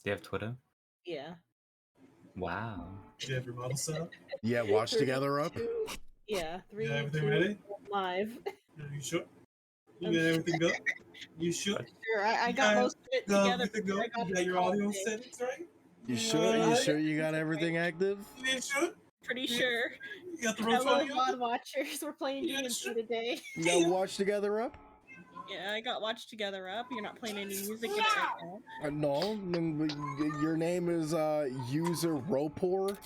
Do you have Twitter? Yeah. Wow. Do you have your model set up? Yeah, watch together up. Yeah, 3, everything 2, ready? live. Are you sure? You I'm got sure. everything go? You sure? Sure, I got most of it together. Everything go? I got You the got your call audio today. settings right? You sure? You sure you got everything active? You sure? Pretty sure. You got the Hello, audio? VOD watchers. We're playing D&D today. You got watch together up? Yeah, I got Watch Together up. You're not playing any music right now. No, your name is user Ropor.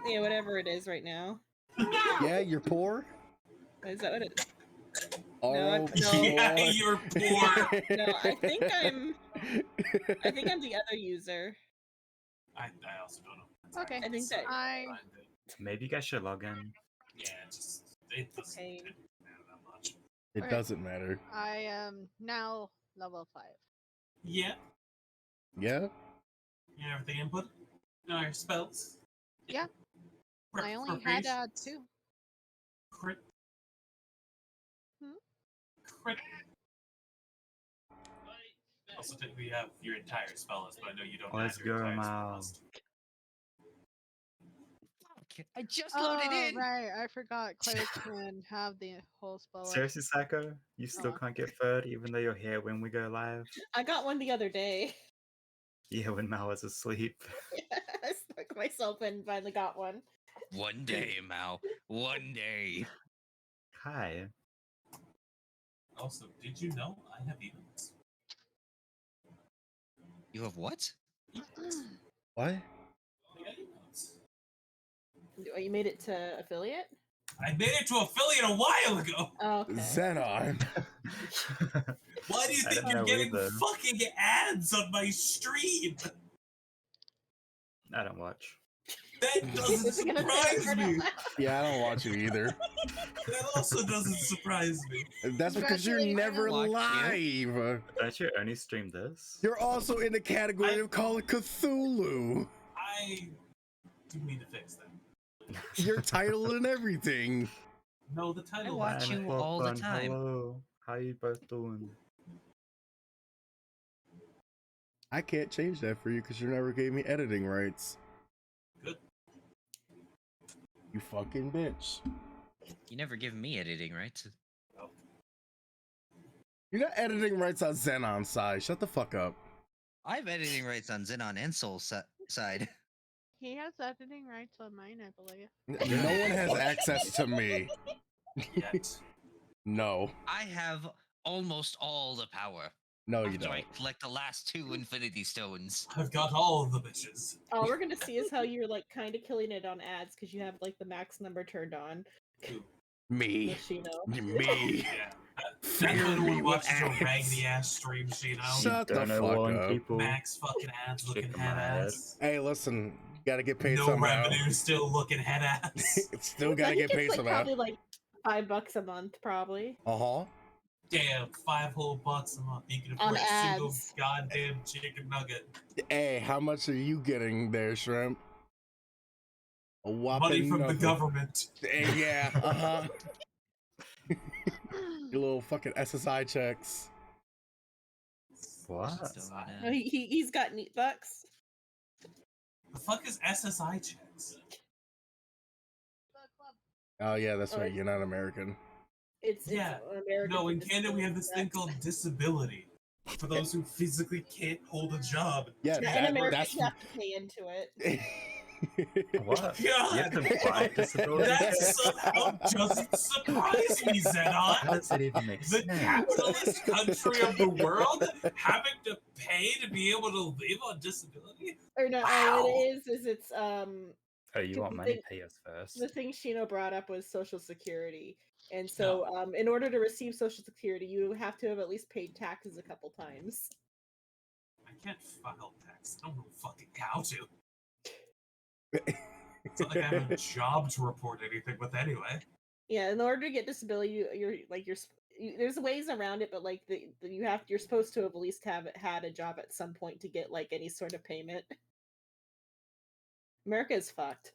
Yeah, whatever it is right now. Yeah, you're poor. Is that what it is? No, Yeah, you're poor. No, I think I'm the other user. I also don't know. Okay. I think that Maybe you guys should log in. Yeah, it doesn't matter that much. It Alright. doesn't matter. I am now level 5. Yeah. Yeah? You have everything input? No, your spells? Yeah. I only had 2. Crit. Hmm? Crit. Also, technically, you have your entire spell list, but I know you don't Let's have your go, entire spell Mal. list. I just loaded in. Right. I forgot clerics can have the whole spell list. Seriously, Psycho? You still Aw. can't get third even though you're here when we go live? I got one the other day. Yeah, when Mal was asleep. I stuck myself in and finally got one. One day, Mal. One day. Hi. Also, did you know I have emotes? You have what? What? I got emotes. Oh, you made it to affiliate? I made it to affiliate a while ago. Oh, okay. Xenon. Why do you I think don't you're know getting either. fucking ads on my stream? I don't watch. That doesn't Is it gonna surprise say me. Yeah, I don't watch you either. That also doesn't surprise me. That's because you're never Watch live. Don't you only stream this? You're also in the category of Call of Cthulhu. I do mean to fix that. Your title and everything. No, the title. watch you all the time. Hello. How you both doing? I can't change that for you because you never gave me editing rights. Good. You fucking bitch. You never give me editing rights. You got editing rights on Xenon side. Shut the fuck up. I have editing rights on Xenon and Soul side. He has editing rights on mine, I believe. No one has access to me. Yet. No. I have almost all the power. No, you After don't. I collect the last 2 Infinity Stones. I've got all of the bitches. All we're gonna see is how you're like kind of killing it on ads because you have like the max number turned on. Me. Shino. Me. Yeah. Fear That kind me of with watches your ads. raggedy ass stream, you know? Shut the Don't know fuck warn up. people. Max fucking ads looking Shaking head my head. ass. Hey, listen. Gotta get paid No somehow. revenue, still looking head ass. Still gotta He get gets, paid like, somehow. probably like $5 a month, probably. Uh-huh. Damn, $5 whole bucks a month. You can On afford a single ads. goddamn chicken nugget. Hey, how much are you getting there, Shrimp? A whopping Money from the nothing. government. Hey, yeah, uh-huh. Your little fucking SSI checks. What? No, he's got neat bucks. The fuck is SSI checks? Oh, yeah, that's Oh, right. You're not American. It's Yeah. an American. No, in for Canada we have this thing disability. called disability. For those who physically can't hold a job. Yeah, Yeah, in America, that's... you have to pay into it. What? You have God! to buy disability That checks? somehow doesn't surprise me, How Zenon! does it even make The sense? capitalist country of the world having to pay to be able to live on disability? Or no, Wow. what it is it's Oh, you want money? Pay us first. the thing Shino brought up was Social Security, and so in order to receive Social Security, you have to have at least paid taxes a couple times. I can't file tax. I don't know fucking how to. It's not like I have a job to report anything with anyway. Yeah, in order to get disability, there's ways around it, but like you're supposed to have at least have had a job at some point to get like any sort of payment. America is fucked.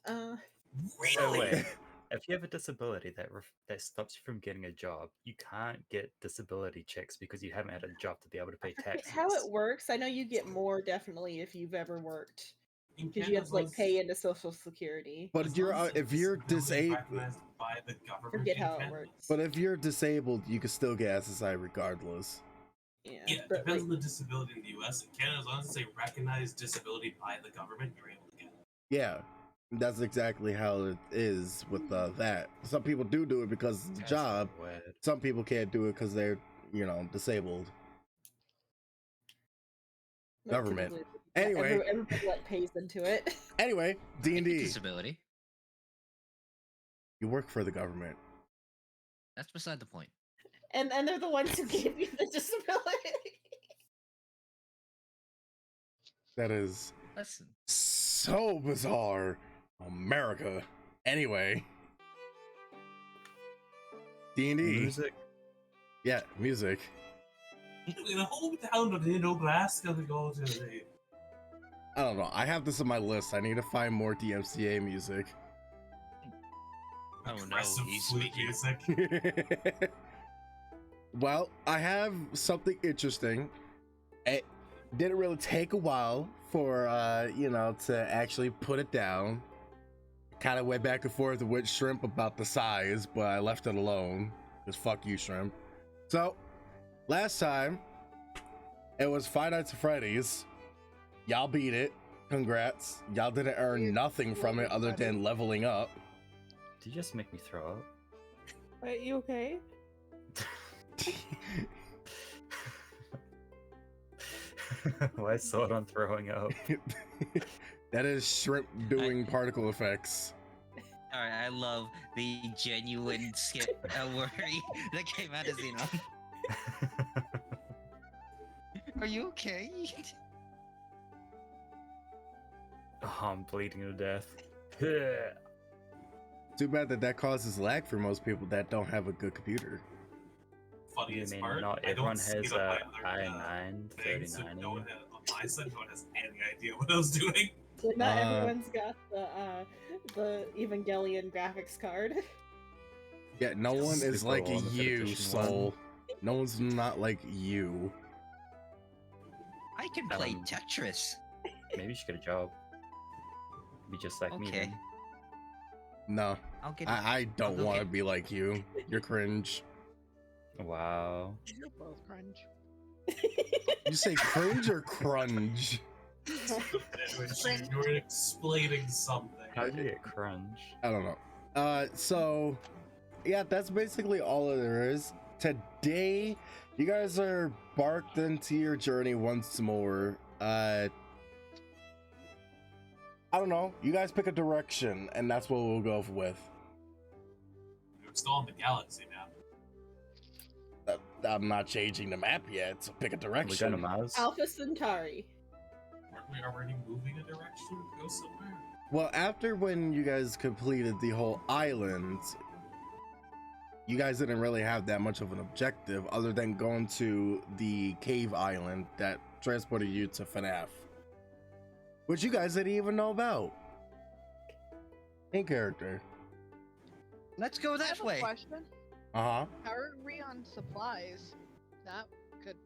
Really? if you have a disability that stops you from getting a job, you can't get disability checks because you haven't had a job to be able to pay taxes. How it works, I know you get more definitely if you've ever worked. In Because you Canada, have to like pay into Social Security. But as you're long as if you're disability is disabled, recognized by the government Forget in how it Canada- works. but if you're disabled, you can still get SSI regardless. Yeah, Yeah, it but depends like, on the disability in the U.S. In Canada, as long as it's a recognized disability by the government, you're able to get it. Yeah, that's exactly how it is with that. Some people do it because it's a That's job. so weird. Some people can't do it because they're, disabled. like, government. typically, Anyway. everybody like pays into it. Anyway, D&D. Disability. You work for the government. That's beside the point. And they're the ones who give you the disability. That is Listen, so bizarre. America. Anyway. D&D. Music. Yeah, music. In a hometown of Nebraska to go to the I don't know. I have this on my list. I need to find more DMCA music. oh no, aggressive he's flute speaking. music. Well, I have something interesting. It didn't really take a while for to actually put it down. Kind of went back and forth with Shrimp about the size, but I left it alone. Because fuck you, Shrimp. So, last time, it was Five Nights at Freddy's. Y'all beat it. Congrats. Y'all didn't earn nothing from it other than leveling up. Did you just make me throw up? Are you okay? Why thought on throwing up? That is Shrimp doing particle effects. All right, I love the genuine skip worry that came out of Xenon. Are you okay? Oh, I'm bleeding to death. Too bad that causes lag for most people that don't have a good computer. You Funniest mean part, not I everyone don't see has it on a my other, i9 thing, so 3090? no one has, on my side, no one has any idea what I was doing. So not Uh, everyone's got the Evangelion graphics card. Yeah, no one is Super like limited you, edition Soul. No one's not like you. I can play Um, Tetris. Maybe you should get a job. Be just like me Okay. then. No, I'll get. I don't I'll want to get- be like you. You're cringe. Wow. You're both cringe. You say cringe or crunge? You were explaining something. How do you get crunch? I don't know. So yeah, that's basically all there is. Today, you guys are barked into your journey once more. I don't know. You guys pick a direction, and that's what we'll go with. We're still on the galaxy now. I'm not changing the map yet, so pick a We go to direction. Mars? Alpha Centauri. Weren't we already moving a direction to go somewhere? Well, after when you guys completed the whole island, you guys didn't really have that much of an objective other than going to the cave island that transported you to FNAF. Which you guys didn't even know about. In character. Let's go I that have a way. question. Uh-huh. How are we on supplies? That could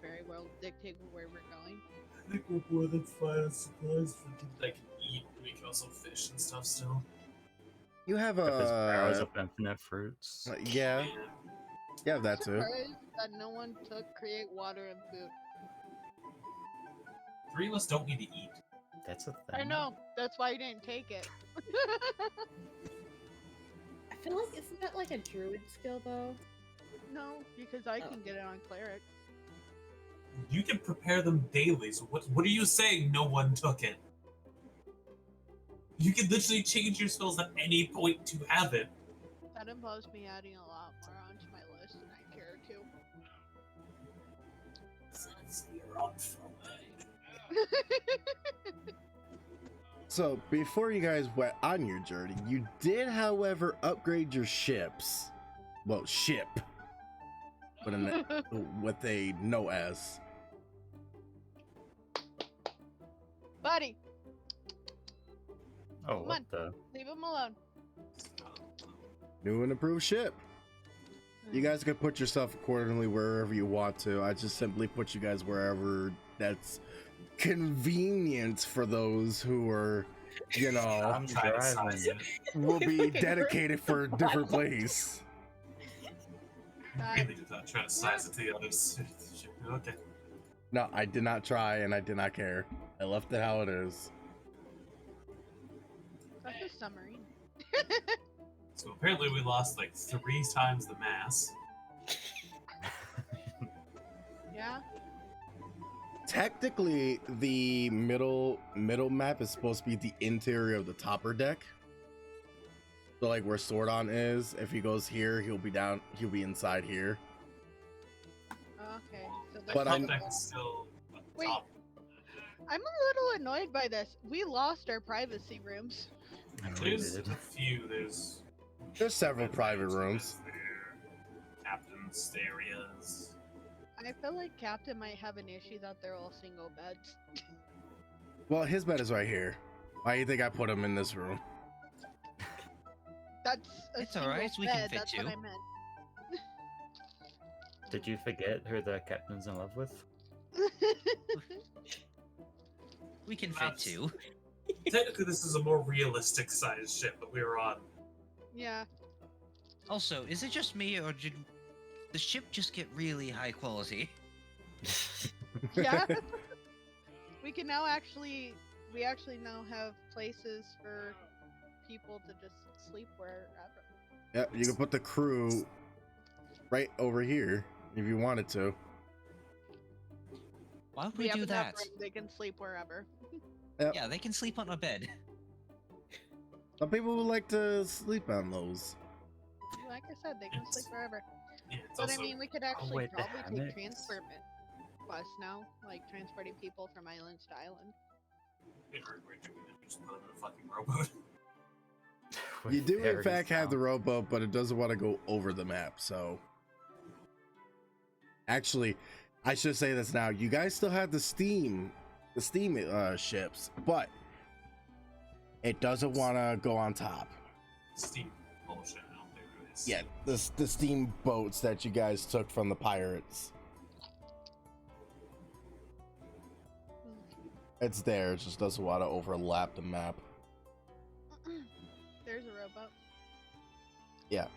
very well dictate where we're going. I think we're more than fine supplies for things I can eat. We can also fish and stuff still. You have Got those barrels a... of infinite fruits. Yeah, you have that too. Surprised that no one took create water and food. 3 of us don't need to eat. That's a thing. I know. That's why you didn't take it. I feel like isn't that like a druid skill though? No, because I can get it on cleric. You can prepare them daily, so what are you saying no one took it? You can literally change your spells at any point to have it. That involves me adding a lot more onto my list than I care to. Since you're on from So, before you guys went on your journey, you did, however, upgrade your ships. Well, ship. But in what they know as. Buddy, Oh, Come what on. the? leave him alone. New and improved ship. You guys can put yourself accordingly wherever you want to. I just simply put you guys wherever that's convenient for those who are, you know, I'm trying to size driving. it. will be dedicated for a different place. Really did not try to size it to the others. Okay. No, I did not try and I did not care. I left it how it is. That's a submarine. So apparently we lost like 3 times the mass. Yeah. Technically, the middle map is supposed to be the interior of the topper deck. So like where Sordon is, if he goes here, he'll be inside here. Okay. So But there's I'm- Top deck is still at the Wait. top. I'm a little annoyed by this. We lost our privacy rooms. I really There's did. a few. There's Several private rooms. there, captain's areas. I feel like Captain might have an issue that they're all single beds. Well, his bed is right here. Why do you think I put him in this room? That's a It's single alright, we can bed, fit that's you. what I meant. Did you forget who the captain's in love with? We can fit That's- 2. Technically, this is a more realistic sized ship that we were on. Yeah. Also, is it just me, or did the ship just get really high quality? Yeah. We actually now have places for people to just sleep wherever. Yeah, you can put the crew right over here if you wanted to. Why would We we have do enough that? room, they can sleep wherever. Yeah, they can sleep on a bed. Some people would like to sleep on those. Like I said, they can sleep wherever. Yeah, it's But also I mean, we could actually wait, the probably take hammocks? transport bus now, like transporting people from island to island. we're doing it. Just put them in a fucking rowboat. With You do in ferries fact have now. the rowboat, but it doesn't want to go over the map, so. Actually, I should say this now. You guys still have the steam ships, but it doesn't want to go on top. Steam bullshit. I don't think it is. Yeah, the steam boats that you guys took from the pirates. It's there, it just doesn't want to overlap the map. There's a rowboat. Yeah.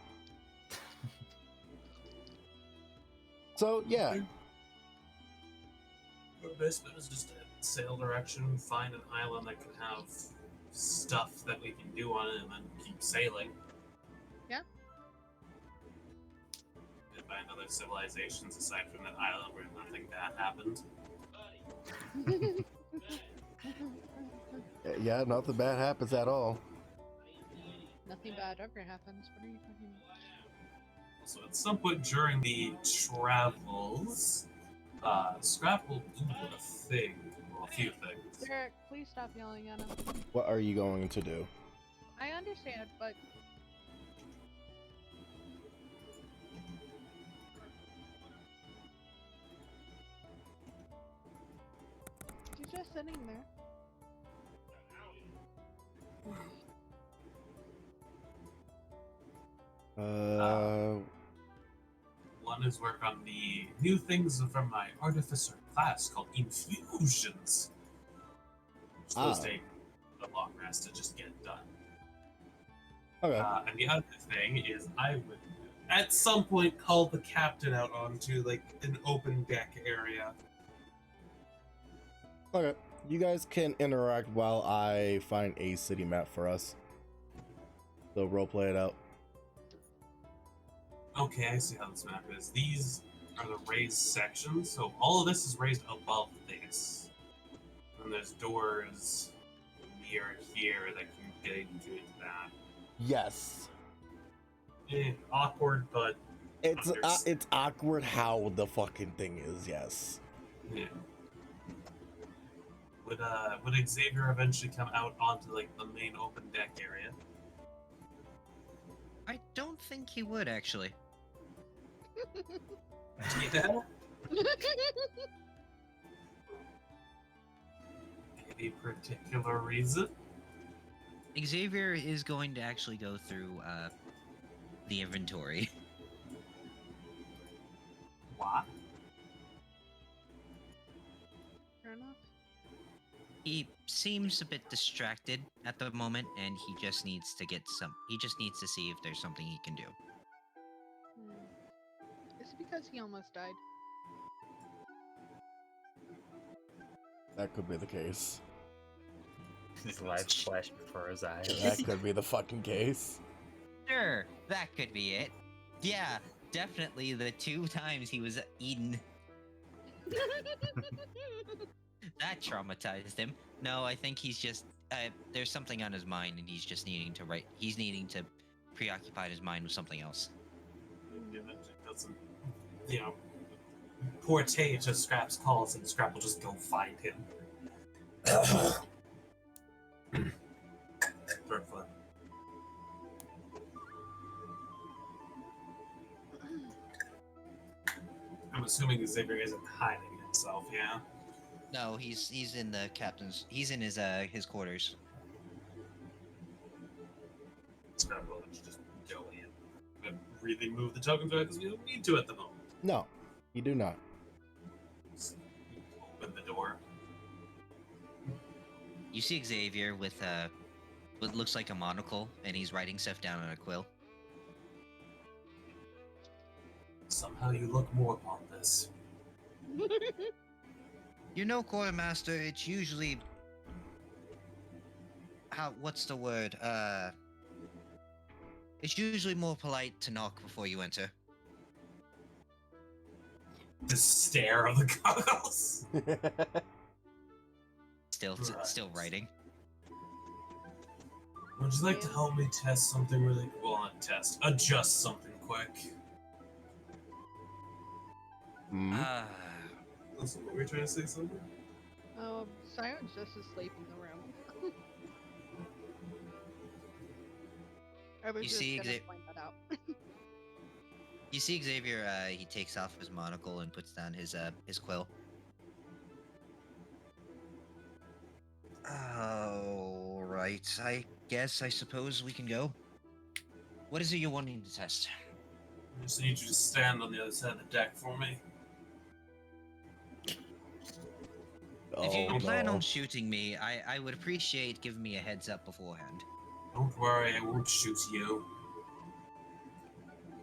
So, yeah. The best bet is just to sail direction, find an island that can have stuff that we can do on it, and then keep sailing. Yeah. And find other civilizations aside from that island where nothing bad happened. Yeah, nothing bad happens at all. Nothing bad ever happens. What are you talking about? So at some point during the travels, Scrap will do a thing, well, a few things. Derek, please stop yelling at him. What are you going to do? I understand, but he's just sitting there. One is work on the new things from my artificer class called infusions. Which those Ah. take a long rest to just get done. Okay. And the other thing is I would at some point call the captain out onto like an open deck area. Okay. You guys can interact while I find a city map for us. So roleplay it out. Okay, I see how this map is. These are the raised sections, so all of this is raised above this. And there's doors near here that can get into that. Yes. Awkward, but It's awkward how the fucking thing is, yes. yeah. Would Xavier eventually come out onto like the main open deck area? I don't think he would, actually. Yeah. Any particular reason? Xavier is going to actually go through the inventory. What? Fair enough. He seems a bit distracted at the moment, and he just needs to get some. He just needs to see if there's something he can do. Is it because he almost died? That could be the case. His life flashed before his eyes. That could be the fucking case. Sure, that could be it. Yeah, definitely the 2 times he was eaten. That traumatized him. No, I think he's just there's something on his mind, and he's just needing to write. He's needing to preoccupy his mind with something else. It doesn't, you know, poor Tay to Scrap's calls, and Scrap will just go find him. Third foot. I'm assuming Xavier isn't hiding himself, yeah? No, he's in the captain's. He's in his quarters. Scrap will just go in. And really move the tokens right because we don't need to at the moment. No, you do not. Just open the door. You see Xavier with what looks like a monocle, and he's writing stuff down on a quill. Somehow you look more upon this. You know, quartermaster, it's usually what's the word? It's usually more polite to knock before you enter. The stare of the goggles. Right. Still writing. Would you like to help me test something really? Well, not test. Adjust something quick. Hmm? Listen, what were you trying to say, something? Siren's just asleep in the room. I was You just see gonna Xa- point that out. You see Xavier, he takes off his monocle and puts down his quill. Oh, right. I suppose we can go. What is it you're wanting to test? I just need you to stand on the other side of the deck for me. If you Oh, plan no. on shooting me, I would appreciate giving me a heads up beforehand. Don't worry, I won't shoot you.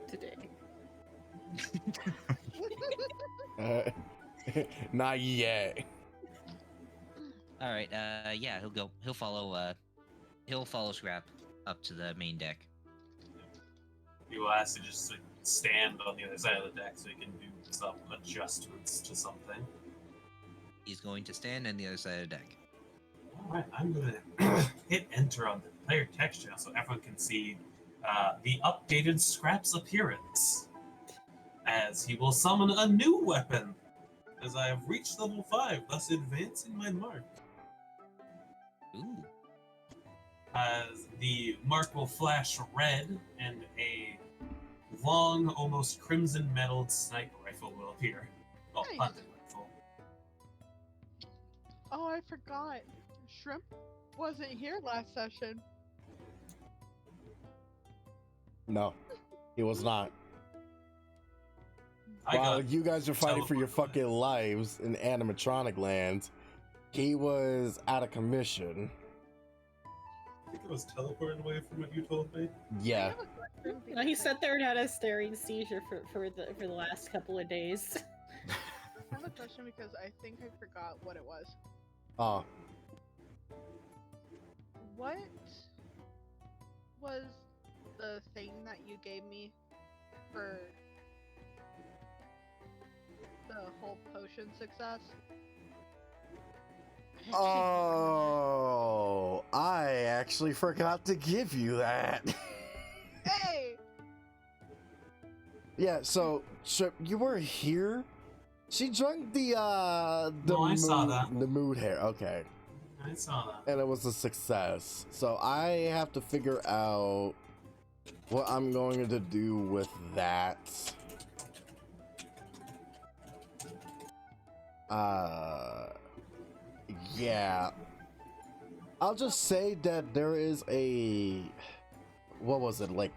Today. Not yet. All right. Yeah, he'll follow Scrap up to the main deck. You will ask to just like, stand on the other side of the deck so you can do some adjustments to something. He's going to stand on the other side of the deck. Alright, I'm gonna hit enter on the player text channel so everyone can see the updated Scrap's appearance. As he will summon a new weapon. As I have reached level 5, thus advancing my mark. Ooh. As the mark will flash red and a long, almost crimson metalled sniper rifle will appear. Oh, Nice. hunting rifle. Oh, I forgot. Shrimp wasn't here last session. No, he was not. I While got you guys are fighting for your teleported. fucking lives in animatronic land, he was out of commission. I think I was teleported away from what you told me. Yeah. I have a question No, he because sat there and had a staring seizure for the last couple of days. I have a question because I think I forgot what it was. Oh, What was the thing that you gave me for the whole potion success? oh, I actually forgot to give you that. Hey! Yeah, so you were here. She drank the No, I saw mood, that. the mood hair. Okay, I saw that. and it was a success. So I have to figure out what I'm going to do with that. Yeah. I'll just say that there is a, what was it, like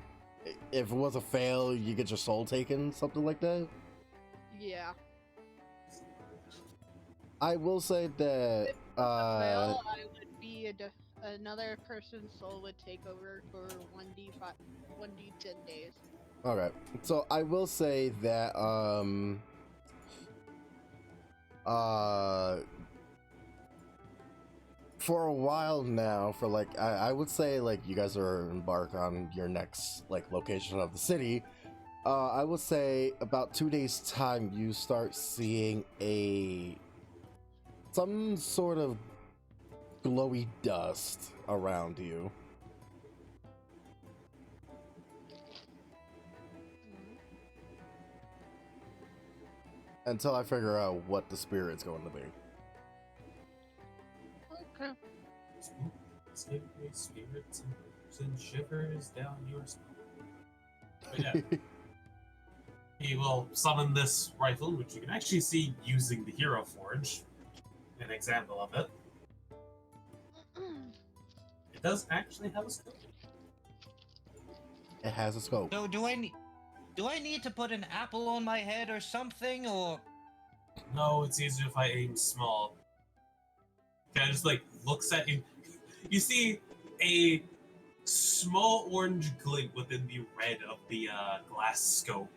if it was a fail, you get your soul taken, something like that. Yeah. I will say that Well, I would be another person's soul would take over for 1d5, 1d10 days. okay. So I will say that for a while now, for like I would say like you guys are embark on your next like location of the city. I would say about 2 days time you start seeing some sort of glowy dust around you. Until I figure out what the spirit's going to be. Okay. Spirits and shivers down your spine. But yeah, he will summon this rifle, which you can actually see using the Hero Forge. An example of it. It does actually have a scope. It has a scope. So do I need to put an apple on my head or something, or? No, it's easier if I aim small. Kind of just like looks at you. You see a small orange glint within the red of the glass scope.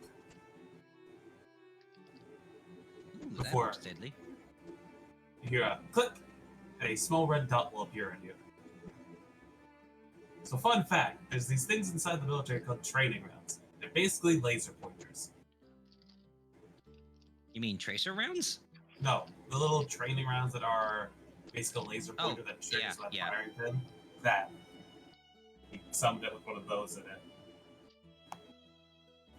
Ooh, that Before. looks deadly. You hear a click, and a small red dot will appear on you. So fun fact, there's these things inside the military called training rounds. They're basically laser pointers. You mean tracer rounds? No, the little training rounds that are basically a laser Oh, pointer that triggers that yeah. firing pin. That. He summoned it with one of those in it.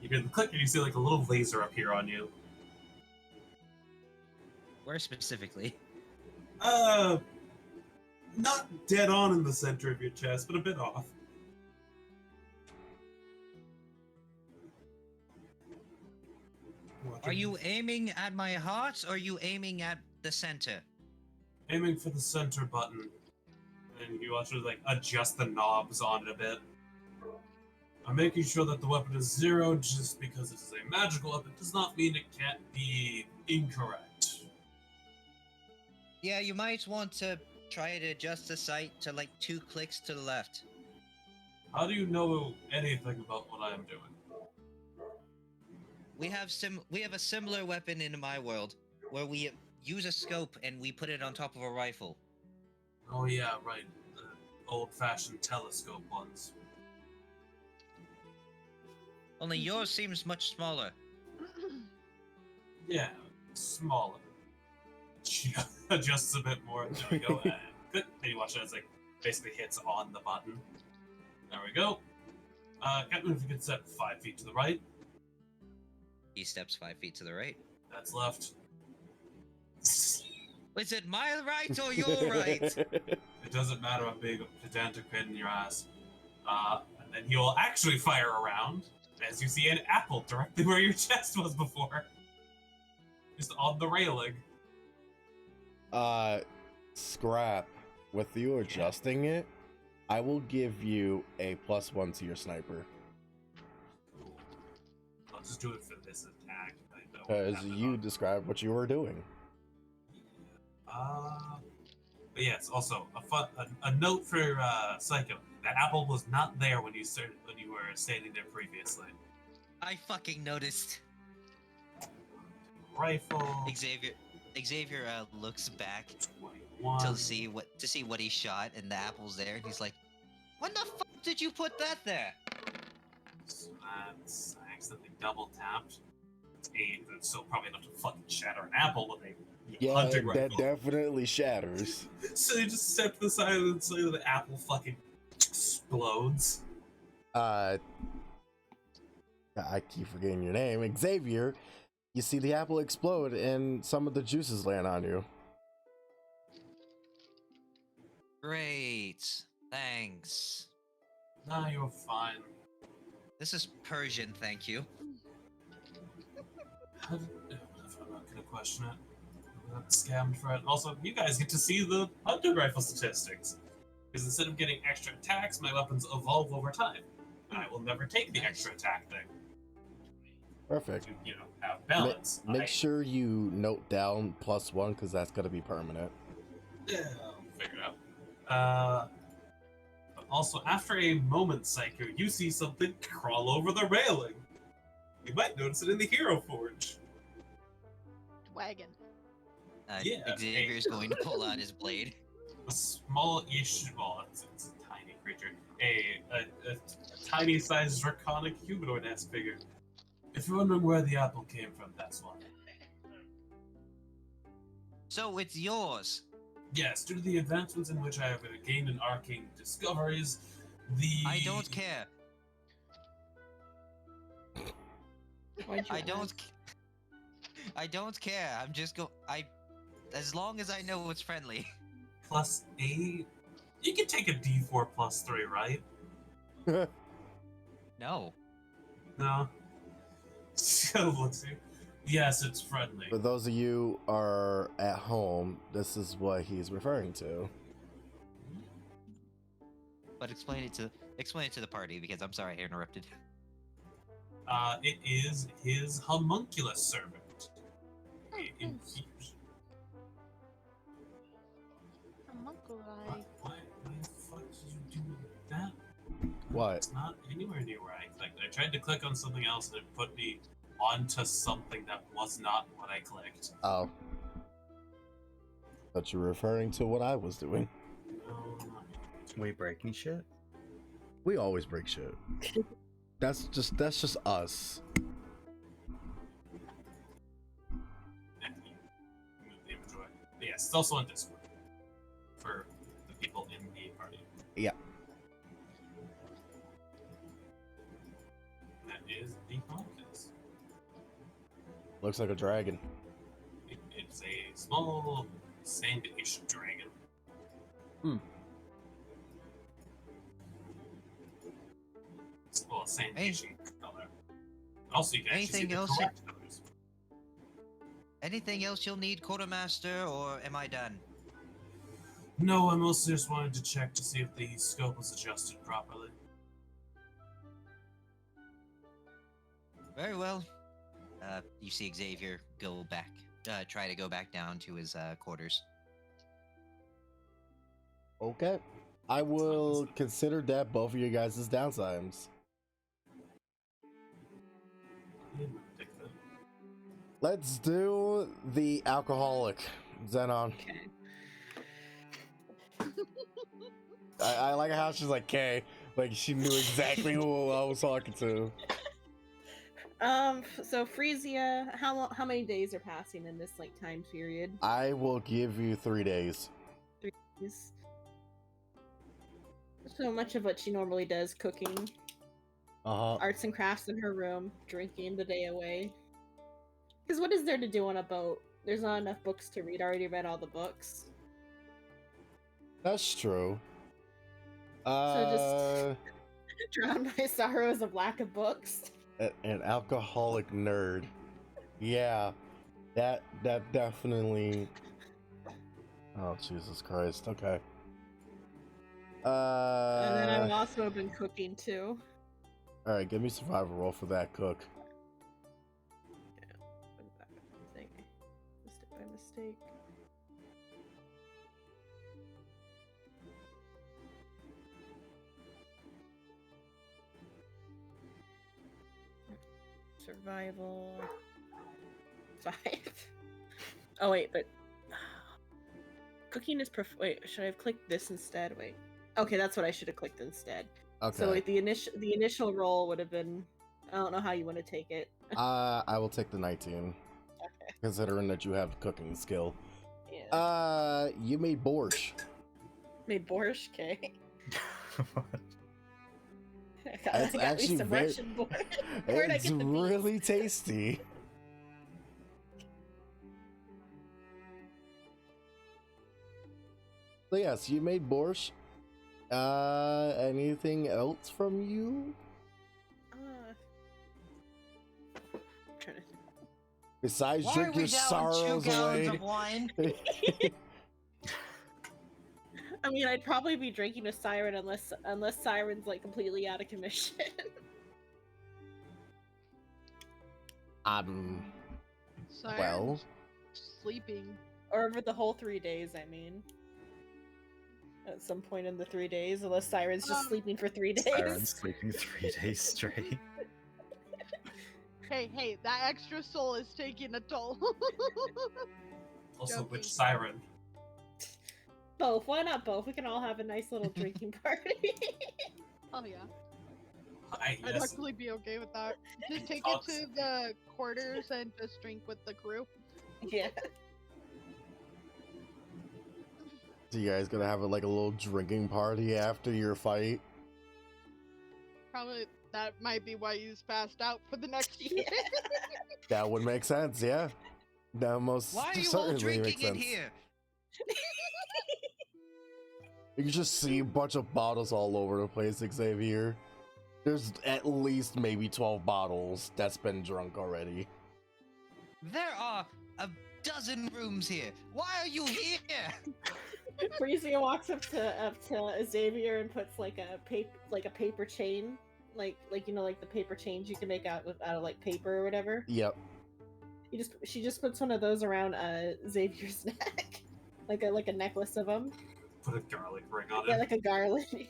You hear the click and you see like a little laser appear on you. Where specifically? Not dead on in the center of your chest, but a bit off. Are you aiming at my heart, or are you aiming at the center? Aiming for the center button? And you watch it like adjust the knobs on it a bit. I'm making sure that the weapon is zero just because it is a magical weapon does not mean it can't be incorrect. Yeah, you might want to try to adjust the sight to like 2 clicks to the left. How do you know anything about what I am doing? We have a similar weapon in my world where we use a scope and we put it on top of a rifle. Oh yeah, right. The old-fashioned telescope ones. Only yours seems much smaller. Yeah, smaller. Adjusts a bit more. There we go. Good. And you watch it as it basically hits on the button. There we go. Captain, if you could step 5 feet to the right. He steps 5 feet to the right. That's left. Is it my right or your right? It doesn't matter. I'm being a pedantic pain in your ass. And then he will actually fire around as you see an apple directly where your chest was before. Just on the railing. Scrap. With you adjusting it, I will give you a +1 to your sniper. Cool. I'll just do it for this attack. I know Because you described what you were doing. But yes, also a note for Psycho. That apple was not there when you were standing there previously. I fucking noticed. Rifle. Xavier looks back 21. to see what he shot, and the apple's there, and he's like, "When the fuck did you put that there?" So that's I accidentally double tapped. It's 8. That's still probably enough to fucking shatter an apple with a Yeah, hunting that rifle. definitely shatters. So you just step to the side and so the apple fucking explodes. I keep forgetting your name. Xavier, you see the apple explode and some of the juices land on you. Great, thanks. Nah, you're fine. This is Persian, thank you. I'm not gonna question it. I'm not scammed for it. Also, you guys get to see the hunting rifle statistics. Because instead of getting extra attacks, my weapons evolve over time. I will never take the extra attack thing Perfect. to, have balance. Make sure you note down +1 because that's gonna be permanent. Yeah, I'll figure it out. But also, after a moment, Psycho, you see something crawl over the railing. You might notice it in the Hero Forge. Wagon. Yeah, Xavier's going to pull out his blade. A small-ish, well, it's a tiny creature. A tiny-sized draconic humanoid-esque figure. If you're wondering where the apple came from, that's why. So it's yours. Yes, due to the advancements in which I have gained in arcane discoveries, I don't care. Why'd you I ask? I don't care. I'm just as long as I know it's friendly. +8. You can take a D4 +3, right? No. No. So let's see. Yes, it's friendly. For those of you are at home, this is what he's referring to. But explain it to the party because I'm sorry I interrupted. It is his homunculus servant. Infused. Homunculi. Why the fuck did you do that? What? It's not anywhere near where I clicked. I tried to click on something else and it put me onto something that was not what I clicked. Oh. But you're referring to what I was doing. No, not We breaking shit? We always break shit. That's just us. Move the image away. But yes, it's also on Discord for the people in the party. Yeah. That is the homunculus. Looks like a dragon. It's a small sandish dragon. Hmm. It's a little sandish in color. Also, you can actually see Anything the else? correct colors. Anything else you'll need, Quartermaster, or am I done? No, I mostly just wanted to check to see if the scope was adjusted properly. Very well. You see Xavier go back, try to go back down to his quarters. Okay. I will consider that both of you guys' downtimes. Let's do the alcoholic, Xenon. I like how she's like, K. Like, she knew exactly who I was talking to. So Frisia, how many days are passing in this time period? I will give you 3 days. 3 days. So much of what she normally does, cooking, arts and crafts in her room, drinking the day away. Because what is there to do on a boat? There's not enough books to read. I already read all the books. That's true. So drown my sorrows of lack of books. An alcoholic nerd. Yeah, that definitely. Oh Jesus Christ! Okay. And then I've also been cooking too. All right, give me survival roll for that cook. Thing. Missed it by mistake. Survival 5. Oh wait, but cooking is wait, should I have clicked this instead? Wait. Okay, that's what I should have clicked instead. Okay. So like the initial roll would have been, I don't know how you want to take it. I will take the 19. Okay. Considering that you have cooking skill. Yeah. You made borscht. Made borscht, okay. It's I got actually me some very. Russian borscht. Where'd I It's get the beans? really tasty. So yes, you made borscht. Anything else from you? I'm trying to think. Besides Why drink are your we down sorrows 2 gallons away. of wine? I mean, I'd probably be drinking with Siren unless Siren's like completely out of commission. Siren's Well, sleeping. Or over the whole 3 days, I mean. At some point in the 3 days, unless Siren's just sleeping for 3 days. Siren's sleeping 3 days straight. Hey, that extra soul is taking a toll. Also, Joking. which siren? Both. Why not both? We can all have a nice little drinking party. Oh yeah, I I'd guess. actually be okay with that. Just take it Talks. to the quarters and just drink with the crew. Yeah. so you guys gonna have like a little drinking party after your fight? Probably that might be why he's passed out for the next year. That would make sense, yeah. That most Why are you all certainly makes drinking in sense. here? You can just see a bunch of bottles all over the place, Xavier. There's at least maybe 12 bottles that's been drunk already. There are a dozen rooms here. Why are you here? Frisia walks up to Xavier and puts like a paper chain, like you know, like the paper chains you can make out of like paper or whatever. Yep. She just puts one of those around Xavier's neck, like a necklace of them. Put a garlic ring on Yeah, it. like a garland. Yeah.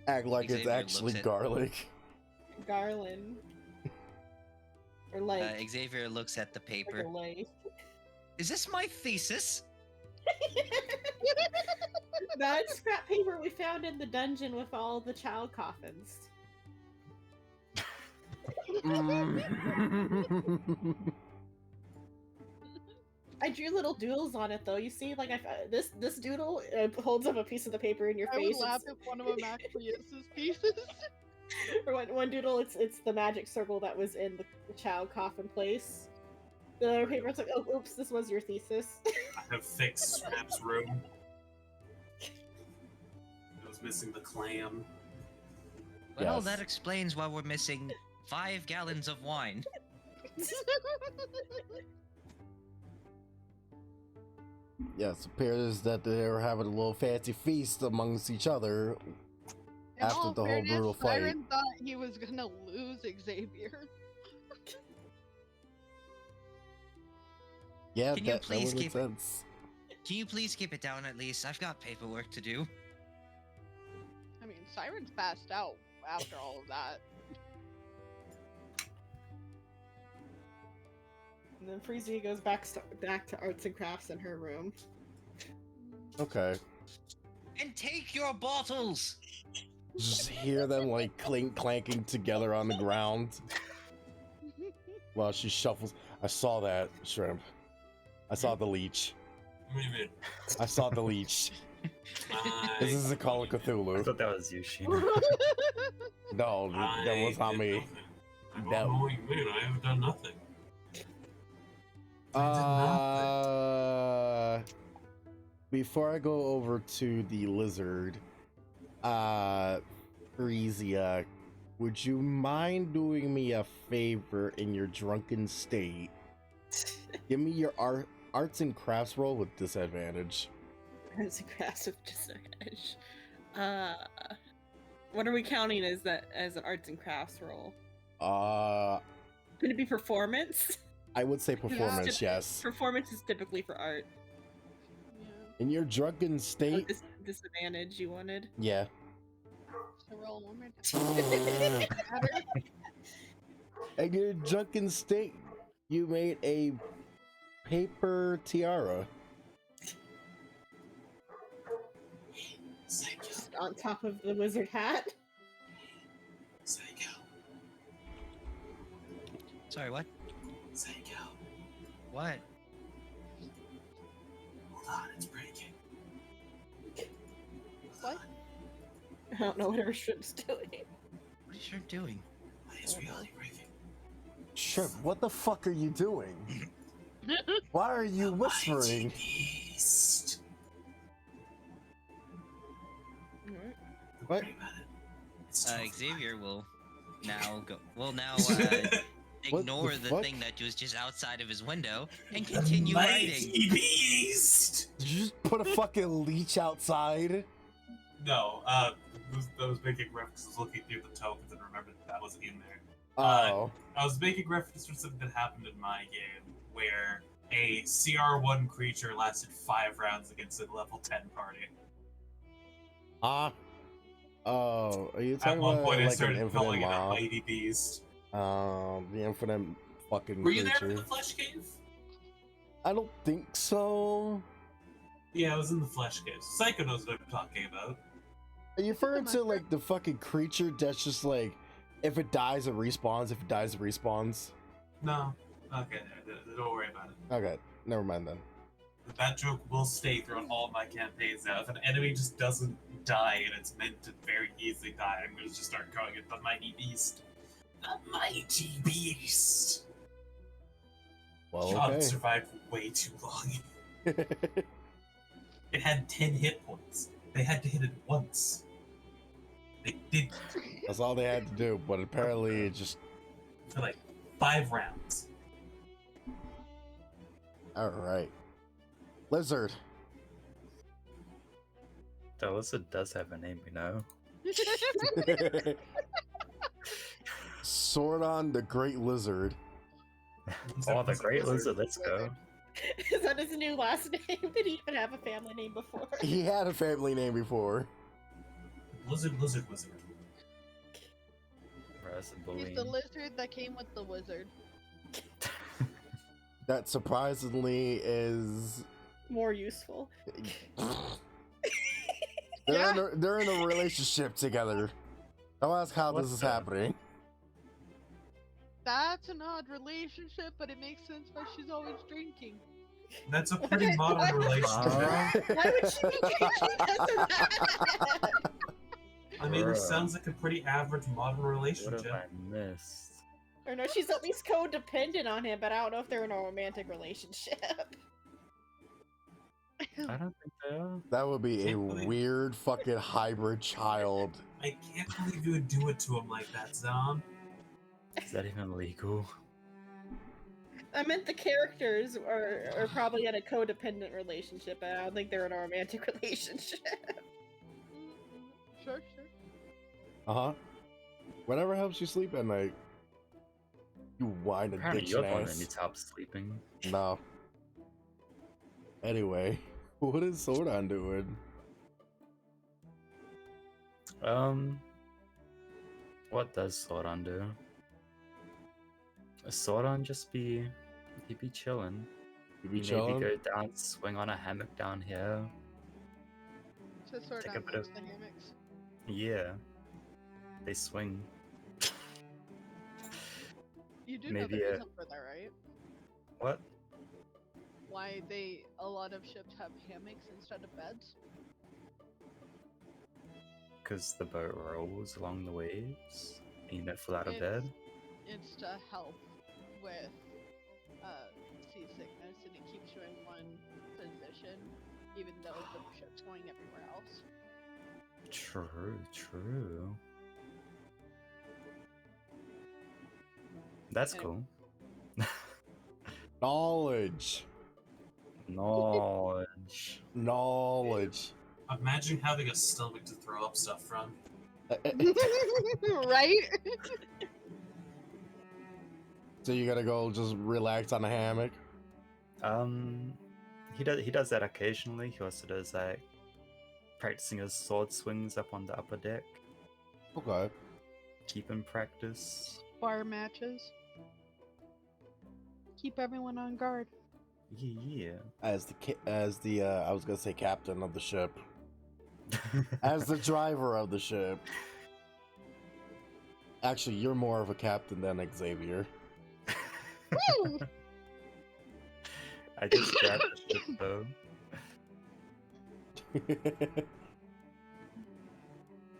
Act like it's Xavier actually looks at- garlic. Garland. Or like, Xavier looks at the like paper. a light. Is this my thesis? That scrap paper we found in the dungeon with all the child coffins. I drew little doodles on it though. You see, like this doodle holds up a piece of the paper in your I would face. laugh if one of them actually is his pieces. Or one doodle, it's the magic circle that was in the child coffin place. The other paper, it's like, oh, oops, this was your thesis. I have fixed Scrap's room. I was missing the clam. Well, Yes. that explains why we're missing 5 gallons of wine. Yes, appears that they were having a little fancy feast amongst each other. In After all the whole fairness, brutal fight. Siren thought he was gonna lose Xavier. Yeah, Can you that please would make keep- sense. Can you please keep it down at least? I've got paperwork to do. I mean, Siren's passed out after all of that. And then Frisia goes back to arts and crafts in her room. Okay. And take your bottles! Just hear them like clanking together on the ground while she shuffles. I saw that, Shrimp. I saw the leech. Wait a minute. I saw the leech. This is a Call of I Cthulhu. thought that was you, Sheena. No, that was not did me. nothing. I That- don't know what you mean. I haven't done nothing. Before I go over to the lizard, Frisia, would you mind doing me a favor in your drunken state? Give me your arts and crafts roll with disadvantage. Arts and crafts with disadvantage. What are we counting as an arts and crafts roll? Could it be performance? I would say performance, yes. Performance is typically for art. Yeah. In your drunken Oh, state, disadvantage you wanted. So yeah. roll one more time. In your drunken state, you made a paper tiara. Psycho. Just on top of the wizard hat. Psycho. Sorry, what? Psycho. What? Hold on, it's breaking. What? I don't know what her shrimp's doing. What is Shrimp doing? It's really breaking. Shrimp, what the fuck are you doing? Why are you whispering? Beast. Alright. Don't What? worry about it. It's totally Xavier will now go. Well, now What ignore the fuck? thing that was just outside of his window and continue writing. Mighty Beast! Did you just put a fucking leech outside? No, I was making reference. I was looking through the tokens and remembered that was in there. Oh. I was making reference to something that happened in my game where a CR1 creature lasted 5 rounds against a level 10 party. Oh, are you talking At one about point, I like an started infinite calling it a mob? mighty beast. The infinite fucking Were you there creature. in the flesh cave? I don't think so. Yeah, I was in the flesh cave. Psycho knows what I'm talking about. Are you referring to like the fucking creature that's just like, if it dies, it respawns. If it dies, it respawns. No. Okay, don't worry about it. Okay, never mind then. That joke will stay throughout all of my campaigns now. If an enemy just doesn't die and it's meant to very easily die, I'm going to just start calling it the Mighty Beast. The Mighty Beast! Well, John okay. survived way too long. It had 10 hit points. They had to hit it once. They did That's all they had to do, but apparently it just. for like 5 rounds. Alright. Lizard. The lizard does have a name, you know. Sordon the Great Lizard. Oh, the Great Lizard, let's go. Is that his new last name? Did he even have a family name before? He had a family name before. Lizard. Wizard He's the lizard that came with the wizard. That surprisingly is. More useful. They're in a relationship together. Don't ask how What this is the- happening. That's an odd relationship, but it makes sense why she's always drinking. That's a pretty modern relationship. Why would she be drinking because of that? I mean, Bruh. this sounds like a pretty average modern What have relationship. I missed? Or no, she's at least codependent on him, but I don't know if they're in a romantic relationship. I don't think they are. That would be a Can't believe- weird fucking hybrid child. I can't believe you would do it to him like that, Zon. Is that even legal? I meant the characters are probably in a codependent relationship, but I don't think they're in a romantic relationship. Sure. Uh-huh. Whatever helps you sleep at night. You whine and Apparently bitch you're the one that ass. needs help sleeping. No. Anyway, what is Sordon doing? What does Sordon do? Sordon just be... He'd be chilling. You be He chilling? maybe go down, swing on a hammock down here. To sort Take a out bit of- the hammocks. Yeah. They swing. You do Maybe know the a- reason for that, right? What? Why a lot of ships have hammocks instead of beds? Because the boat rolls along the waves. And you don't fall out of It's- bed. It's to help with seasickness, and it keeps you in one position, even though the ship's going everywhere else. True. That's Yeah. cool. Knowledge. Knowledge. Imagine having a stomach to throw up stuff from. Right? So you gotta go just relax on a hammock? He does that occasionally. He also does like practicing his sword swings up on the upper deck. Okay. Keep in practice. Bar matches. Keep everyone on guard. Yeah. As the I was gonna say captain of the ship. As the driver of the ship. Actually, you're more of a captain than Xavier. Woo! I just grabbed the ship though.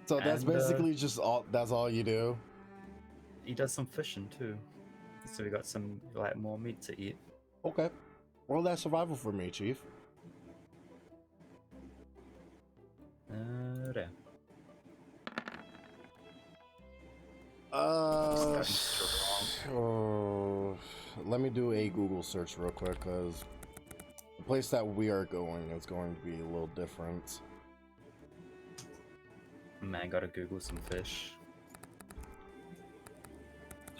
So that's And, basically just all. That's all you do. He does some fishing too. So we got some like more meat to eat. Okay. Roll that survival for me, Chief. There. Uh. Starting strong. Oh. let me do a Google search real quick, because the place that we are going is going to be a little different. Man, gotta Google some fish.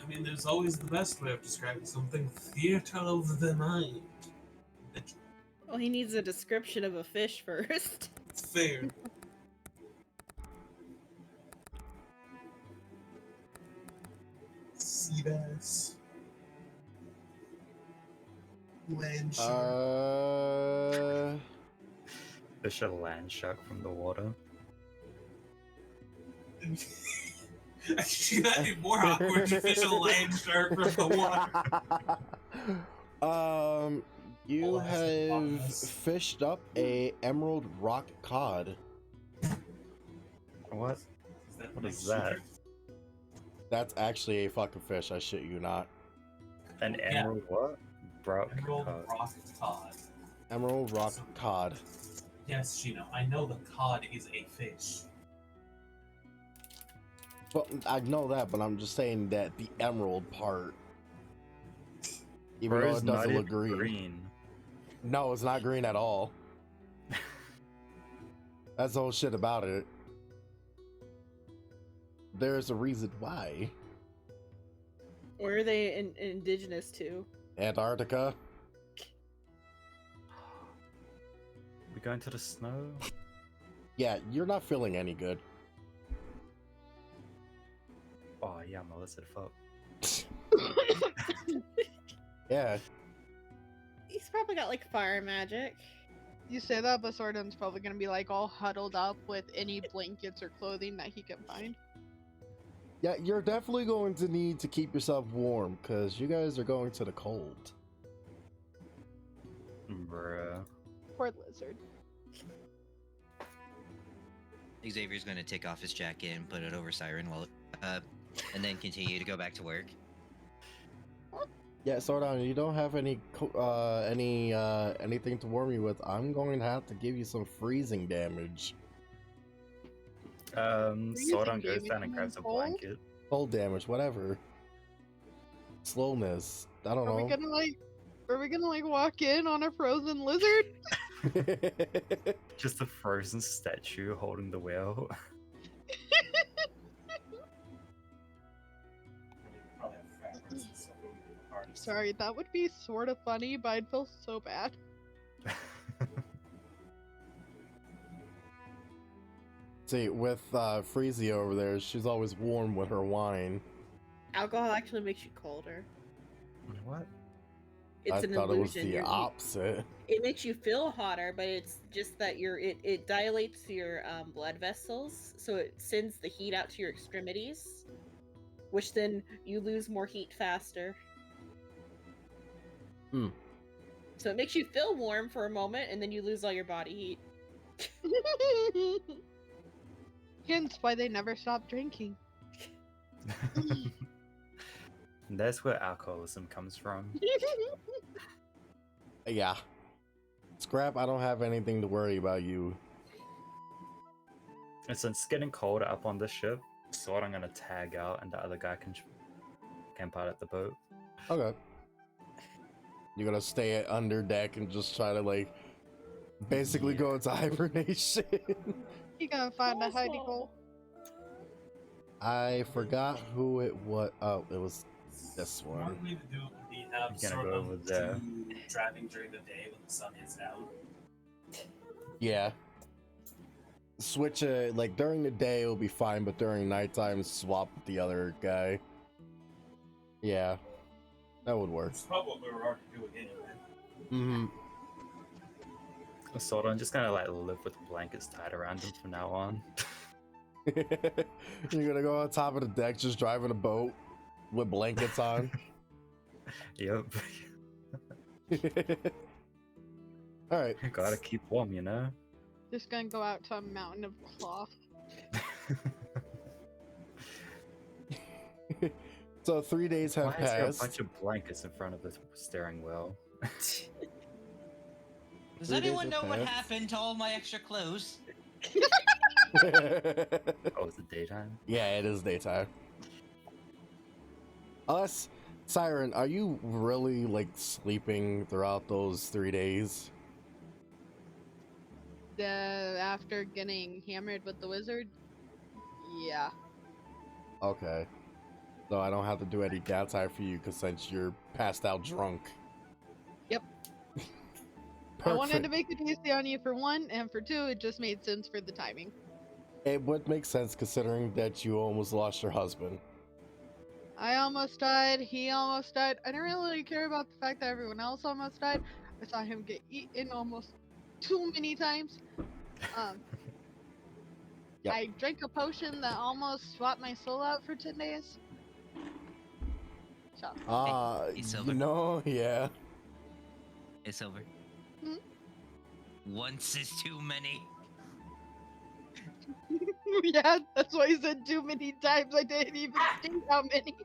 I mean, there's always the best way of describing something: theater of the mind. Well, he needs a description of a fish first. It's fair. Sea bass. Land shark. Fish a land shark from the water. Actually, that'd be more awkward to fish a land shark from the water. You Oh, that's have obvious. fished up a emerald rock cod. What? What is that? That's actually a fucking fish, I shit you not. An Yeah. emerald what? Brock Emerald cod. rock cod. Emerald rock cod. Yes, Shino, I know the cod is a fish. But I know that, but I'm just saying that the emerald part, even Bro, though it's it not doesn't look even green. No, it's not green at all. That's the whole shit about it. There's a reason why. Where are they indigenous to? Antarctica. We going to the snow? Yeah, you're not feeling any good. Oh yeah, I'm a lizard fuck. Yeah. He's probably got like fire magic. You say that, but Sordon's probably gonna be like all huddled up with any blankets or clothing that he can find. Yeah, you're definitely going to need to keep yourself warm, because you guys are going to the cold. Bruh. Poor lizard. Xavier's going to take off his jacket and put it over Siren while, and then continue to go back to work. Yeah, Sordon, you don't have any anything to warm you with. I'm going to have to give you some freezing damage. Sordon goes damage down and grabs a cold? blanket. Cold damage, whatever. Slowness. I don't Are we know. gonna like walk in on a frozen lizard? Just a frozen statue holding the wheel. Probably have fabrics and stuff over the party. Sorry, that would be sort of funny, but I'd feel so bad. See, with Freezy over there, she's always warm with her wine. Alcohol actually makes you colder. What? It's I an thought it was illusion. the opposite. It makes you feel hotter, but it's just that it dilates your blood vessels, so it sends the heat out to your extremities, which then you lose more heat faster. Hmm. So it makes you feel warm for a moment, and then you lose all your body heat. Hence why they never stop drinking. That's where alcoholism comes from. Yeah. Scrap, I don't have anything to worry about you. And since it's getting colder up on this ship, so I'm gonna tag out and the other guy can camp out at the boat. Okay. You're gonna stay at under deck and just try to like basically go into hibernation. You gotta find a hidey hole. I forgot who it was. Oh, it was this one. One way to do it would be have You're gonna sort go of over there. two driving during the day when the sun is down. Yeah. Switch like during the day it'll be fine, but during nighttime swap with the other guy. Yeah. That would work. That's probably what we were already doing anyway. Mm-hmm. So I'm just gonna like live with blankets tied around him from now on. You're gonna go on top of the deck just driving a boat with blankets on. Yep. Alright. Gotta keep warm, you know? Just gonna go out to a mountain of cloth. So 3 days have Why is there a passed. bunch of blankets in front of the steering wheel? Does 3 days anyone have know what passed. happened to all my extra clothes? Oh, is it daytime? Yeah, it is daytime. Us, Siren, are you really like sleeping throughout those 3 days? After getting hammered with the wizard, yeah. Okay. So I don't have to do any downtime for you because since you're passed out drunk. Yep. I wanted to make it easy on you for one, and for two, it just made sense for the timing. It would make sense considering that you almost lost your husband. I almost died. He almost died. I didn't really care about the fact that everyone else almost died. I saw him get eaten almost too many times. Yep. I drank a potion that almost swapped my soul out for 10 days. So. Hey, Silver. Yeah. Hey, Silver. Hmm? Once is too many. Yeah, that's why I said too many times. I didn't even state how many.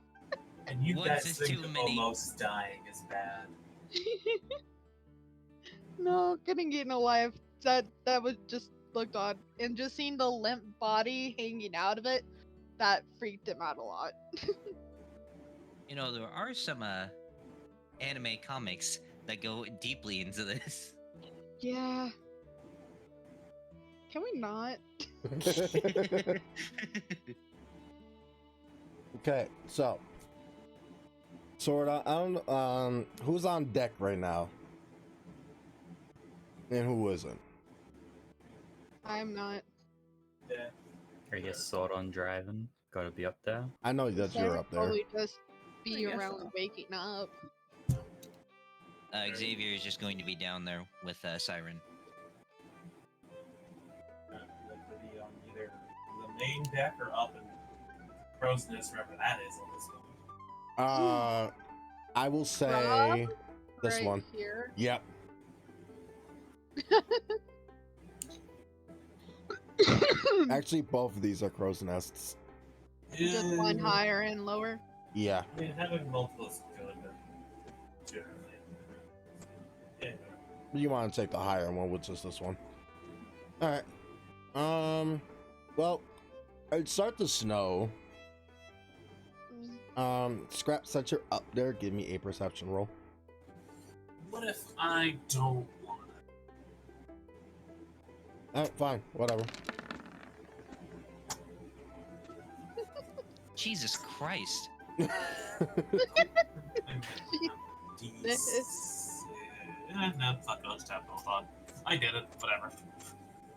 And you Once guys is think too many. almost dying is bad. No, getting eaten alive. That was just looked odd, and just seeing the limp body hanging out of it, that freaked him out a lot. You know, there are some anime comics that go deeply into this. Yeah. Can we not? Okay, so Sword, I don't who's on deck right now? And who isn't? I'm not. Yeah. I guess Sword on driving. Gotta be up there. I know that you're up there. Probably just I be guess around so. waking up. Xavier is just going to be down there with Siren. To be on either the main deck or up in Crow's Nest, wherever that is on this one. I will say Rob, this right one. here. Yep. Actually, both of these are crow's nests. Just one higher and lower. Yeah. I mean, having multiple is good, but generally. Yeah. You want to take the higher one, which is this one. All right. Well, it start to snow. Scrap, since you're up there, give me a perception roll. What if I don't want All right, fine, whatever. Jesus Christ. it? No, fuck it, let's tap both on. I did it, whatever.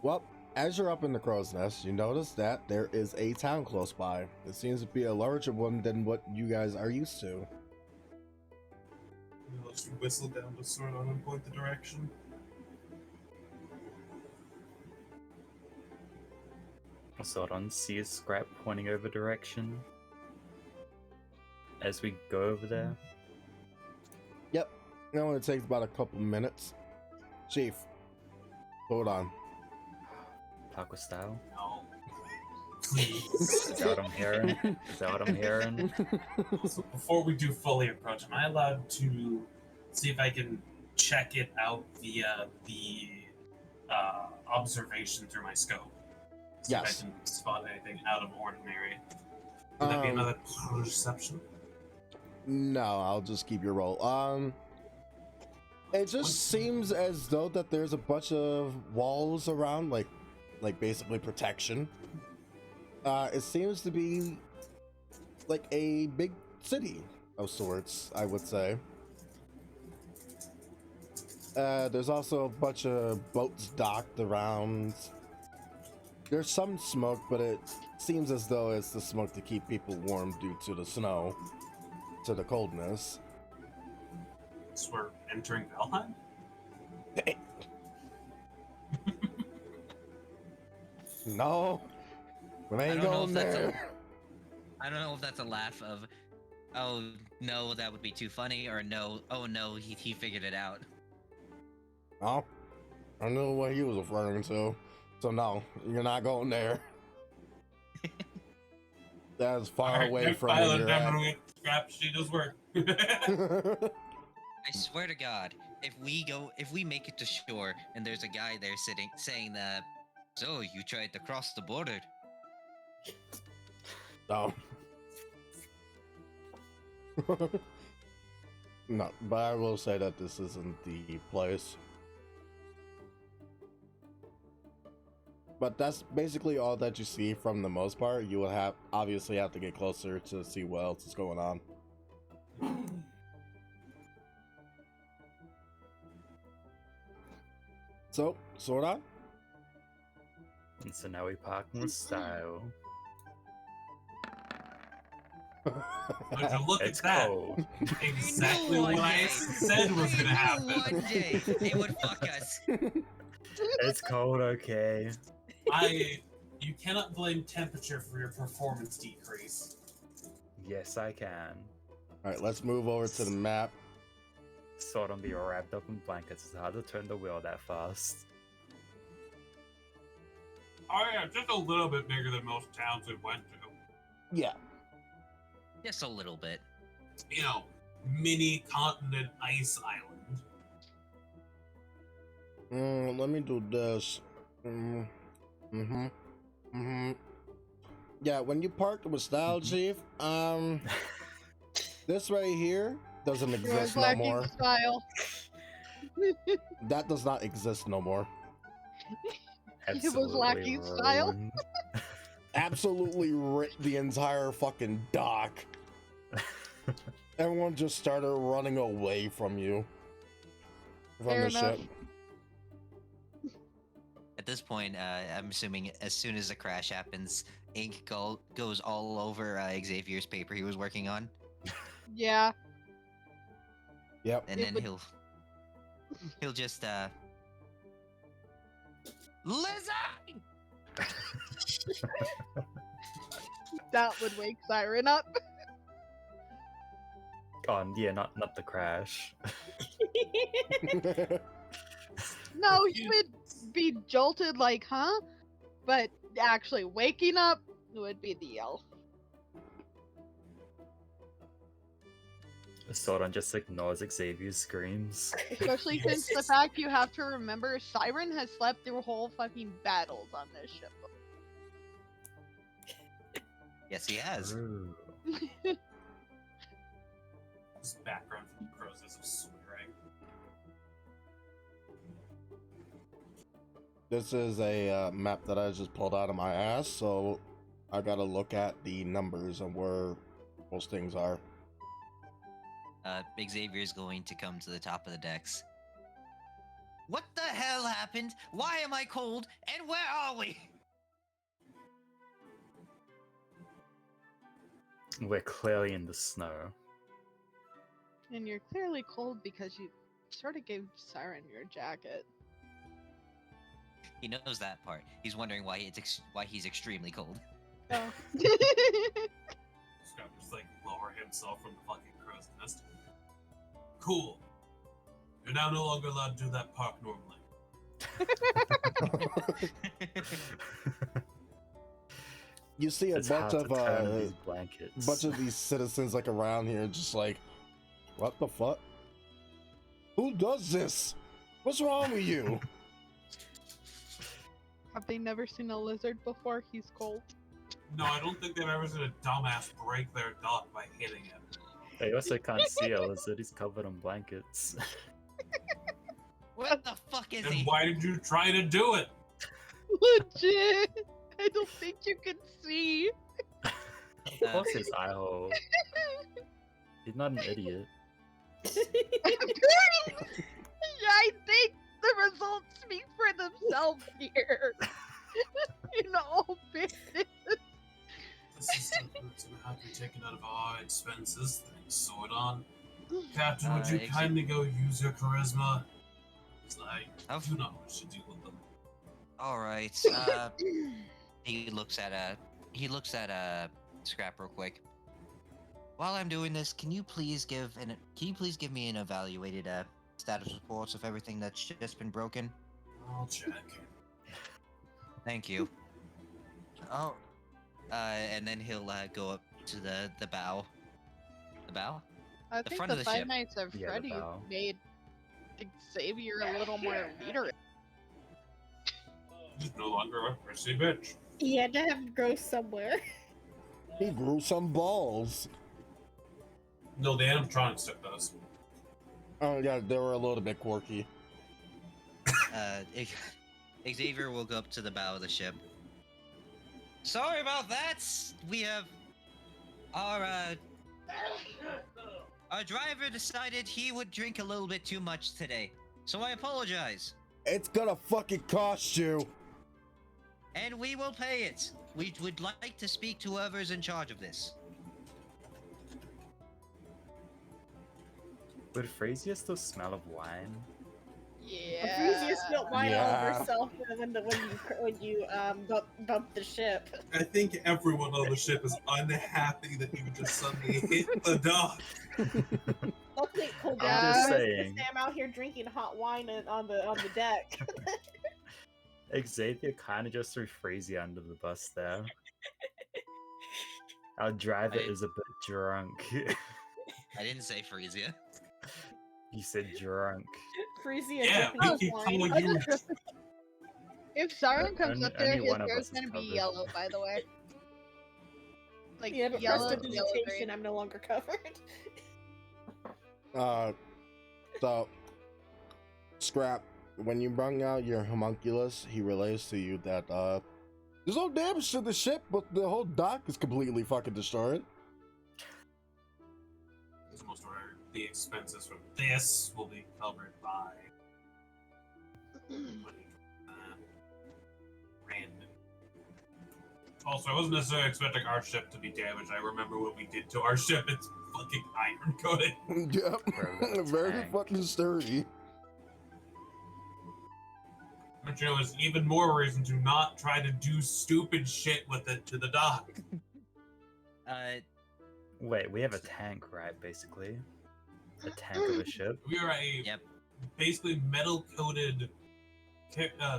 Well, as you're up in the crow's nest, you notice that there is a town close by. It seems to be a larger one than what you guys are used to. I'll just whistle down to Sword on and point the direction. Sword on sees Scrap pointing over direction. As we go over there, Yep. It only takes about a couple minutes. Chief, hold on. Taco style. No. Please. Is that what I'm hearing? Is that what I'm hearing? So before we do fully approach, am I allowed to see if I can check it out via the observation through my scope? See Yes. if I can spot anything out of ordinary. Would that be another perception? No, I'll just keep your roll. It just seems as though that there's a bunch of walls around, like basically protection. It seems to be like a big city of sorts, I would say. There's also a bunch of boats docked around. There's some smoke, but it seems as though it's the smoke to keep people warm due to the snow, to the coldness. So we're entering Valheim? No, we ain't going there. I don't know if that's a laugh of, oh no, that would be too funny, or no, oh no, he figured it out. Oh, I knew what he was referring to. So no, you're not going there. That's far away from where you're at. Scrap, she does work. I swear to God, if we make it to shore and there's a guy there saying that, so you tried to cross the border. No. No, but I will say that this isn't the place. But that's basically all that you see from the most part. You will obviously have to get closer to see what else is going on. So, Sora? And so now we park with style. Would you look It's at that? cold. Exactly I what knew I one said was day- gonna I happen. knew one day they would fuck us. It's cold, okay. You cannot blame temperature for your performance decrease. Yes, I can. Alright, let's move over to the map. Sort of be wrapped up in blankets. It's hard to turn the wheel that fast. Oh yeah, just a little bit bigger than most towns we've went to. Yeah. Just a little bit. You know, mini continent ice island. Let me do this. Yeah, when you park with style, Chief, this right here doesn't It was exist no lacking more. style. That does not exist no more. It was lacking style. ruined. Absolutely ripped the entire fucking dock. Everyone just started running away from you. From Fair the enough. ship. At this point, I'm assuming as soon as the crash happens, ink goes all over Xavier's paper he was working on, Yeah. Yep. and It then would- he'll just Lizzie! That would wake Siren up. Oh, yeah, not the crash. No, he would be jolted like, huh? But actually waking up would be the yell. Sordon just ignores Xavier's screams. Especially since the fact you have to remember Siren has slept through whole fucking battles on this ship. Yes, he has. True. This background from the process of swearing. This is a map that I just pulled out of my ass, so I gotta look at the numbers and where most things are. Xavier's going to come to the top of the decks. What the hell happened? Why am I cold? And where are we? We're clearly in the snow. And you're clearly cold because you sort of gave Siren your jacket. He knows that part. He's wondering why he's extremely cold. Oh. He's got to just like lower himself from the fucking crow's nest. Cool. You're now no longer allowed to do that park normally. You see a It's bunch hard of to turn these blankets. these citizens like around here just like, what the fuck? Who does this? What's wrong with you? Have they never seen a lizard before? He's cold. No, I don't think they've ever seen a dumbass break their dock by hitting it. They also can't see a lizard. He's covered in blankets. What the fuck is And he? why did you try to do it? Legit! I don't think you can see. Of course, his eye hole. He's not an idiot. I think the results speak for themselves here. In all fairness. The system is going to have to be taken out of our expenses. Thanks, Sordon. Captain, would you Exit. kindly go use your charisma? 'Cause I Of- do not wish to deal with them. All right. He looks at Scrap real quick. While I'm doing this, can you please give me an evaluated status reports of everything that's just been broken? I'll check. Thank you. Oh, and then he'll go up to the bow. The bow? I The think front the of the Five ship. Nights of Yeah, the Freddy bow. made Xavier a little more leader. He's no longer a prissy bitch. He had to have growth somewhere. He grew some balls. No, the animatronics took those. Oh yeah, they were a little bit quirky. Xavier will go up to the bow of the ship. Sorry about that. We have our driver decided he would drink a little bit too much today, so I apologize. It's gonna fucking cost you. And we will pay it. We would like to speak to whoever's in charge of this. Would Frasier still smell of wine? Yeah. Frasier spilled wine all Yeah. over herself when you bumped the ship. I think everyone on the ship is unhappy that you just suddenly hit the dock. Luckily, cool I'm down. just saying. I'm out here drinking hot wine on the deck. Xavier kind of just threw Frasier under the bus there. Our driver is a bit drunk. I didn't say Frisia. You said drunk. Frasier Yeah, drinking we keep wine. calling you. If Siren comes up there, Only his one of hair's us is gonna be covered. yellow, by the way. Like Yeah, but yellow, prestidigitation, green. I'm no longer covered. So Scrap, when you bring out your homunculus, he relays to you that there's no damage to the ship, but the whole dock is completely fucking destroyed. Most of the expenses from this will be covered by Rand. Also, I wasn't necessarily expecting our ship to be damaged. I remember what we did to our ship. It's fucking iron coated. Yep, Bro, very tank. fucking sturdy. Which was even more reason to not try to do stupid shit with it to the dock. Wait, we have a tank, right? Basically, a tank of a ship. We are a Yep. basically metal coated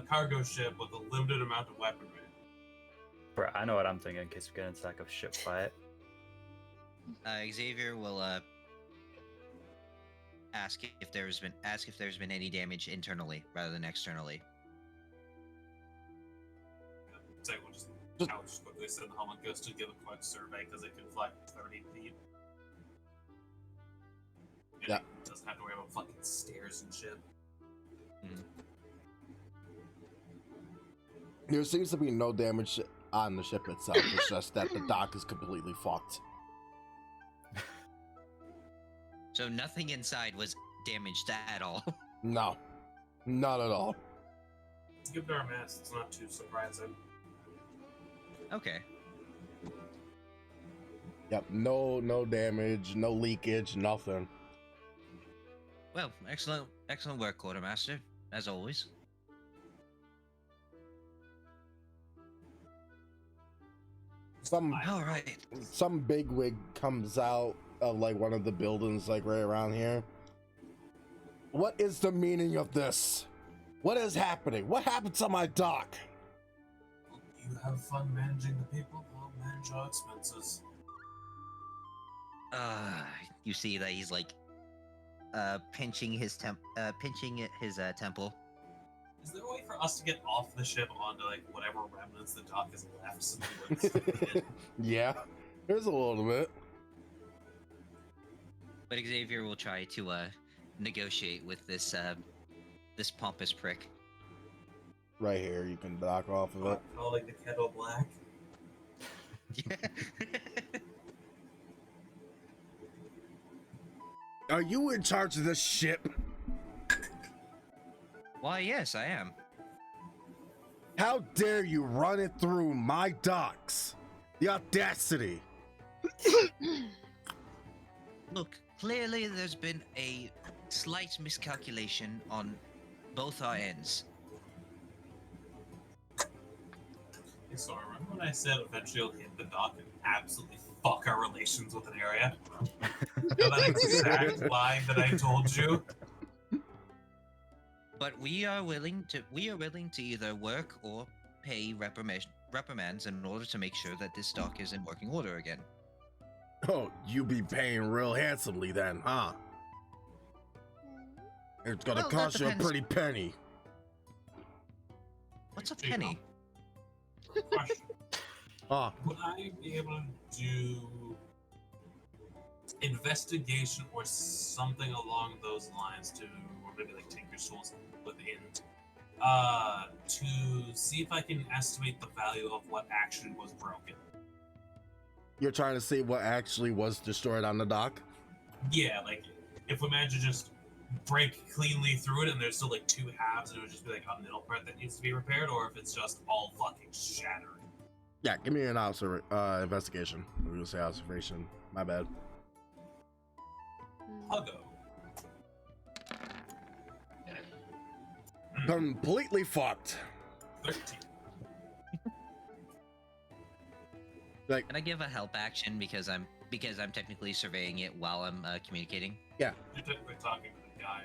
cargo ship with a limited amount of weaponry. Bro, I know what I'm thinking in case we get into like a ship fight. Xavier will ask if there's been any damage internally rather than externally. So we'll just I'll just quickly send the homunculus to give a quick survey because it can fly 30 feet. And Yeah. it doesn't have to worry about fucking stairs and shit. There seems to be no damage on the ship itself. It's just that the dock is completely fucked. So nothing inside was damaged at all. No, not at all. Given our mass, it's not too surprising. Okay. Yep, no damage, no leakage, nothing. Well, excellent work, Quartermaster, as always. All right. Some bigwig comes out of like one of the buildings like right around here. What is the meaning of this? What is happening? What happened to my dock? You have fun managing the people, I'll manage our expenses. You see that he's like, pinching his temple. Is there a way for us to get off the ship onto like whatever remnants the dock has left since we went through it? Yeah, there's a little bit. But Xavier will try to negotiate with this this pompous prick. Right here, you can dock off of it. Calling the kettle black. Are you in charge of this ship? Why, yes, I am. How dare you run it through my docks? The audacity! Look, clearly there's been a slight miscalculation on both our ends. So remember when I said eventually it'll hit the dock and absolutely fuck our relations with an area? That exact line that I told you? But we are willing to either work or pay reprimands in order to make sure that this dock is in working order again. Oh, you be paying real handsomely then, huh? It's gonna Well, that cost you a depends. pretty penny. What's a penny? Question. Ah, Would I be able to do investigation or something along those lines to, or maybe like Tinker's Tools within, to see if I can estimate the value of what actually was broken. You're trying to see what actually was destroyed on the dock? Yeah, like if we manage to just break cleanly through it and there's still like two halves and it would just be like a middle part that needs to be repaired, or if it's just all fucking shattered. Yeah, give me an investigation. We will say observation. My bad. Huggo. Completely fucked. 13. Like, Can I give a help action because I'm technically surveying it while I'm communicating? You're technically talking to the guy.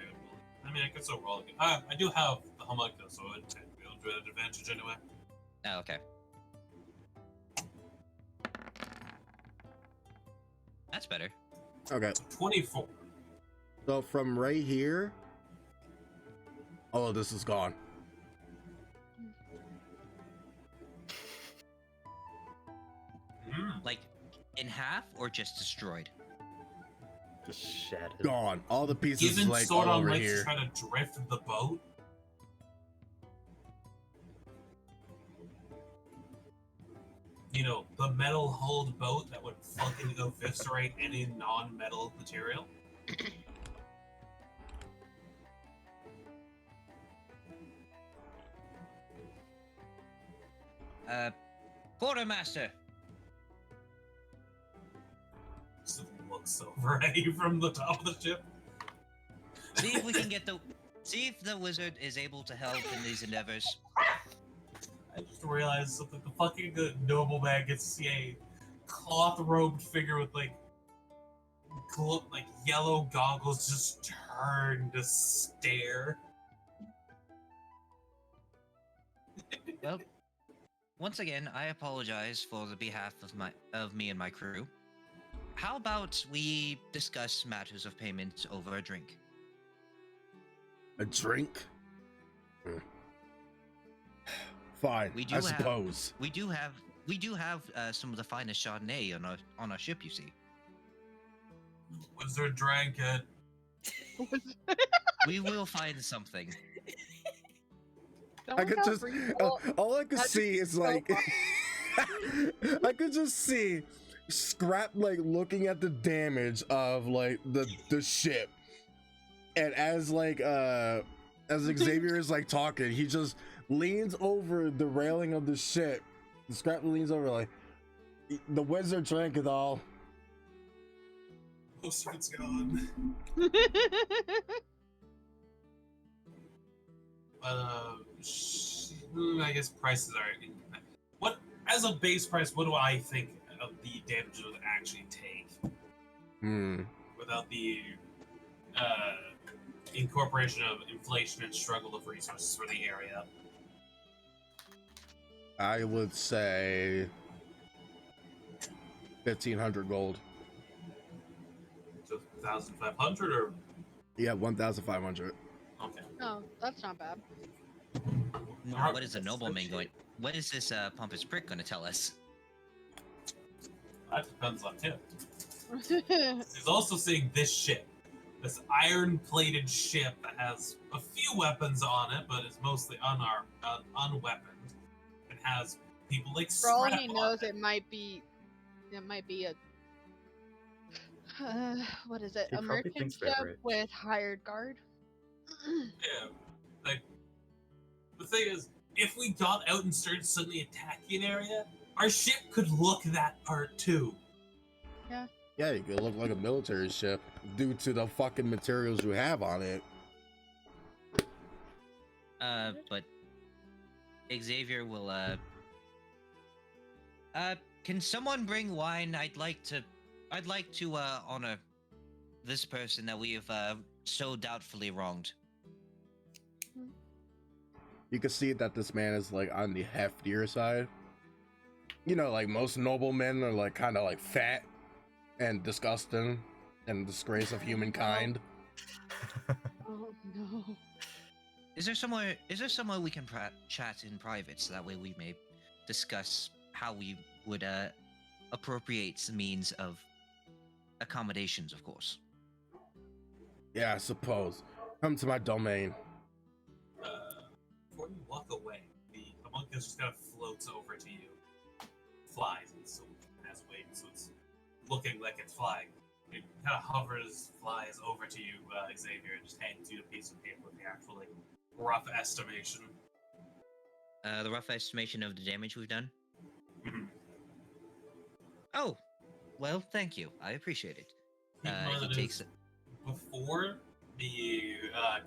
I mean, I could still roll again. I do have the homunculus, so I would technically do it at advantage anyway. Oh, okay. That's better. okay, 24. so from right here, all of this is gone. Mm. Like, in half or just destroyed? Just shattered. Gone. All the pieces Given like Sordon all over likes here. to try to drift the boat, you know, the metal hulled boat that would fucking eviscerate any non-metal material. Quartermaster! Just looks over at you from the top of the ship. See if we can get the... See if the wizard is able to help in these endeavors. I just realized something. The fucking nobleman gets to see a cloth-robed figure with like yellow goggles just turn to stare. Well, once again, I apologize for the behalf of me and my crew. How about we discuss matters of payment over a drink? A drink? Fine, We do I have- suppose. We do have some of the finest Chardonnay on our ship. You see, Wizard drank it. we will find something. Don't I could tell just Bree- all I could That's see is so like I could just see Scrap like looking at the damage of like the ship, and as Xavier is like talking, he just leans over the railing of the ship. Scrap leans over like, the wizard drank it all. Most of it's gone. I guess prices are. What, as a base price, what do I think of the damage it would actually take without the incorporation of inflation and struggle of resources for the area? I would say 1,500 gold. So 1,500 or Yeah, 1,500. okay. No, that's not bad. No, Alright, what is a that's nobleman cheap. going? What is this pompous prick going to tell us? That depends on him. He's also seeing this ship, this iron-plated ship that has a few weapons on it, but is mostly unweaponed, and has people like For all Scrap he on knows, it. it might be a what is it? He A probably merchant thinks ship they're rich. with hired guard. Yeah, like the thing is, if we got out and started suddenly attacking an area, our ship could look that part too. Yeah, you could look like a military ship due to the fucking materials you have on it. But Xavier will can someone bring wine? I'd like to honor this person that we have so doubtfully wronged. You can see that this man is like on the heftier side. You know, like most noblemen are like kind of like fat and disgusting and disgrace of humankind. Oh no. Is there somewhere we can chat in private so that way we may discuss how we would appropriate the means of accommodations, of course. Yeah, I suppose. Come to my domain. Before you walk away, the homunculus just kind of floats over to you, flies, and so it has wings, so it's looking like it's flying. It kind of hovers, flies over to you, Xavier, and just hands you a piece of paper with the actual like, rough estimation. The rough estimation of the damage we've done? Mhm. Oh, well, thank you. I appreciate it. Even though He it takes is before the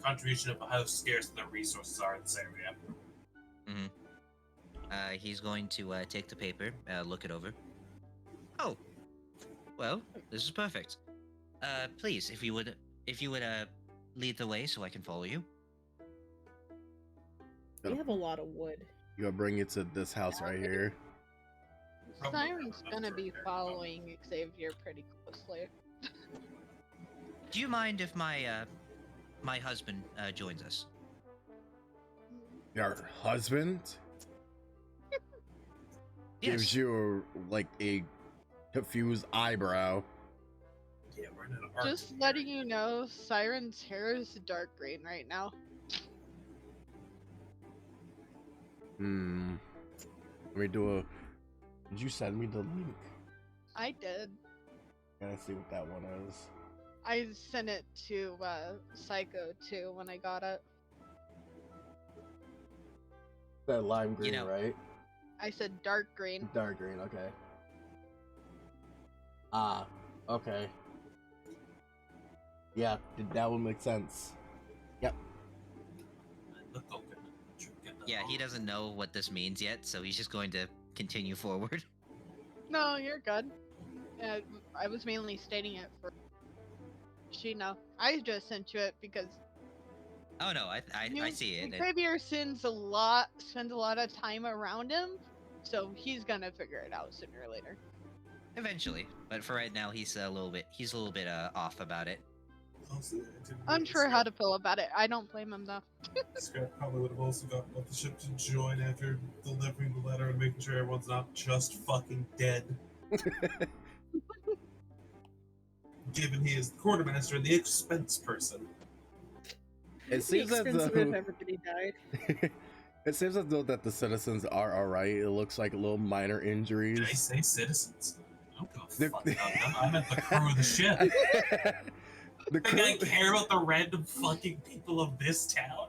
contribution of how scarce the resources are in this area. He's going to take the paper, look it over. Oh, well, this is perfect. Please, if you would lead the way so I can follow you. We have a lot of wood. You gotta bring it to this house right here. Probably Siren's not gonna for be very following Xavier pretty closely. Do you mind if my husband joins us? Your husband gives Yes. you like a confused eyebrow. Yeah, we're in an art Just fair. letting you know, Siren's hair is dark green right now. Let me do a. Did you send me the link? I did. Gotta see what that one is. I sent it to Psycho too when I got it. That lime green, know- right? I said dark green. Dark green, okay. Ah, okay. Yeah, that would make sense. Yeah, he doesn't know what this means yet, so he's just going to continue forward. No, you're good. I was mainly stating it for Sheena. I just sent you it because Oh no, I see it. Xavier spends a lot of time around him, so he's gonna figure it out sooner or later. Eventually, but for right now, he's a little bit off about it. Unsure how to feel about it. I don't blame him though. Scrap probably would have also got the ship to join after delivering the letter and making sure everyone's not just fucking dead. Given he is the quartermaster and the expense person. It seems as expensive though if everybody died. it seems as though that the citizens are all right. It looks like little minor Did I injuries. say citizens? I don't give The- a fuck about them. I meant the crew of the ship. The Think I crew, care about the random fucking people of this town?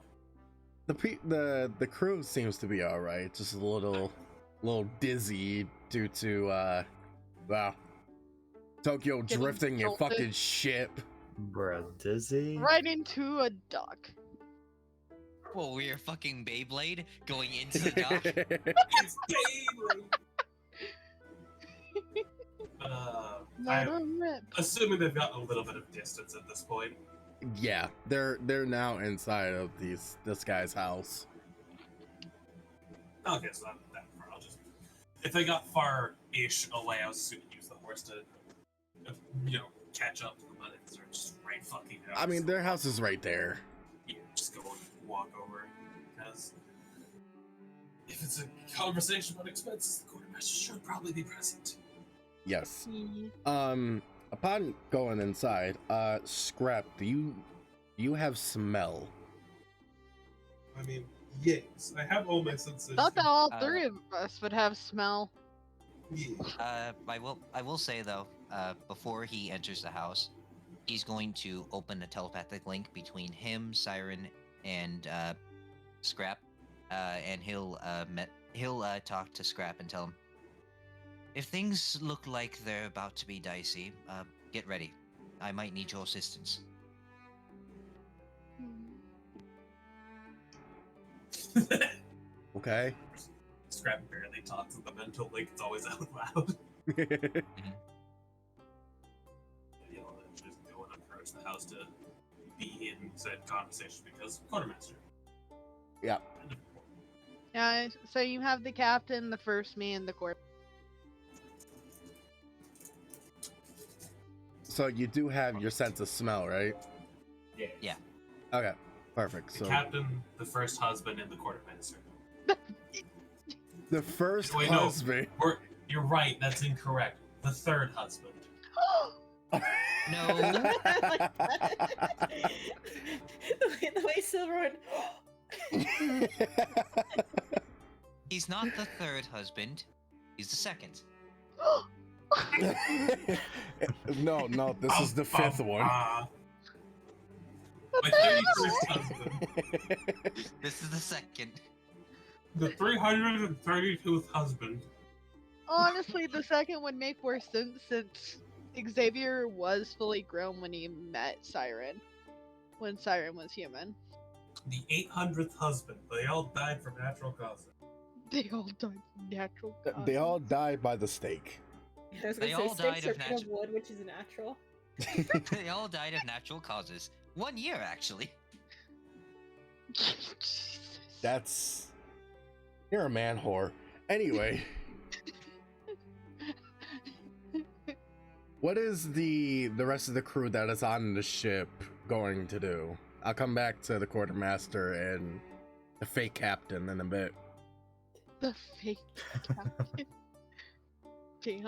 the crew seems to be all right. Just a little dizzy due to wow, Tokyo Getting drifting your jolted. fucking ship. Bruh, dizzy? Right into a dock. Whoa, we're fucking Beyblade going into the dock. It's daily. Let him rip. Assuming they've gotten a little bit of distance at this point. Yeah, they're now inside of this guy's house. Okay, so not that far. I'll just. If they got far-ish away, I was assuming use the horse to, catch up to them, but if they're just right fucking house. I mean, their house is right there. Yeah, just go and walk over. Because if it's a conversation about expenses, the quartermaster should probably be present. Yes. Mhm. Upon going inside, Scrap, do you have smell? I mean, yes, I have all my senses. Thought that all Uh, three of us would have smell. Yeah. I will say though, before he enters the house, he's going to open a telepathic link between him, Siren, and Scrap, and he'll talk to Scrap and tell him, if things look like they're about to be dicey, get ready. I might need your assistance. Okay. Scrap barely talks with the mental link, it's always out loud. Just go and approach the house to be in said conversation because quartermaster. Yeah. Yeah, so you have the captain, the first me, and the corp. So you do have your sense of smell, right? Yeah. Yeah. Okay. Perfect. The So captain, the first husband, and the quartermaster. the first Wait, no. husband. You're right, that's incorrect. The third husband. No. Like that. The way Silver went. He's not the third husband. He's the second. no, this is the fifth one. My 31st husband. This is the second. The 332th husband. Honestly, the second would make more sense since Xavier was fully grown when he met Siren. When Siren was human. The 800th husband. They all died from natural causes. They all died from natural causes. They all died by the stake. I was They gonna all say died sticks of are made of wood, which is natural. They all died of natural causes. 1 year, actually. Jesus. That's... You're a man whore. Anyway. What is the rest of the crew that is on the ship going to do? I'll come back to the quartermaster and the fake captain in a bit. The fake captain. Damn.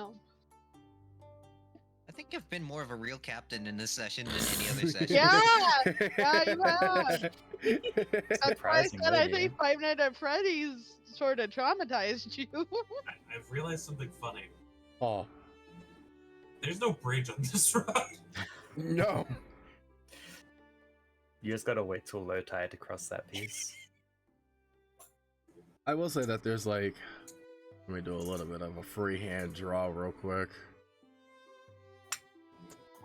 I think I've been more of a real captain in this session than any other session. Yeah! Yeah, you have! That's why I said I Surprisingly. think Five Nights at Freddy's sort of traumatized you. I've realized something funny. Oh, There's no bridge on this ride. no. You just gotta wait till low tide to cross that piece. I will say that there's like... Let me do a little bit of a freehand draw real quick.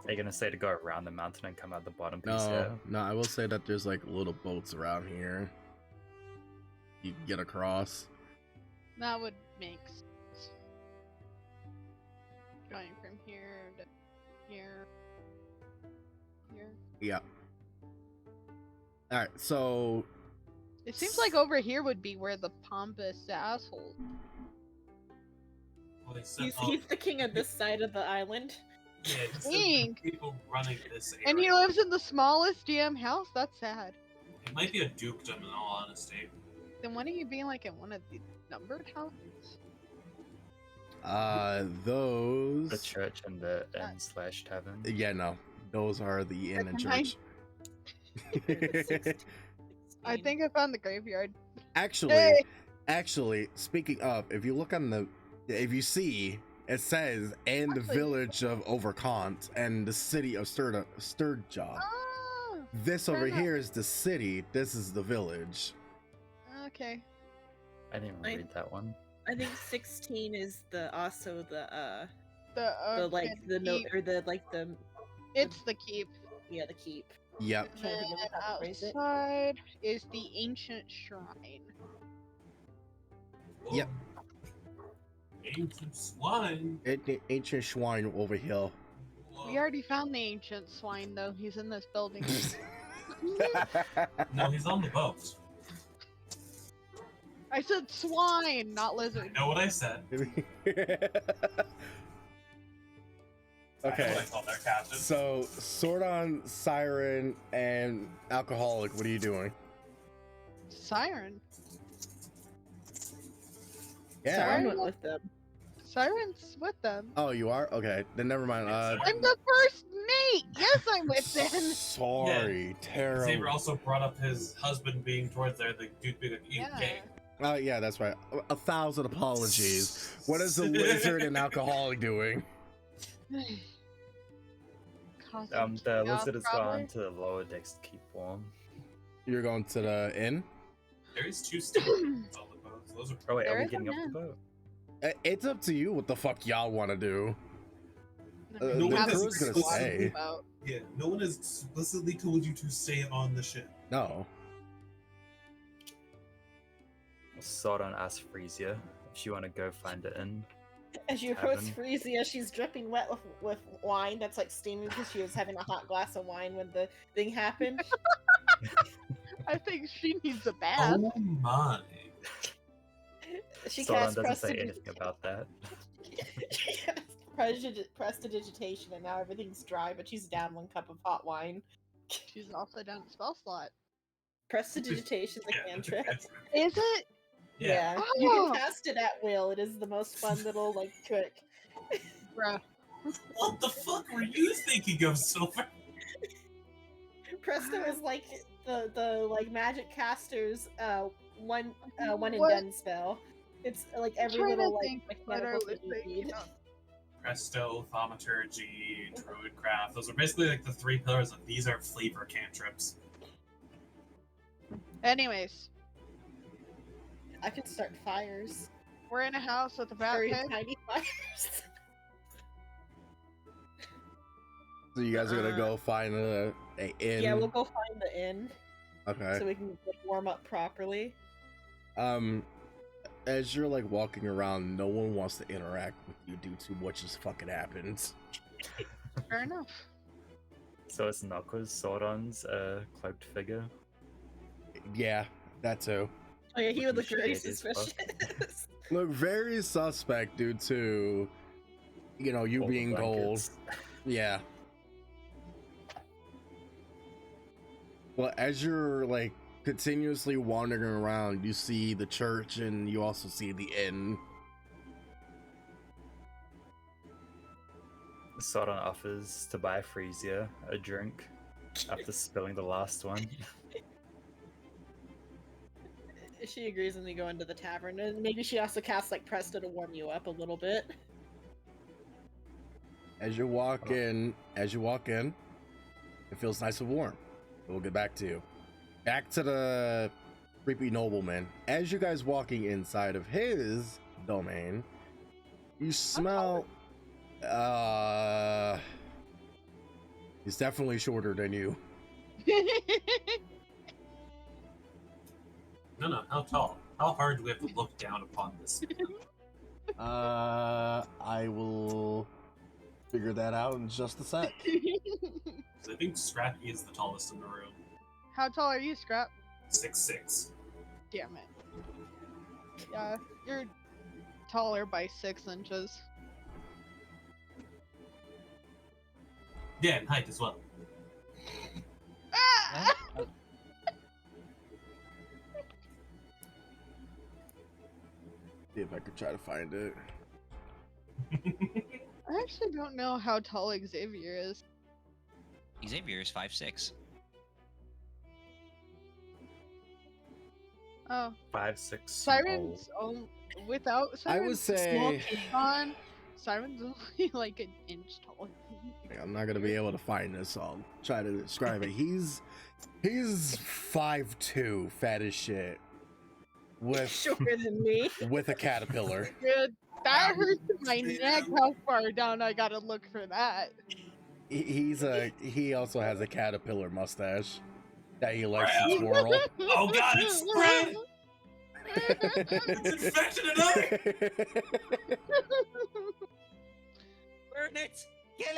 Are you gonna say to go around the mountain and come out the bottom piece No, here? no, I will say that there's like little boats around here. You can get across. That would make sense. Going from here to here. Here. Yeah. Alright, so... It seems like over here would be where the pompous asshole. Well, they said, He's the king of this side of the island. yeah, it said King. people running this area. And he lives in the smallest damn house? That's sad. It might be a dukedom in all honesty. Then why don't you be like in one of the numbered houses? Those... The church and the inn/tavern. Yeah, no. Those are the inn and Second church. I think I found the graveyard. Actually, Hey! actually, speaking of, if you look on the... If you see, it says, and the Actually- village of Overkant and the city of Sturgeon. Ah, This fair over enough. here is the city, this is the village. okay. I didn't I- read that one. I think 16 is also the The like the note keep. or the like the It's the keep. yeah the keep. Yep. I'm trying to think of how to phrase it. Outside is the ancient shrine. Yep. Ancient swine. Ancient swine over here. We already found the ancient swine, though. He's in this building. No, he's on the boat. I said swine, not I lizard. know what I said. That's Okay. what I called our captain. So, Sordon, Siren, and Alcoholic, what are you doing? Siren. Yeah. Siren went with them. Siren's with them. Oh, you are? Okay, then never mind. I'm the first mate. Yes, I'm with them. Sorry, Xavier terrible. also brought up his husband being towards there, the dude being like, eat Yeah. cake. Oh, yeah, that's right. 1,000 apologies. What is the lizard and alcoholic doing? Causing The chaos, lizard has probably. gone to the lower decks to keep warm. You're going to the inn? There is two stations on the boat. So those are Oh wait, There are we is getting a off the man. boat? It's up to you what the fuck y'all want to do. No, No we one have has a crew's gonna group stay. about- yeah. No one has explicitly told you to stay on the ship. No. Sordon asked Frisia if she want to go find the inn. As you approach Heaven. Frisia, she's dripping wet with wine that's like steaming because she was having a hot glass of wine when the thing happened. I think she needs a bath. Oh my. She Sordon cast doesn't say prestigi- anything about that. she cast prestidigitation, and now everything's dry, but she's down 1 cup of hot wine. She's also down a spell slot. Prestidigitation's a cantrip. Is it? Yeah. You Oh. can cast it at will. It is the most fun little like trick. Bruh. What the fuck were you thinking of, Silver? Presto is like the like magic caster's one and What? done spell. It's like every trying to little like think what I mechanical was thing you thinking need. of. Presto, Thaumaturgy, Druidcraft. Those are basically like the three pillars of these are flavor cantrips. Anyways, I can start fires. we're in a house with a bat Very pig. tiny fires. So you guys are gonna go find a inn? Yeah, we'll go find the inn Okay. so we can like, warm up properly. As you're like walking around, no one wants to interact with you due to what just fucking happened. Fair enough. So it's Naka's Sauron's cloaked figure. Yeah, that too. Oh yeah, he would look very Shady as fuck. suspicious. Look very suspect due to, you know, you All the being gold. blankets. Yeah. Well, as you're like continuously wandering around, you see the church and you also see the inn. Sauron offers to buy Frisia a drink after spilling the last one. She agrees when we go into the tavern, and maybe she also casts like Presto to warm you up a little bit. As you walk in, it feels nice and warm. We'll get back to you. Back to the creepy nobleman. As you guys walking inside of his domain, you smell. He's definitely shorter than you. No, how tall? How hard do we have to look down upon this? I will figure that out in just a sec. 'Cause I think Scrappy is the tallest in the room. How tall are you, Scrap? 6'6". Damn it. Yeah, you're taller by 6 inches. Yeah, and height as well. Ah! See if I could try to find it. I actually don't know how tall Xavier is. Xavier is 5'6". Oh, 5'6". Siren's without I Siren's would small say cape on. Siren's only like an inch taller. I'm not gonna be able to find this, so I'll try to describe it. He's 5'2", fat as shit, Shorter than me. with a caterpillar. Good. That hurts my neck. How far down I gotta look for that? He also has a caterpillar mustache that he likes to Wow. twirl. Oh god, it's spread! It's infection enough! Burn it! Kill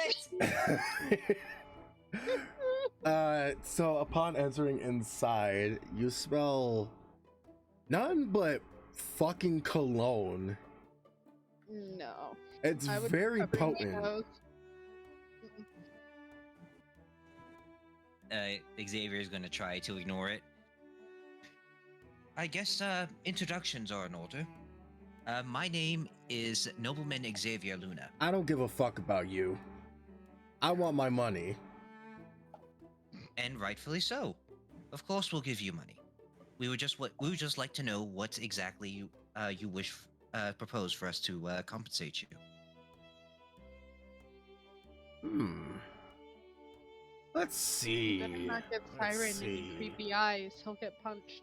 it! So upon entering inside, you smell none but fucking cologne. No. It's I would very cover my potent. nose. Xavier is going to try to ignore it. I guess introductions are in order. My name is Nobleman Xavier Luna. I don't give a fuck about you. I want my money. And rightfully so. Of course, we'll give you money. We would just like to know what exactly you wish propose for us to compensate you. Let's see. Better not give Let's Siren see. any creepy eyes. He'll get punched.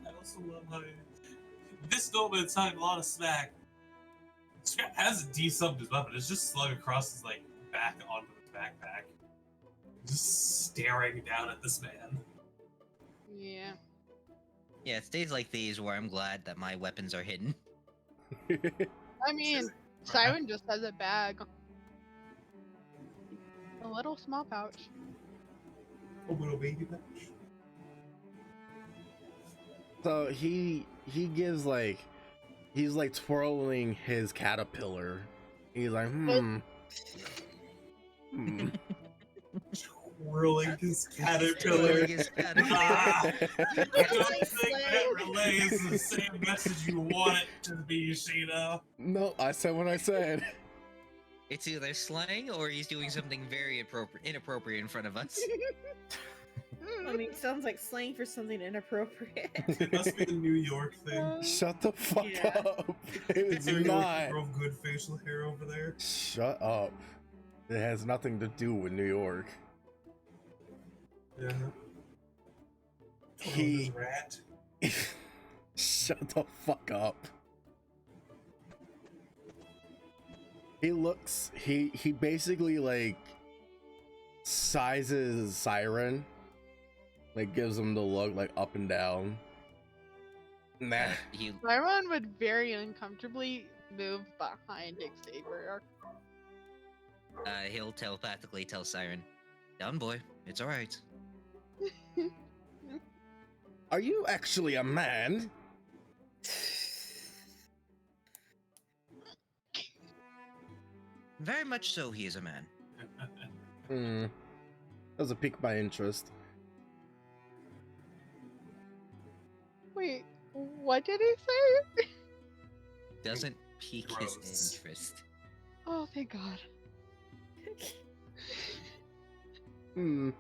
I also love how this nobleman signed a lot of smack. Scrap hasn't desubbed his weapon, it's just slung across his like back onto his backpack. Just staring down at this man. Yeah. Yeah, it's days like these where I'm glad that my weapons are hidden. I mean, Siren just has a bag. A little small pouch. A little baby pouch. So he gives like he's like twirling his caterpillar. He's like, Whirling his caterpillar. Whirling his caterpillar. Ah, I It's don't like think that relays the same message you want it to be, Sheena. No, I said what I said. It's either slang or he's doing something very inappropriate in front of us. I mean, it sounds like slang for something inappropriate. It must be a New York thing. Shut the fuck Yeah. up. It is New York not. drove good facial hair over there. Shut up. It has nothing to do with New York. Yeah. He- rat. Shut the fuck up. He basically like sizes Siren, like gives him the look like up and down. Nah. He Byron would very uncomfortably move behind Xavier. he'll telepathically tell Siren, "Down, boy. It's all right." Are you actually a man? Very much so. He is a man. Hmm. Doesn't pique my interest. Wait, what did he say? Doesn't pique Gross. his interest. Oh, thank God. Hmm.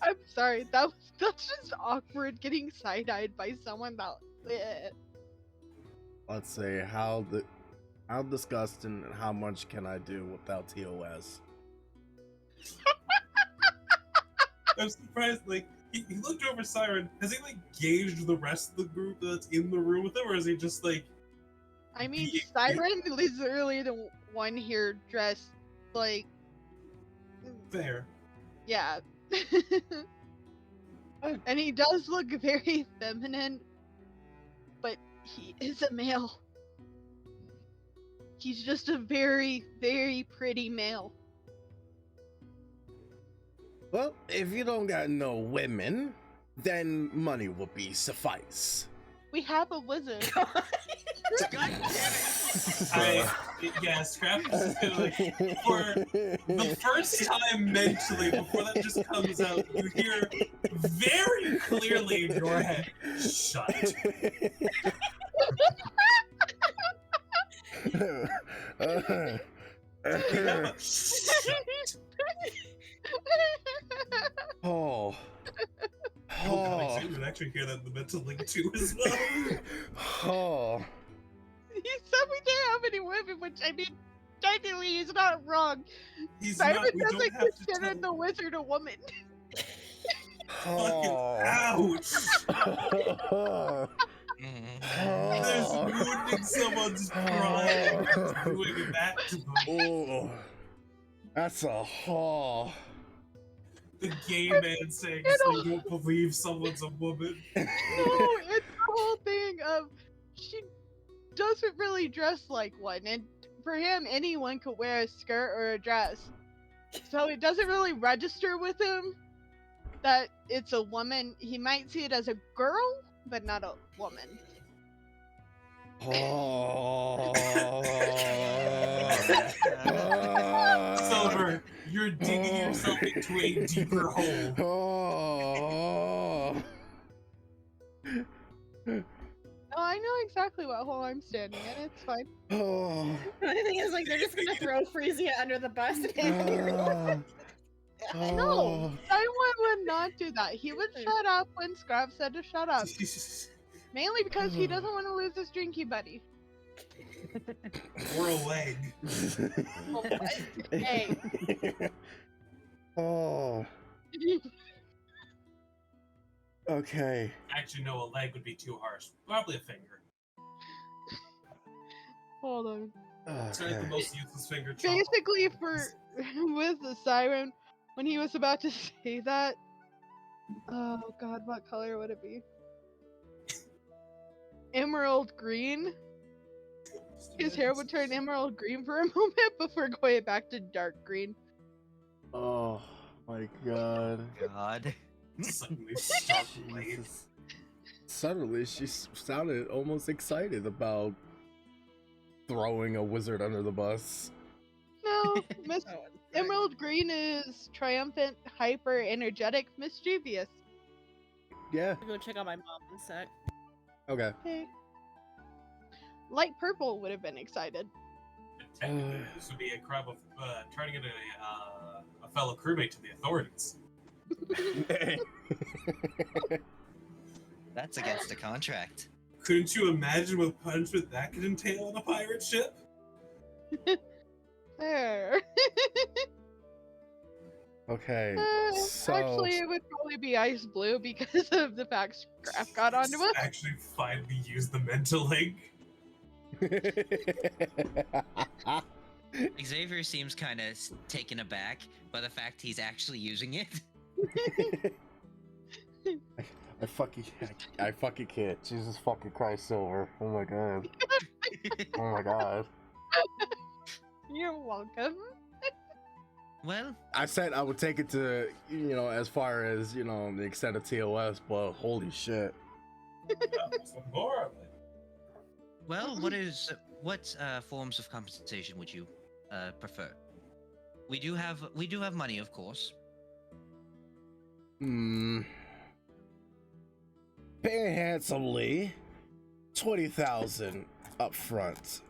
I'm sorry. That's just awkward getting side-eyed by someone that. Bleh. Let's see how disgusting and how much can I do without TOS? I'm surprised, like, he looked over Siren. Has he, like, gauged the rest of the group that's in the room with him, or is he just, like, I mean, Ye- Siren is literally the one here dressed like. fair? Yeah. And he does look very feminine, but he is a male. He's just a very, very pretty male. Well, if you don't got no women, then money will be suffice. We have a wizard. Yeah, Scrap is just gonna, like, for the first time mentally, before that just comes out, you hear very clearly in your head, shut. Shut. Oh. Oh, God, you would actually hear that in the mental link too as well. Oh. He said we didn't have any women, which I mean, technically he's not wrong. He's Simon not, we doesn't don't have to consider tell. the wizard a woman. Fucking Oh. ouch! Mhm. There's Oh. wounding someone's pride, doing that to them. Oh. That's a haul. The gay man saying so you don't believe someone's a woman. No, it's the whole thing of she doesn't really dress like one, and for him, anyone could wear a skirt or a dress. So it doesn't really register with him that it's a woman. He might see it as a girl, but not a woman. Oh. Silver, you're digging yourself into a deeper hole. Oh. Oh, I know exactly what hole I'm standing in. It's fine. Oh. The thing is, like, they're just gonna throw Frisia under the bus. And No, Simon would not do that. He would shut up when Scrap said to shut up. Mainly because he doesn't want to lose his drinky buddy. Or a leg. Oh, what? Hey. Oh. Okay. Actually, no, a leg would be too harsh. Probably a finger. Hold on. It's like the Okay. most useless finger chop. Basically, for with the siren, when he was about to say that, oh god, what color would it be? Emerald green. His hair would turn emerald green for a moment before going back to dark green. Oh my god. God. Suddenly struck blade. Jesus. Suddenly, she sounded almost excited about throwing a wizard under the bus. No, Miss Emerald green is triumphant, hyper, energetic, mischievous. Yeah. I'll go check out my mom in a sec. Okay. Okay. Light purple would have been excited. Technically, this would be a crime of trying to get a fellow crewmate to the authorities. That's against the contract. Couldn't you imagine what punishment that could entail on a pirate ship? There. Okay. So Actually, it would probably be ice blue because of the fact Scrap got onto us. Actually, finally use the mental link. Xavier seems kind of taken aback by the fact he's actually using it. I fucking can't. Jesus fucking Christ, Silver. Oh my god. Oh my god. You're welcome. Well, I said I would take it to, as far as, the extent of TOS, but holy shit. Some more of it. well, what forms of compensation would you prefer? We do have money, of course. Paying handsomely, 20,000 up front.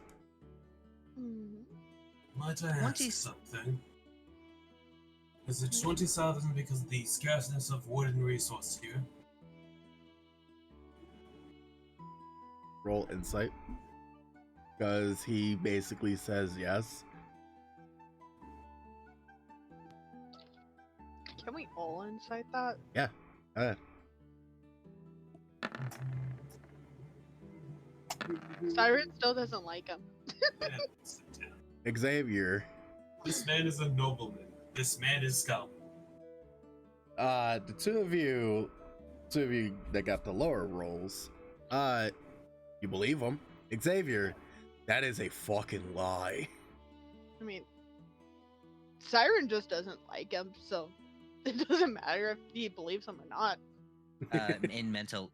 Might I ask something? Is it 20,000 because of the scarceness of wood and resource here? Roll insight. Because he basically says yes. Can we all incite that? Yeah. Siren still doesn't like him. Yeah, sit down. Xavier. This man is a nobleman. This man is scum. The two of you that got the lower rolls, you believe him. Xavier, that is a fucking lie. I mean, Siren just doesn't like him, so it doesn't matter if he believes him or not. In mental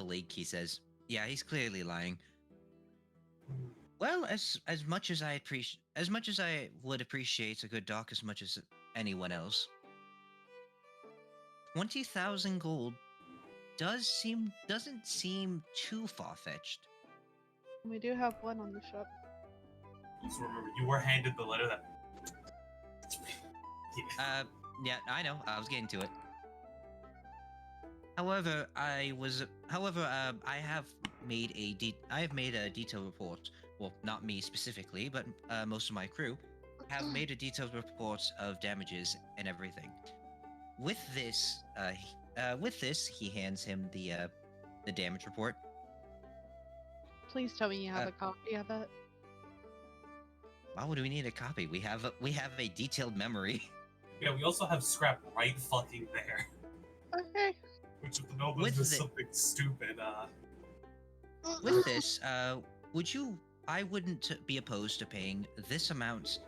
league, he says, "Yeah, he's clearly lying." Well, as much as I would appreciate a good doc as much as anyone else, 20,000 gold doesn't seem too far-fetched. We do have one on the ship. Just remember, you were handed the letter that. Yeah, I know. I was getting to it. However, I have made a detailed report. Well, not me specifically, but most of my crew have made a detailed report of damages and everything. With this, he hands him the damage report. Please tell me you have a copy of it. Why would we need a copy? We have a detailed memory. Yeah, we also have Scrap right fucking there. Okay. Which if the nobles is something stupid, With this, I wouldn't be opposed to paying this amount,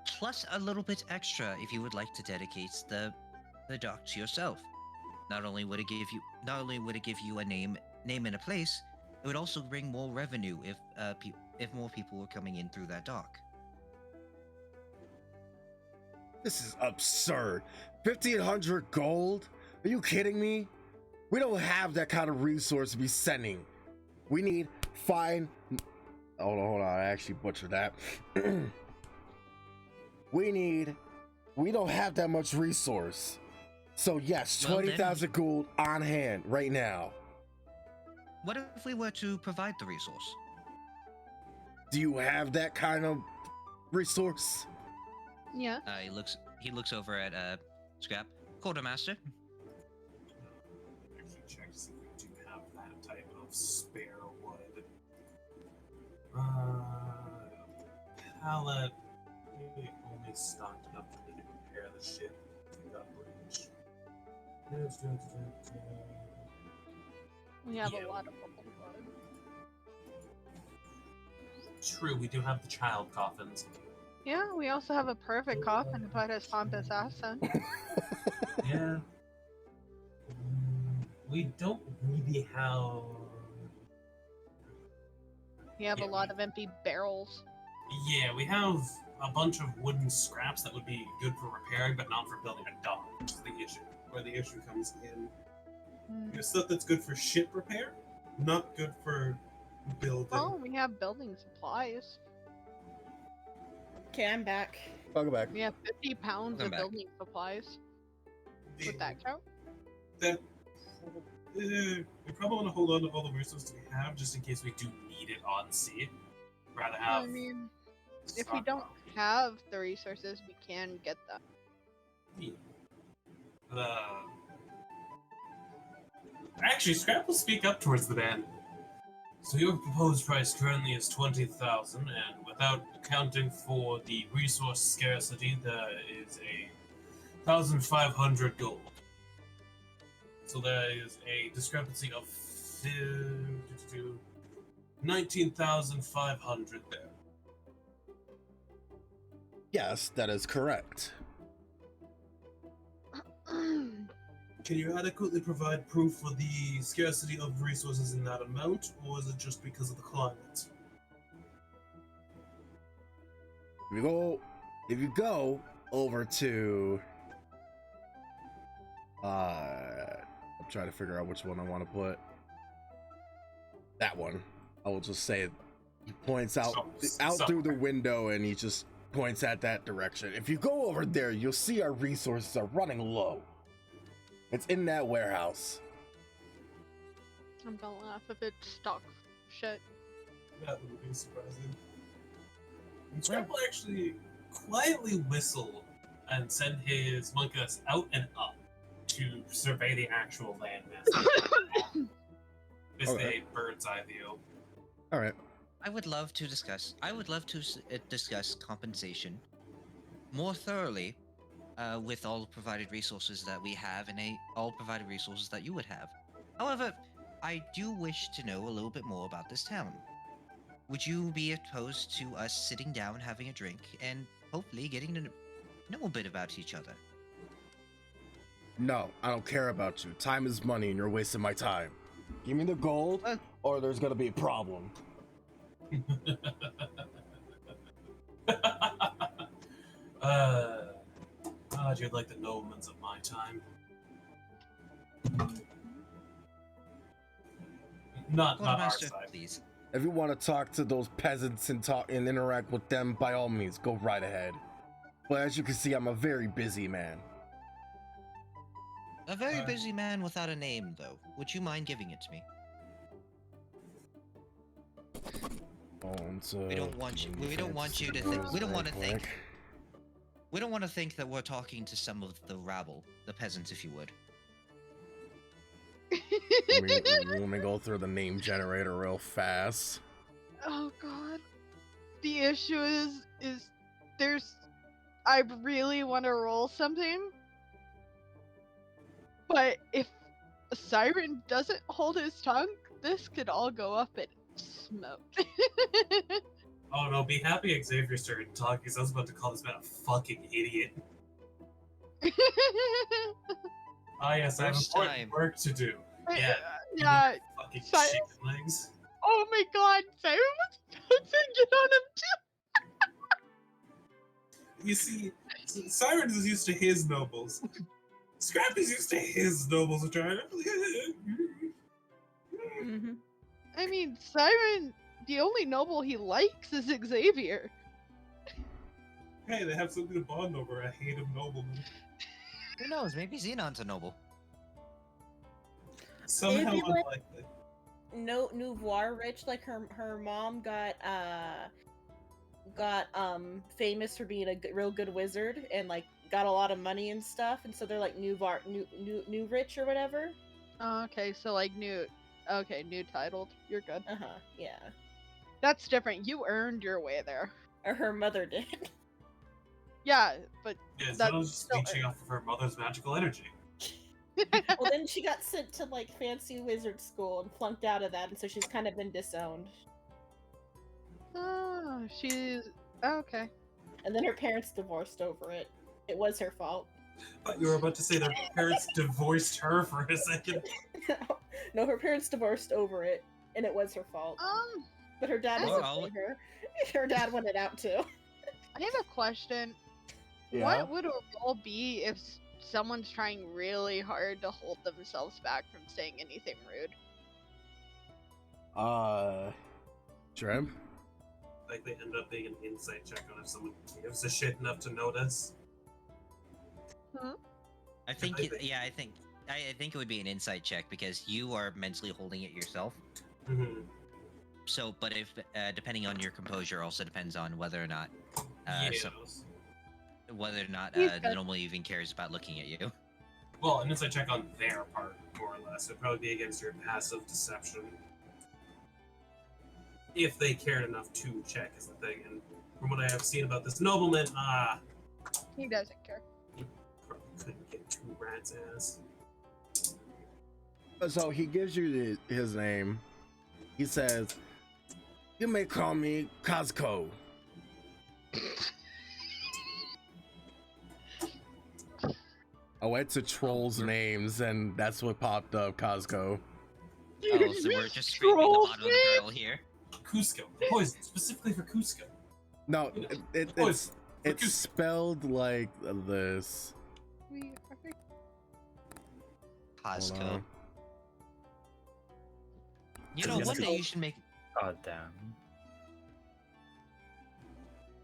plus a little bit extra if you would like to dedicate the dock to yourself. Not only would it give you a name and a place, it would also bring more revenue if more people were coming in through that dock. This is absurd. 1,500 gold? Are you kidding me? We don't have that kind of resource to be sending. We need fine. Hold on. I actually butchered that. We don't have that much resource. So yes, 20,000 gold on hand right now. What if we were to provide the resource? Do you have that kind of resource? Yeah. He looks over at Scrap. Quartermaster. Actually check to see if we do have that type of spare wood. Pallet. We only stocked enough to repair the ship to that bridge. We have Yeah. a lot of bubble blood. True, we do have the child coffins. Yeah, we also have a perfect coffin to put his pompous ass in. Yeah. We don't really have. We have a lot of empty barrels. Yeah, we have a bunch of wooden scraps that would be good for repairing, but not for building a dock. Which is the issue. Where the issue comes in. You have stuff that's good for ship repair, not good for building. Oh, we have building supplies. Okay, I'm back. Welcome back. We have 50 pounds Welcome of back. building supplies. Would that count? That we probably want to hold on to all the resources we have just in case we do need it on sea. Rather have. I mean, if we don't have the resources, we can get them. Yeah. Actually, Scrap will speak up towards the band. So your proposed price currently is 20,000, and without accounting for the resource scarcity, there is 1,500 gold. So there is a discrepancy of 19,500 there. Yes, that is correct. Can you adequately provide proof for the scarcity of resources in that amount, or is it just because of the climate? If you go over to I'm trying to figure out which one I want to put. That one. I will just say he points out through the window and he just points at that direction. If you go over there, you'll see our resources are running low. It's in that warehouse. I'm gonna laugh if it's stock shit. That would be surprising. And Scrap will actually quietly whistle and send his monkus out and up to survey the actual landmass. It's a bird's eye view. All right. I would love to discuss compensation more thoroughly with all the provided resources that we have and all provided resources that you would have. However, I do wish to know a little bit more about this town. Would you be opposed to us sitting down, having a drink, and hopefully getting to know a bit about each other? No, I don't care about you. Time is money and you're wasting my time. Give me the gold or there's gonna be a problem. You'd like the noblements of my time. Not our Quartermaster, side. please. If you want to talk to those peasants and talk and interact with them, by all means, go right ahead. But as you can see, I'm a very busy man. A very busy man without a name, though. Would you mind giving it to me? We don't want you. We don't want you to think. We don't want to think. We don't want to think that we're talking to some of the rabble, the peasants, if you would. Let me go through the name generator real fast. Oh god. The issue is there's I really want to roll something. But if Siren doesn't hold his tongue, this could all go up in smoke. Oh no, be happy Xavier started talking because I was about to call this man a fucking idiot. Ah yes, I have important work to do. Yeah. Yeah. Fucking Si- chicken legs. Oh my god, Siren was about to get on him too. You see, Siren is used to his nobles. Scrap is used to his nobles, which are... Mm-hmm. I mean, Siren, the only noble he likes is Xavier. Hey, they have something to bond over. A hate of noblemen. Who knows? Maybe Xenon's a noble. Somehow Maybe like- unlikely. No, Nouvoir rich, like her mom got famous for being a real good wizard and like got a lot of money and stuff, and so they're like new rich or whatever. Oh, okay, so like new titled. You're good. Yeah. That's different. You earned your way there. Or her mother did. Yeah, but Yeah, that's Zeno's just still- leeching off of her mother's magical energy. Well, then she got sent to like fancy wizard school and flunked out of that, and so she's kind of been disowned. Oh, she's okay. And then her parents divorced over it. It was her fault. But you were about to say their parents divorced her for a second. No, her parents divorced over it, and it was her fault. But her dad Well, was her. Her dad wanted out too. I have a question. Yeah. What would a roll be if someone's trying really hard to hold themselves back from saying anything rude? Shrimp? Like they end up being an insight check on if someone gives a shit enough to notice. I think I think it would be an insight check because you are mentally holding it yourself. Mm-hmm. So, but if depending on your composure, also depends on whether or not Yes. Normal even cares about looking at you. Well, an insight check on their part, more or less. It'd probably be against your passive deception. If they cared enough to check, is the thing. And from what I have seen about this nobleman, He doesn't care. he probably couldn't get two rats' ass. So he gives you his name. He says, "You may call me Costco." I went to trolls' names, and that's what popped up, Costco. Oh, so we're just scraping the bottom of the barrel here. Cusco. Poison, specifically for Cusco. No, Poison. it's spelled like this. We are very- Hold Costco. on. You know, one day you should make God damn.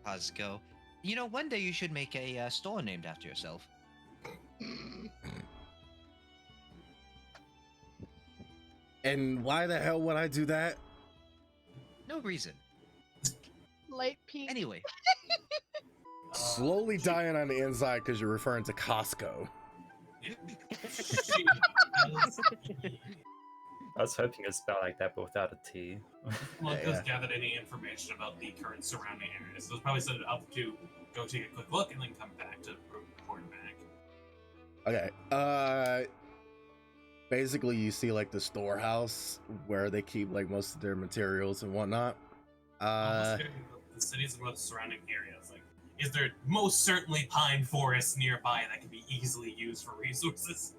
Costco. You know, one day you should make a store named after yourself. And why the hell would I do that? No reason. Light pink. Anyway, Slowly dying on the inside because you're referring to Costco. I was hoping it'd spell like that, but without a T. Well, it Yeah. does gather any information about the current surrounding areas. So it's probably set it up to go take a quick look and then come back to report back. Okay. Basically, you see like the storehouse where they keep like most of their materials and whatnot. The cities and the surrounding areas. Like, is there most certainly pine forests nearby that can be easily used for resources?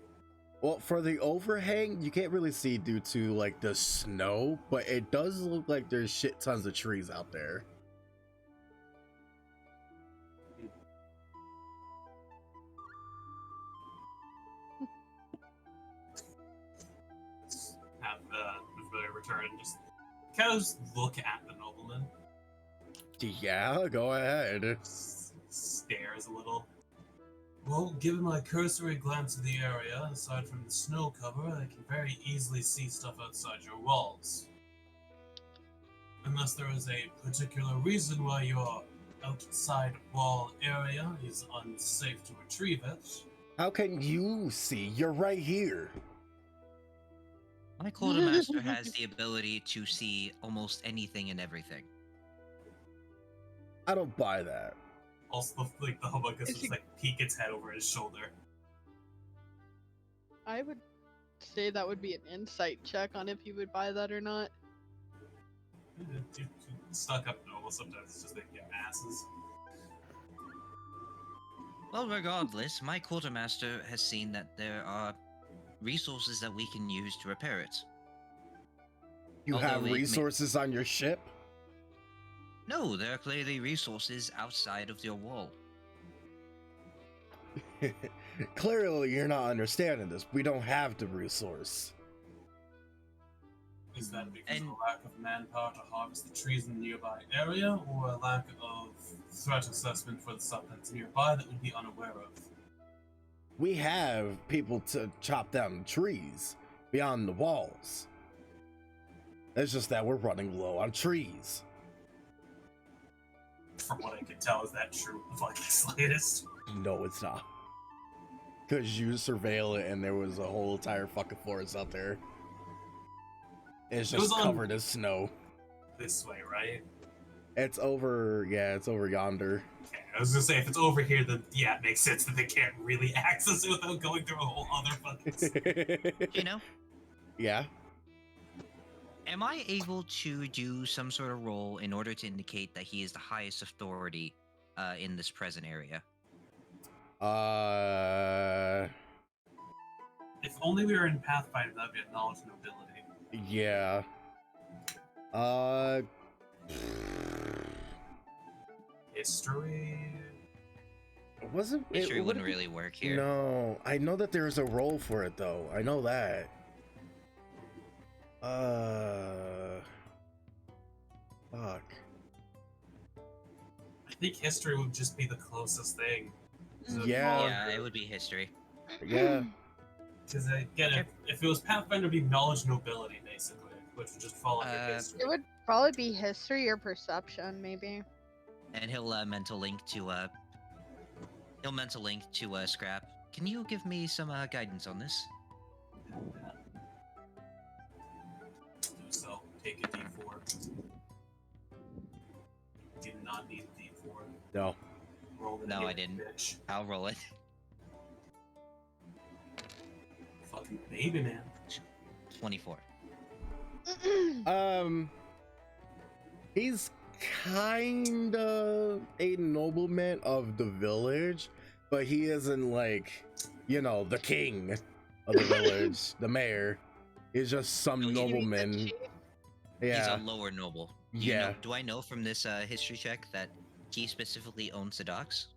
Well, for the overhang, you can't really see due to like the snow, but it does look like there's shit tons of trees out there. Have the familiar return and just kind of just look at the nobleman. Yeah, go ahead. Stares a little. Well, given my cursory glance of the area, aside from the snow cover, I can very easily see stuff outside your walls. Unless there is a particular reason why your outside wall area is unsafe to retrieve it. How can you see? You're right here. my quartermaster has the ability to see almost anything and everything. I don't buy that. Also, like the homunculus just like peek its head over his shoulder. I would say that would be an insight check on if you would buy that or not. Stuck up noble sometimes it's just they get asses. Well, regardless, my quartermaster has seen that there are resources that we can use to repair it. You Although have it may- resources on your ship? No, there are clearly resources outside of your wall. Clearly, you're not understanding this. We don't have the resource. Is that because And- of a lack of manpower to harvest the trees in the nearby area, or a lack of threat assessment for the substance nearby that we'd be unaware of? We have people to chop down trees beyond the walls. It's just that we're running low on trees. From what I can tell, is that true of like the slightest? No, it's not. Because you surveil it and there was a whole entire fucking forest out there. It's It was just on- covered in snow. This way, right? It's over, yeah, it's over yonder. Okay, I was gonna say, if it's over here, then yeah, it makes sense that they can't really access it without going through a whole other fucking... You know, Yeah. am I able to do some sort of role in order to indicate that he is the highest authority in this present area? If only we were in Pathfinder, that'd be a knowledge nobility. Yeah. history. Wasn't History it wouldn't really work here. No, I know that there's a role for it though. I know that. Fuck. I think history would just be the closest thing. Yeah. Yeah, it would be history. Yeah. Because again, if it was Pathfinder, it'd be knowledge nobility basically, which would just fall under history. It would probably be history or perception, maybe. And he'll mental link to Scrap. Can you give me some guidance on this? So take a D4. Did not need a D4. No. Roll it. No, hit I it, didn't. Bitch. I'll roll it. Fucking baby man. 24. He's kind of a nobleman of the village, but he isn't like, you know, the king of the village, the mayor. He's just some He's nobleman. He's Yeah. a lower noble. Yeah. Do I know from this history check that he specifically owns the docks?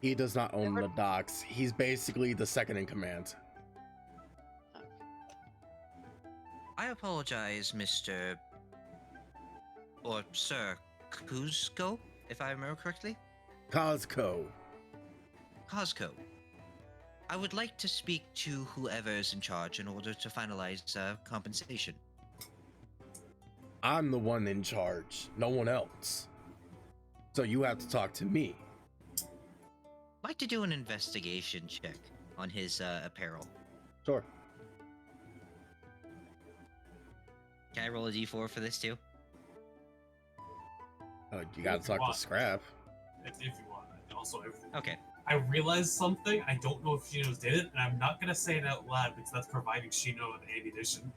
He does not own the docks. He's basically the second in command. I apologize, Mr. or Sir Kuzco, if I remember correctly. Cosco. Cosco. I would like to speak to whoever is in charge in order to finalize compensation. I'm the one in charge, no one else. So you have to talk to me. I'd like to do an investigation check on his apparel. Sure. Can I roll a d4 for this too? You gotta If you talk to want. Scrap. If you want. Also, Okay. I realized something. I don't know if Shino did it, and I'm not gonna say it out loud because that's providing Shino with ammunition.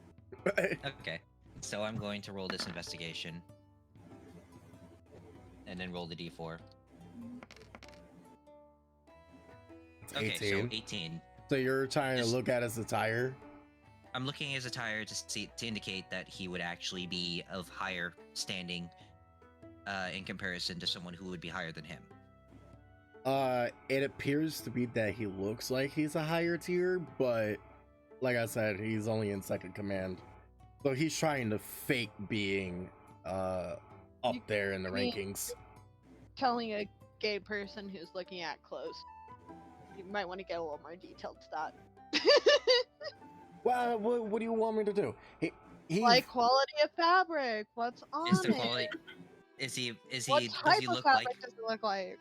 Okay. So I'm going to roll this investigation. And then roll the d4. It's Okay, 18. so 18. So you're trying to Just- look at his attire? I'm looking at his attire to indicate that he would actually be of higher standing in comparison to someone who would be higher than him. It appears to be that he looks like he's a higher tier, but like I said, he's only in second command. So he's trying to fake being up there in the rankings. Telling a gay person who's looking at clothes. You might want to get a little more detailed stat. Well, what do you want me to do? He's Like quality of fabric. What's on Is the it? quality? What Does type he of look fabric like? does it look like?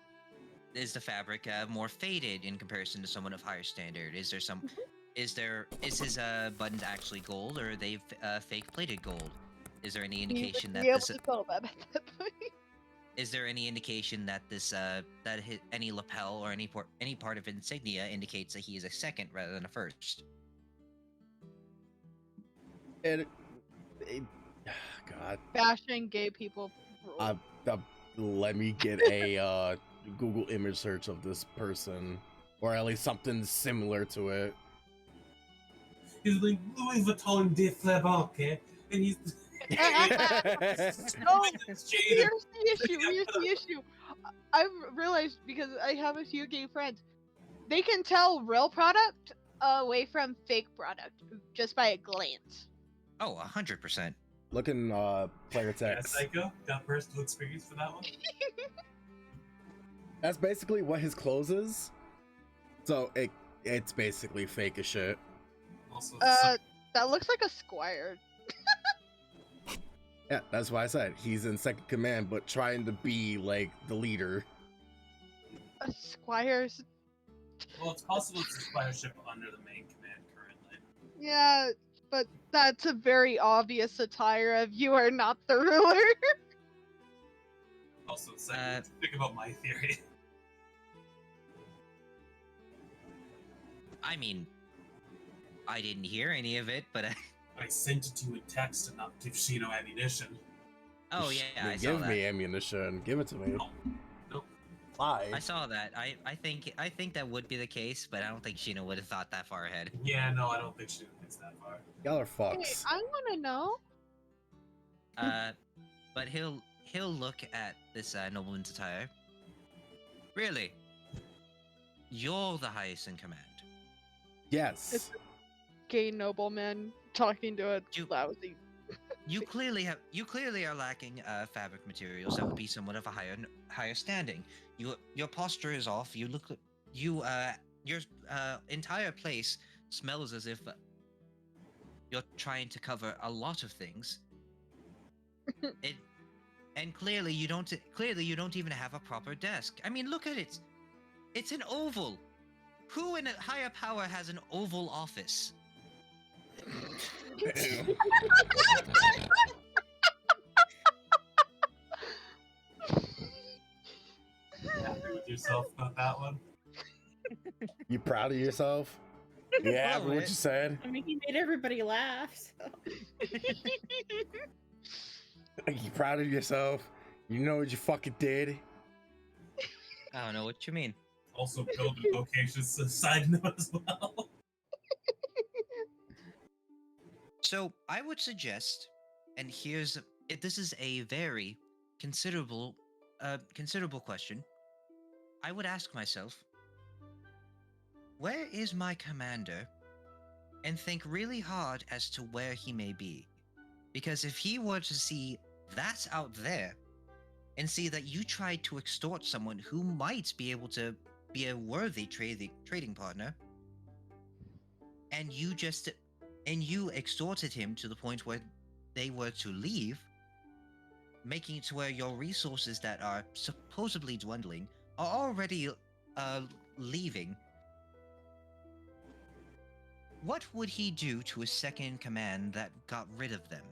Is the fabric more faded in comparison to someone of higher standard? Is there some? Is his buttons actually gold, or are they fake plated gold? Is there any indication that Be able this? to tell that at that point. Is there any indication that this any lapel or any part of insignia indicates that he is a second rather than a first? God. Bashing gay people. rule. Let me get a Google image search of this person, or at least something similar to it. He's like Louis Vuitton de Flabanque, and he's. No, Here's Here's the issue. Here's the issue. I've realized because I have a few gay friends, they can tell real product away from fake product just by a glance. Oh, 100%. Looking player Yeah, text. Psycho got personal experience for that one. That's basically what his clothes is. So it's basically fake as shit. Also, That looks like a squire. Yeah, that's why I said he's in second command, but trying to be like the leader. A squire's. well, it's possible it's a spire ship under the main command currently. Yeah, but that's a very obvious attire of you are not the ruler. Also, second, think about my theory. I mean, I didn't hear any of it, but I sent it to you in text and not give Shino ammunition. oh yeah, I saw Give that. me ammunition. Give it to me. No. Why? I saw that. I think that would be the case, but I don't think Sheena would have thought that far ahead. Yeah, no, I don't think Shino thinks that far. Y'all are Hey, fucks. I want to know. But he'll look at this nobleman's attire. Really? You're the highest in command. Yes. Gay nobleman talking to a You- lousy. You clearly are lacking fabric materials that would be somewhat of a higher standing. Your posture is off. Your entire place smells as if you're trying to cover a lot of things. And clearly you don't even have a proper desk. I mean, look at it. It's an oval. Who in a higher power has an oval office? Happy with yourself about that one? You proud of yourself? Yeah, Well, for what you said. I mean, he made everybody laugh. So. You proud of yourself? You know what you fucking did? I don't know what you mean. Also, build a vocation side note as well. So I would suggest, and this is a very considerable question. I would ask myself, where is my commander? And think really hard as to where he may be. Because if he were to see that out there, and see that you tried to extort someone who might be able to be a worthy trading partner, and you extorted him to the point where they were to leave, making it to where your resources that are supposedly dwindling are already leaving. What would he do to a second in command that got rid of them?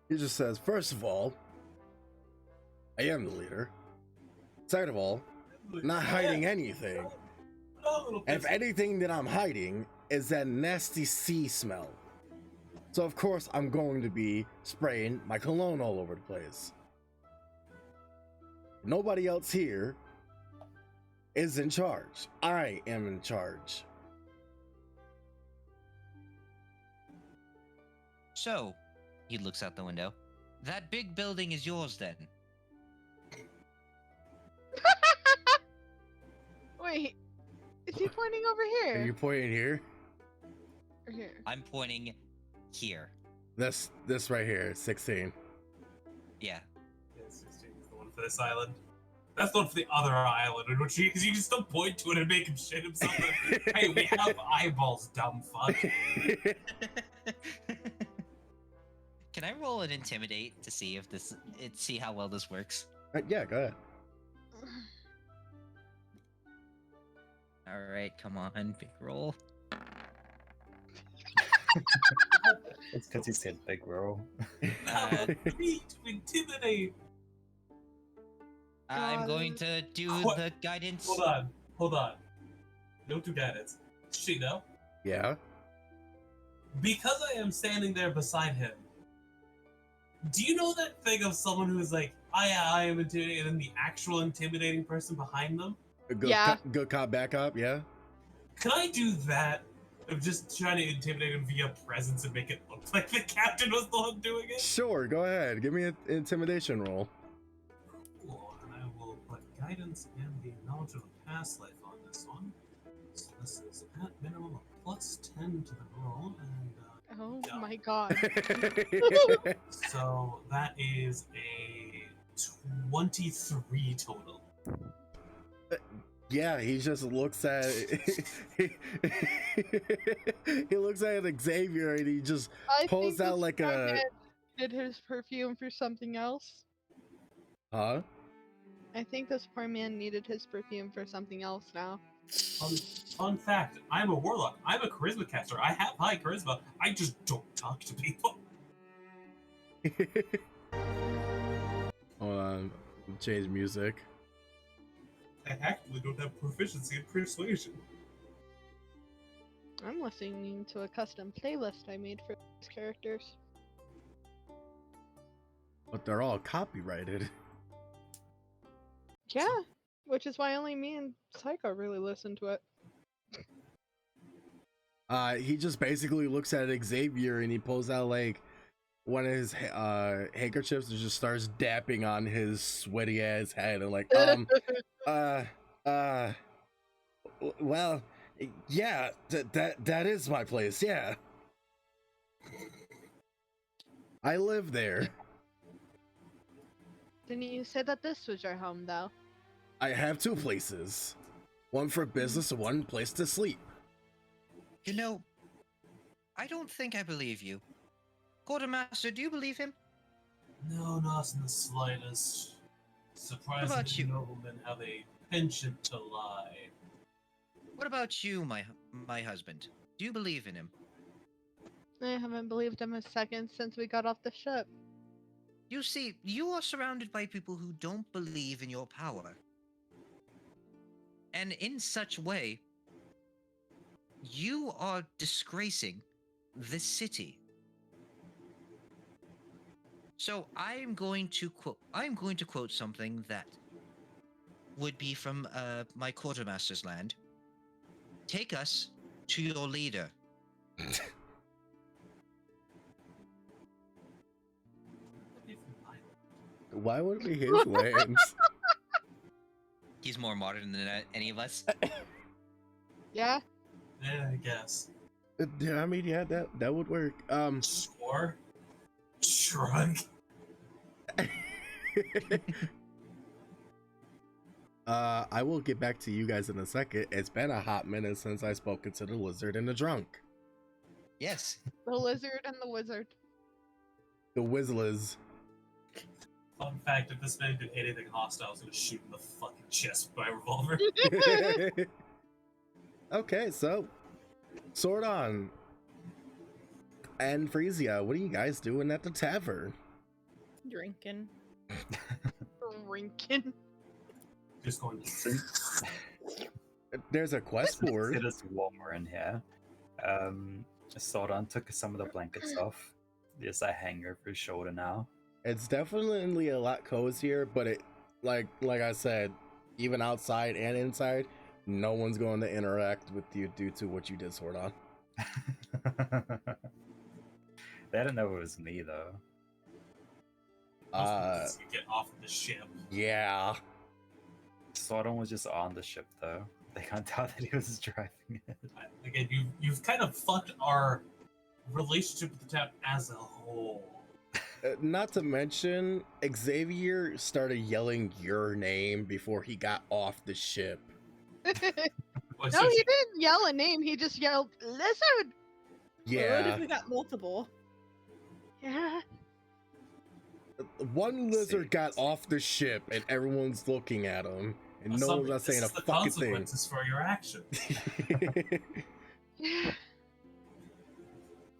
He just says, first of all, I am the leader. Second of all, not hiding anything. And if anything that I'm hiding is that nasty sea smell. So of course I'm going to be spraying my cologne all over the place. Nobody else here is in charge. I am in charge. So, he looks out the window. That big building is yours then. Wait, is he pointing over Are you here? pointing here? Or here? I'm pointing here. This right here, 16. Yeah. Yeah, 16 is the one for this island. That's the one for the other island, in which you can still point to it and make him shit himself. Hey, we have eyeballs, dumb fuck. Can I roll an intimidate to see if see how well this works? Yeah, go ahead. All right, come on, big roll. It's because he said big roll. Uh, Me to intimidate. I'm going to do What? the guidance. Hold on. Don't do guidance. Shino, Yeah. because I am standing there beside him, do you know that thing of someone who's like, oh yeah, I am intimidating, and then the actual intimidating person behind them? Good, Yeah. Good cop, back up, yeah. Can I do that? Of just trying to intimidate him via presence and make it look like the captain was the one doing it? Sure, go ahead. Give me an intimidation roll. Cool, and I will put guidance and the knowledge of a past life on this one. So this is at minimum a +10 to the roll, and Oh Yeah. my god. so that is a 23 total. Yeah, he just looks at he looks at Xavier and he just I pulls think out this like poor a man did his perfume for something else. huh? I think this poor man needed his perfume for something else now. Fun fact, I'm a warlock. I'm a charisma caster. I have high charisma. I just don't talk to people. Hold on, change music. I actually don't have proficiency in persuasion. I'm listening to a custom playlist I made for these characters. But they're all copyrighted. Yeah, which is why only me and Psycho really listen to it. He just basically looks at Xavier and he pulls out like one of his handkerchiefs and just starts dapping on his sweaty ass head and like, well, yeah, that is my place. Yeah, I live there. Didn't you say that this was your home, though? I have two places, one for business and one place to sleep. You know, I don't think I believe you. Quartermaster, do you believe him? No, not in the slightest. Surprisingly, about you? noblemen have a penchant to lie. What about you, my husband? Do you believe in him? I haven't believed him a second since we got off the ship. You see, you are surrounded by people who don't believe in your power. And in such way, you are disgracing the city. So I'm going to quote something that would be from my quartermaster's land. Take us to your leader. Why would it be his lands? He's more modern than any of us. Yeah? Yeah, I guess. Yeah, I mean, yeah, that would work. Sure. Shrug. I will get back to you guys in a second. It's been a hot minute since I've spoken to the lizard and the drunk. Yes. The lizard and the wizard. The Wizzlers. Fun fact, if this man did anything hostile, I was gonna shoot him in the fucking chest with my revolver. Okay, so Sordon and Frisia, what are you guys doing at the tavern? Drinking. Drinking. Just going. There's a quest board. It is warmer in here. Sordon took some of the blankets off. There's a hanger over his shoulder now. It's definitely a lot cozier, but it like I said, even outside and inside, no one's going to interact with you due to what you did, Sordon. They didn't know it was me though. Get off the ship. Yeah. Sordon was just on the ship though. They can't tell that he was driving it. Again, you've kind of fucked our relationship with the tap as a whole. Not to mention, Xavier started yelling your name before he got off the ship. No, he didn't yell a name. He just yelled, "Lizard!" Yeah. What if we got multiple? Yeah. One lizard got off the ship and everyone's looking at him. And no one's not saying a the fucking thing. consequences for your actions.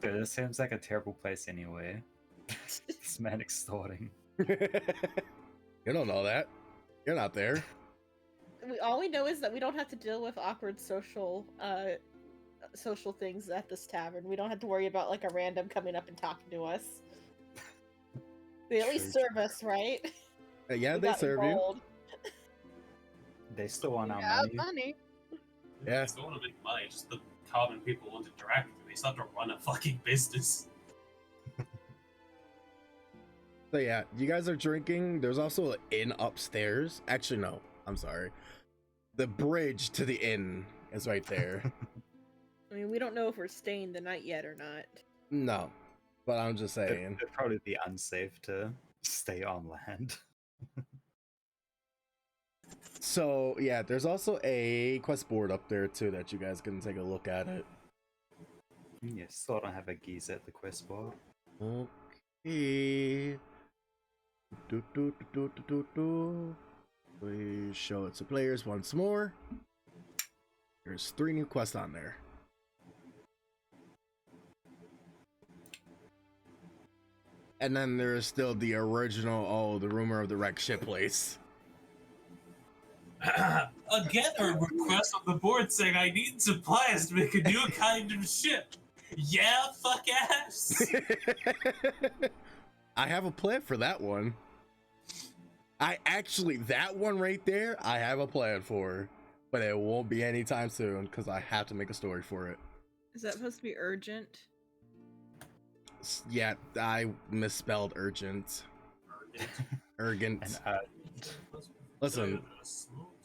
Dude, this seems like a terrible place anyway. This man extorting. You don't know that. You're not there. All we know is that we don't have to deal with awkward social things at this tavern. We don't have to worry about like a random coming up and talking to us. They at least serve us, right? Yeah, We they got serve you. gold. They still want our Yeah, money. money. Yeah. They still want to make money, just the common people want to interact with you. They still have to run a fucking business. So yeah, you guys are drinking. There's also an inn upstairs. Actually, no. I'm sorry. The bridge to the inn is right there. I mean, we don't know if we're staying the night yet or not. No, but I'm just saying. It'd probably be unsafe to stay on land. So yeah, there's also a quest board up there too that you guys can take a look at it. Yes, so I don't have a geese at the quest board. Okay. Please show it to players once more. There's 3 new quests on there. And then there is still the original, the rumor of the wrecked ship place. Again, a request on the board saying I need supplies to make a new kind of ship. Yeah, fuck ass. I have a plan for that one. That one right there, I have a plan for. But it won't be anytime soon because I have to make a story for it. Is that supposed to be urgent? Yeah, I misspelled urgent. Urgent. And Listen,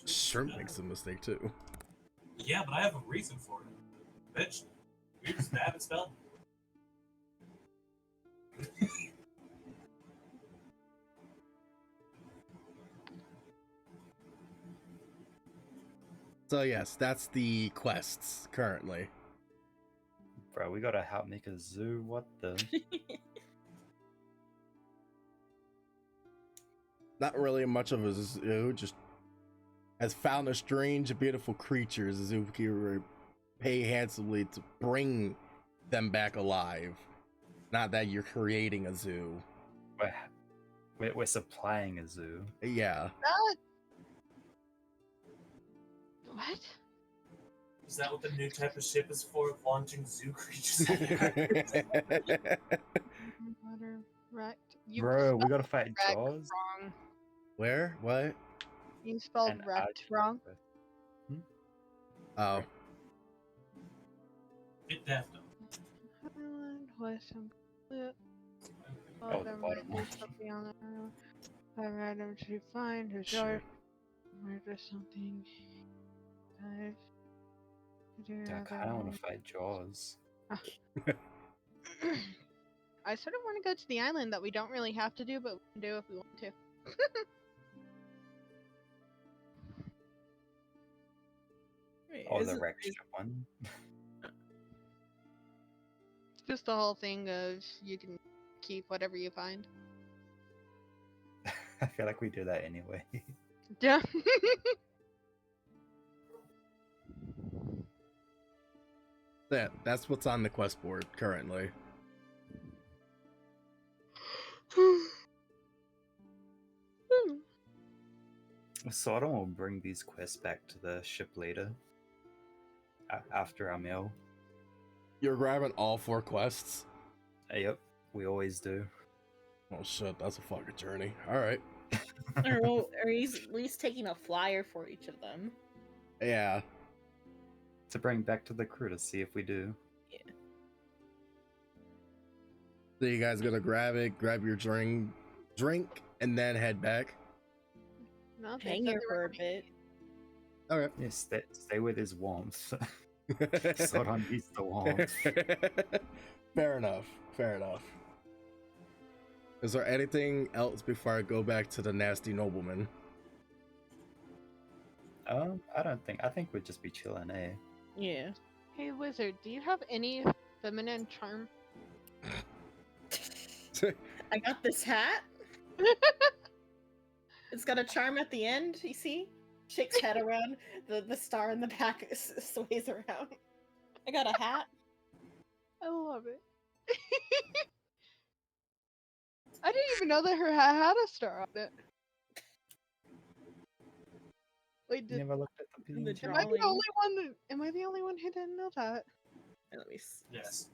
Shrimp makes a mistake too. Yeah, but I have a reason for it. Bitch, you just bad at spelling. So yes, that's the quests currently. bro, we gotta help make a zoo. What the? Not really much of a zoo, just has found a strange, beautiful creature. The zookeeper will pay handsomely to bring them back alive. Not that you're creating a zoo. We're supplying a zoo. Yeah. What? Is that what the new type of ship is for? Launching zoo creatures? Water wrecked. You Bro, we spelled gotta fight wrecked Jaws. wrong. Where? What? You spelled and wrecked Ad- wrong. Oh. Get daft up. Island was some clip. Oh, the bottom one. Beyond the island. I read him to find his Shit. yard. Where there's something. Guys. I kinda wanna fight Jaws. I sort of want to go to the island that we don't really have to do, but we can do if we want to. Wait, Oh, the isn't- wreck ship one. It's just the whole thing of you can keep whatever you find. I feel like we do that anyway. Yeah. That's what's on the quest board currently. Sodom will bring these quests back to the ship later. After our meal. You're grabbing all 4 quests? Yep, we always do. Oh shit, that's a fucking journey. Alright. or he's at least taking a flyer for each of them. Yeah. To bring back to the crew to see if we do. So you guys gonna grab it, grab your drink, and then head back? No, they Hang said here they were for a gonna bit. Okay. Yeah, stay with his warmth. Sodom needs the warmth. Fair enough. Fair enough. Is there anything else before I go back to the nasty nobleman? I think we'd just be chilling, eh? Yeah. Hey, wizard, do you have any feminine charm? I got this hat. It's got a charm at the end, you see? Shakes head around, the star in the back sways around. I got a hat. I love it. I didn't even know that her hat had a star on it. Wait, You never looked at the The page? am I the drawing. only one? Am I the only one who didn't know that? Let me Yes.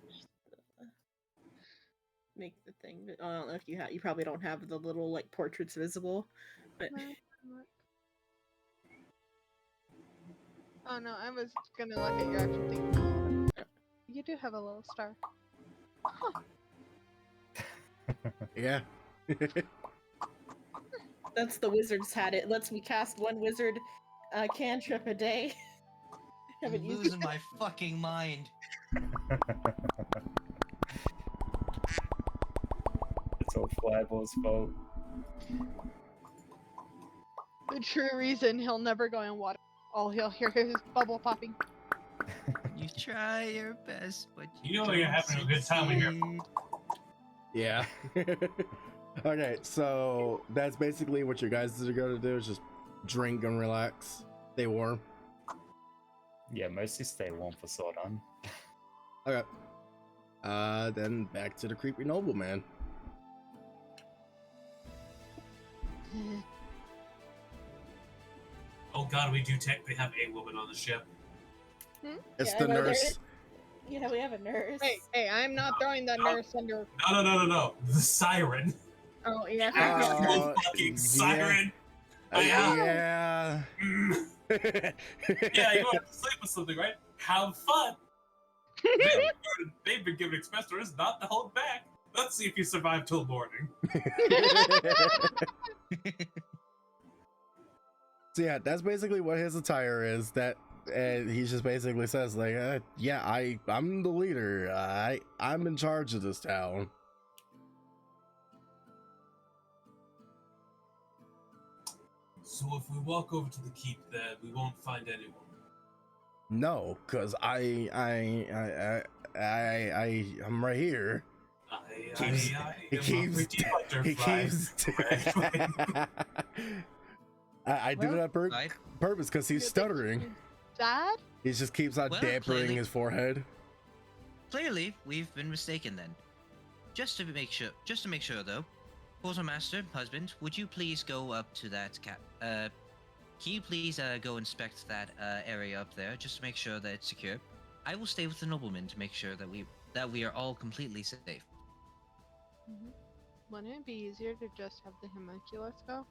make the thing. I don't know if you have. You probably don't have the little like portraits visible, but Oh no, I was gonna look at your actual thing. Oh, you do have a little star. Huh. Yeah. that's the wizard's hat. It lets me cast one wizard cantrip a day. I'm Haven't used losing my fucking mind. It's all Flyball's fault. The true reason he'll never go in water. All he'll hear is bubble popping. You try your best, but You know you're having a good time when you're- Yeah. Okay, so that's basically what you guys are gonna do, is just drink and relax. Stay warm. Yeah, mostly stay warm for Sodom. Okay. Then back to the creepy nobleman. Oh god, we do technically have a woman on the ship. It's Yeah, the I know, nurse. You know, we have a nurse. Hey, I'm not throwing that nurse under. No. The siren. Oh yeah. Oh, The fucking yeah. siren. Yeah. Mm. Yeah, you want to sleep with something, right? Have fun. They've been given express orders not to hold back. Let's see if you survive till morning. So yeah, that's basically what his attire is. That he just basically says like, "Yeah, I'm the leader. I'm in charge of this town." So if we walk over to the keep, then we won't find anyone. No, cause I'm right here. He keeps. I do that on purpose because he's stuttering. Dad? He just keeps on dampering his forehead. Clearly, we've been mistaken then. Just to make sure though, quartermaster, husband, would you please go up to that can you please go inspect that area up there just to make sure that it's secure? I will stay with the nobleman to make sure that we are all completely safe. Mm-hmm. Wouldn't it be easier to just have the homunculus go?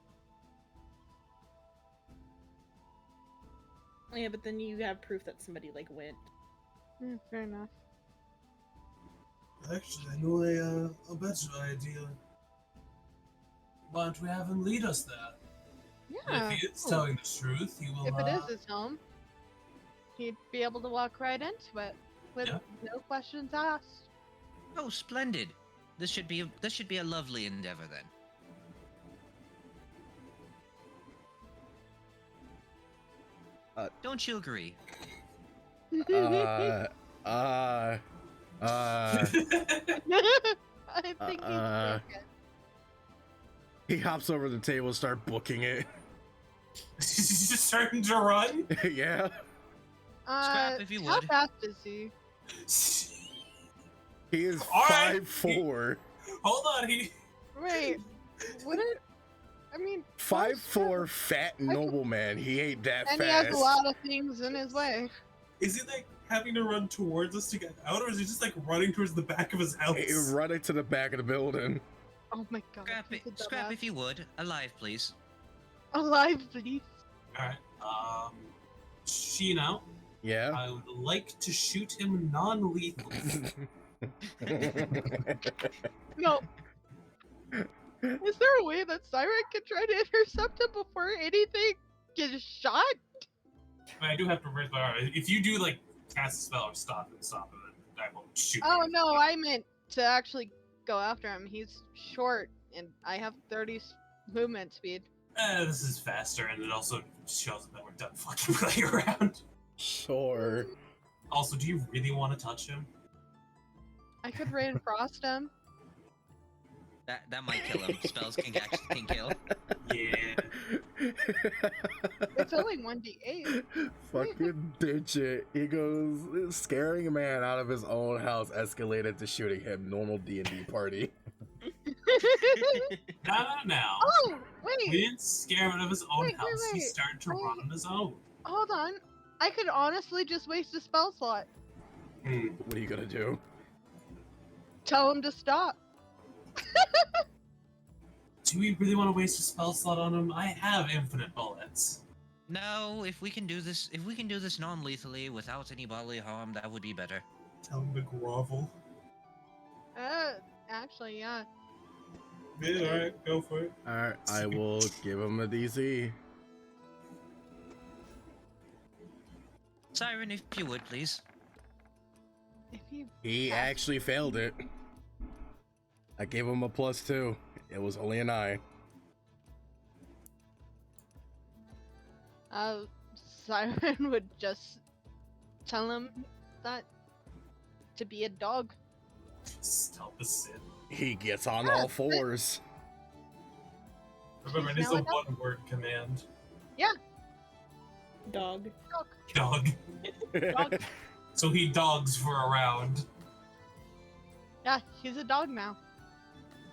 Yeah, but then you have proof that somebody like went. Fair enough. Actually, I know a better idea. Why don't we have him lead us there? Yeah. If he is telling the truth, he will. If it is his home, he'd be able to walk right into it with no questions asked. Oh, splendid! This should be a lovely endeavor then. Don't you agree? I think he's joking. He hops over the table and starts booking it. He's just starting to run. Yeah. Scrap, if you How would. fast is he? He is Alright. 5'4". Hold on, Wait, would it? I mean, 5'4" fat nobleman. He ain't that and fast. he has a lot of things in his way. is he like having to run towards us to get out, or is he just like running towards the back of his house? He's running to the back of the building. Oh my god. Scrap, if you would. Alive, please. Alive, please. Alright, Shino, Yeah. I would like to shoot him non-lethally. No. Is there a way that Siren can try to intercept him before anything gets shot? I do have to raise my arm. If you do like cast a spell or stop him, then I won't shoot Oh him. no, I meant to actually go after him. He's short, and I have 30 movement speed. This is faster, and it also shows that we're done fucking playing around. Sure. Also, do you really want to touch him? I could rain frost him. That might kill him. Spells can kill. Yeah. It's only 1d8. Fucking ditch it. He goes, scaring a man out of his own house escalated to shooting him. Normal D&D party. No. Oh, We wait. didn't scare him out of his own Wait, house. He wait, started to run on his own. Hold on. I could honestly just waste a spell slot. What are you gonna do? Tell him to stop. Do we really want to waste a spell slot on him? I have infinite bullets. No, if we can do this non-lethally without any bodily harm, that would be better. Tell him to grovel. Actually, yeah. Yeah, alright, go for it. Alright, I will give him a DC. Siren, if you would, please. If you He actually failed it. I gave him a +2. It was only an I. Siren would just tell him that to be a dog. Stop the sin. He gets on all fours. Remember, it is a one-word command. Dog. Dog. Dog. So he dogs for a round. Yeah, he's a dog now.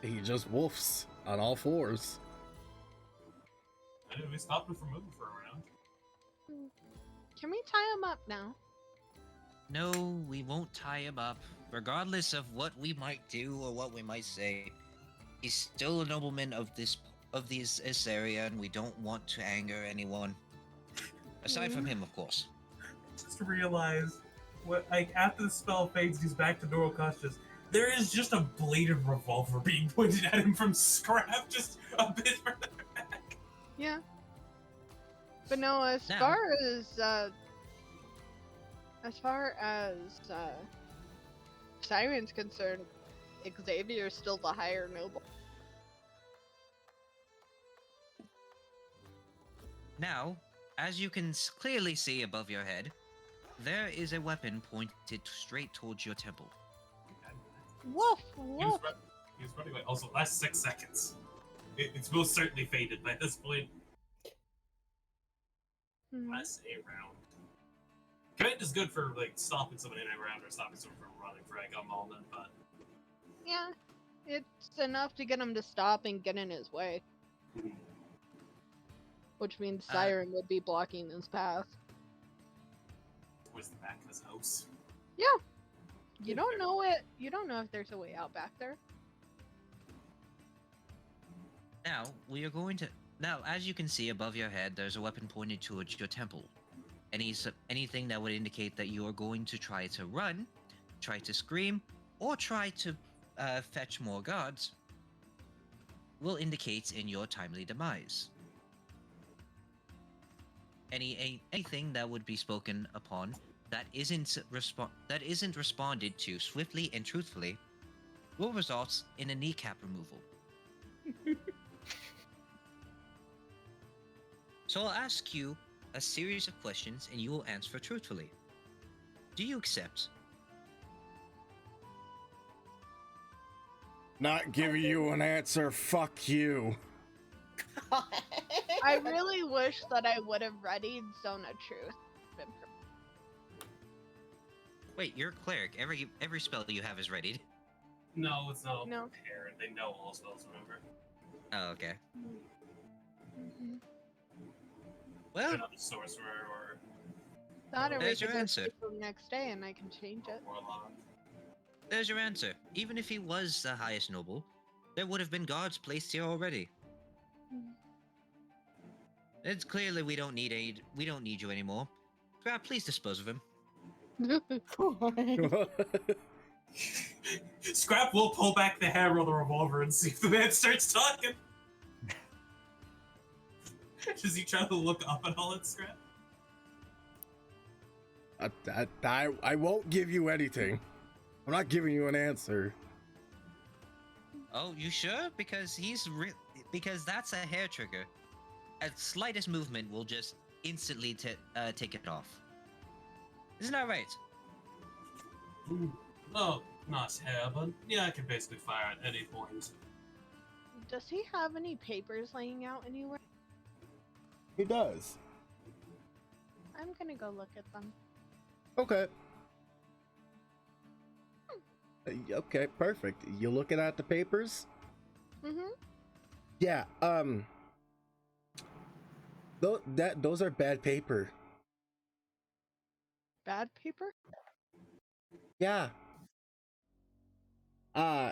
He just woofs on all fours. I didn't even stop him from moving for a round. Can we tie him up now? No, we won't tie him up. Regardless of what we might do or what we might say, he's still a nobleman of this area, and we don't want to anger anyone. Aside from him, of course. Just realize, what like after the spell fades, he's back to normal consciousness. There is just a bladed revolver being pointed at him from Scrap, just a bit further back. Yeah. But no, as Now- far as Siren's concerned, Xavier's still the higher noble. Now, as you can clearly see above your head, there is a weapon pointed straight towards your temple. Woof, He was, woof. he was running away. Also, last 6 seconds. It's most certainly faded by this point. Last a round. Command is good for like stopping someone in a round or stopping someone from running for like a moment, but Yeah, it's enough to get him to stop and get in his way, which means Siren would be blocking his path. towards the back of his house. You don't know it. You don't know if there's a way out back there. Now, we are going to... Now, as you can see above your head, there's a weapon pointed towards your temple. Anything that would indicate that you are going to try to run, try to scream, or try to fetch more guards will indicate in your timely demise. Anything that would be spoken upon that isn't responded to swiftly and truthfully will result in a kneecap removal. So I'll ask you a series of questions and you will answer truthfully. Do you accept? Not giving you an answer, fuck you. I really wish that I would have readied Zone of Truth. Wait, you're a cleric. Every spell you have is readied. No, it's not No. prepared. They know all spells, remember? Oh, okay. Mhm. Well, They're not a sorcerer or Thought I There's wait your answer. till the next day and I can change it. warlock. there's your answer. Even if he was the highest noble, there would have been guards placed here already. It's clearly we don't need aid. We don't need you anymore. Grab, please dispose of him. Scrap will pull back the hammer of the revolver and see if the man starts talking. Does he try to look up at all at Scrap? I won't give you anything. I'm not giving you an answer. Oh, you sure? Because because that's a hair trigger. A slightest movement will just instantly take it off. Isn't that right? No, not hair, but yeah, I can basically fire at any point. Does he have any papers laying out anywhere? He does. I'm gonna go look at them. Okay. Okay, perfect. You looking at the papers? Mm-hmm. Yeah, those are bad paper. Bad paper? Yeah.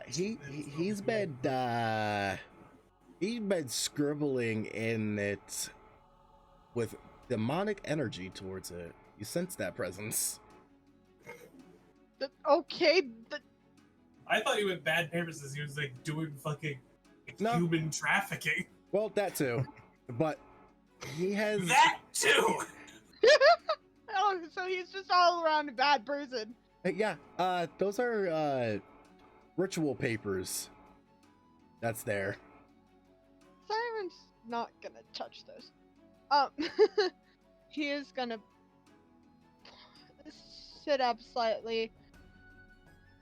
He's been scribbling in it with demonic energy towards it. You sense that presence. Okay, I thought you meant bad papers as he was like doing fucking No. human trafficking. Well, that too. But he has That too! oh, so he's just all around a bad person. yeah, those are ritual papers. That's there. Siren's not gonna touch those. He is gonna sit up slightly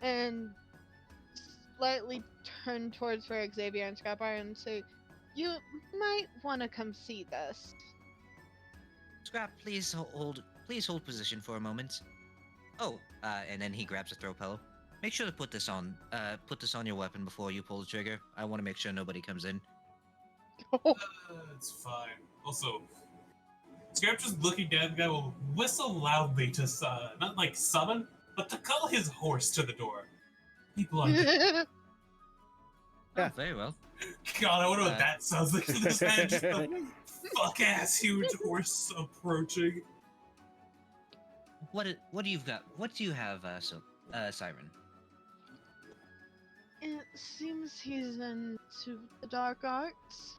and slightly turn towards where Xavier and Scrap are and say, "You might want to come see this." Scrap, please hold position for a moment. Oh, and then he grabs a throw pillow. Make sure to put this on your weapon before you pull the trigger. I want to make sure nobody comes in. It's fine. Also, Scrap just looking down, the guy will whistle loudly to, not like summon, but to call his horse to the door. People are. Yeah. Oh, very well. God, I wonder what Uh, that sounds like in this head. Just a fuck ass huge horse approaching. What do you've got? What do you have, Siren? It seems he's into the dark arts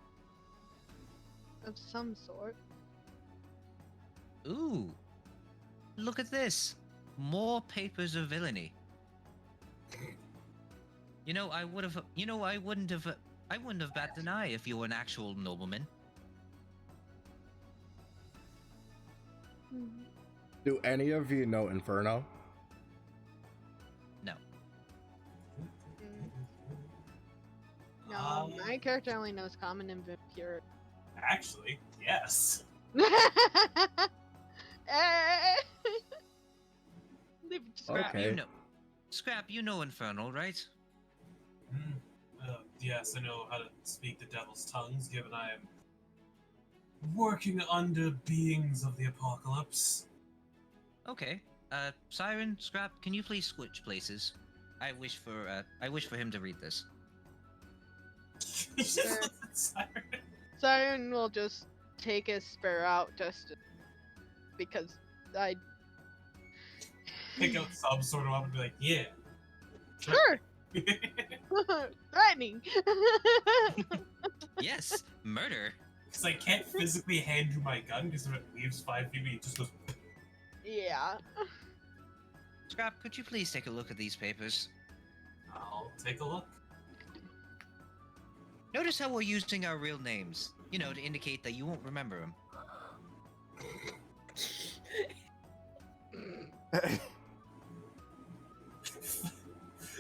of some sort. Ooh, look at this. More papers of villainy. You know, I wouldn't have batted an eye if you were an actual nobleman. Do any of you know Inferno? No. No, my character only knows common and vampire. Actually, yes. Leave it to Scrap, Okay. Scrap, you know Infernal, right? Yes, I know how to speak the devil's tongues, given I am working under beings of the apocalypse. Okay. Siren, Scrap, can you please switch places? I wish for him to read this. He just Sure. looks at Siren. Siren will just take his spear out just because I. Pick out some sort of weapon and be like, yeah. Sure! Threatening! Yes, murder. Because I can't physically hand you my gun because if it leaves 5 feet, it just goes. Yeah. Scrap, could you please take a look at these papers? I'll take a look. Notice how we're using our real names, you know, to indicate that you won't remember them.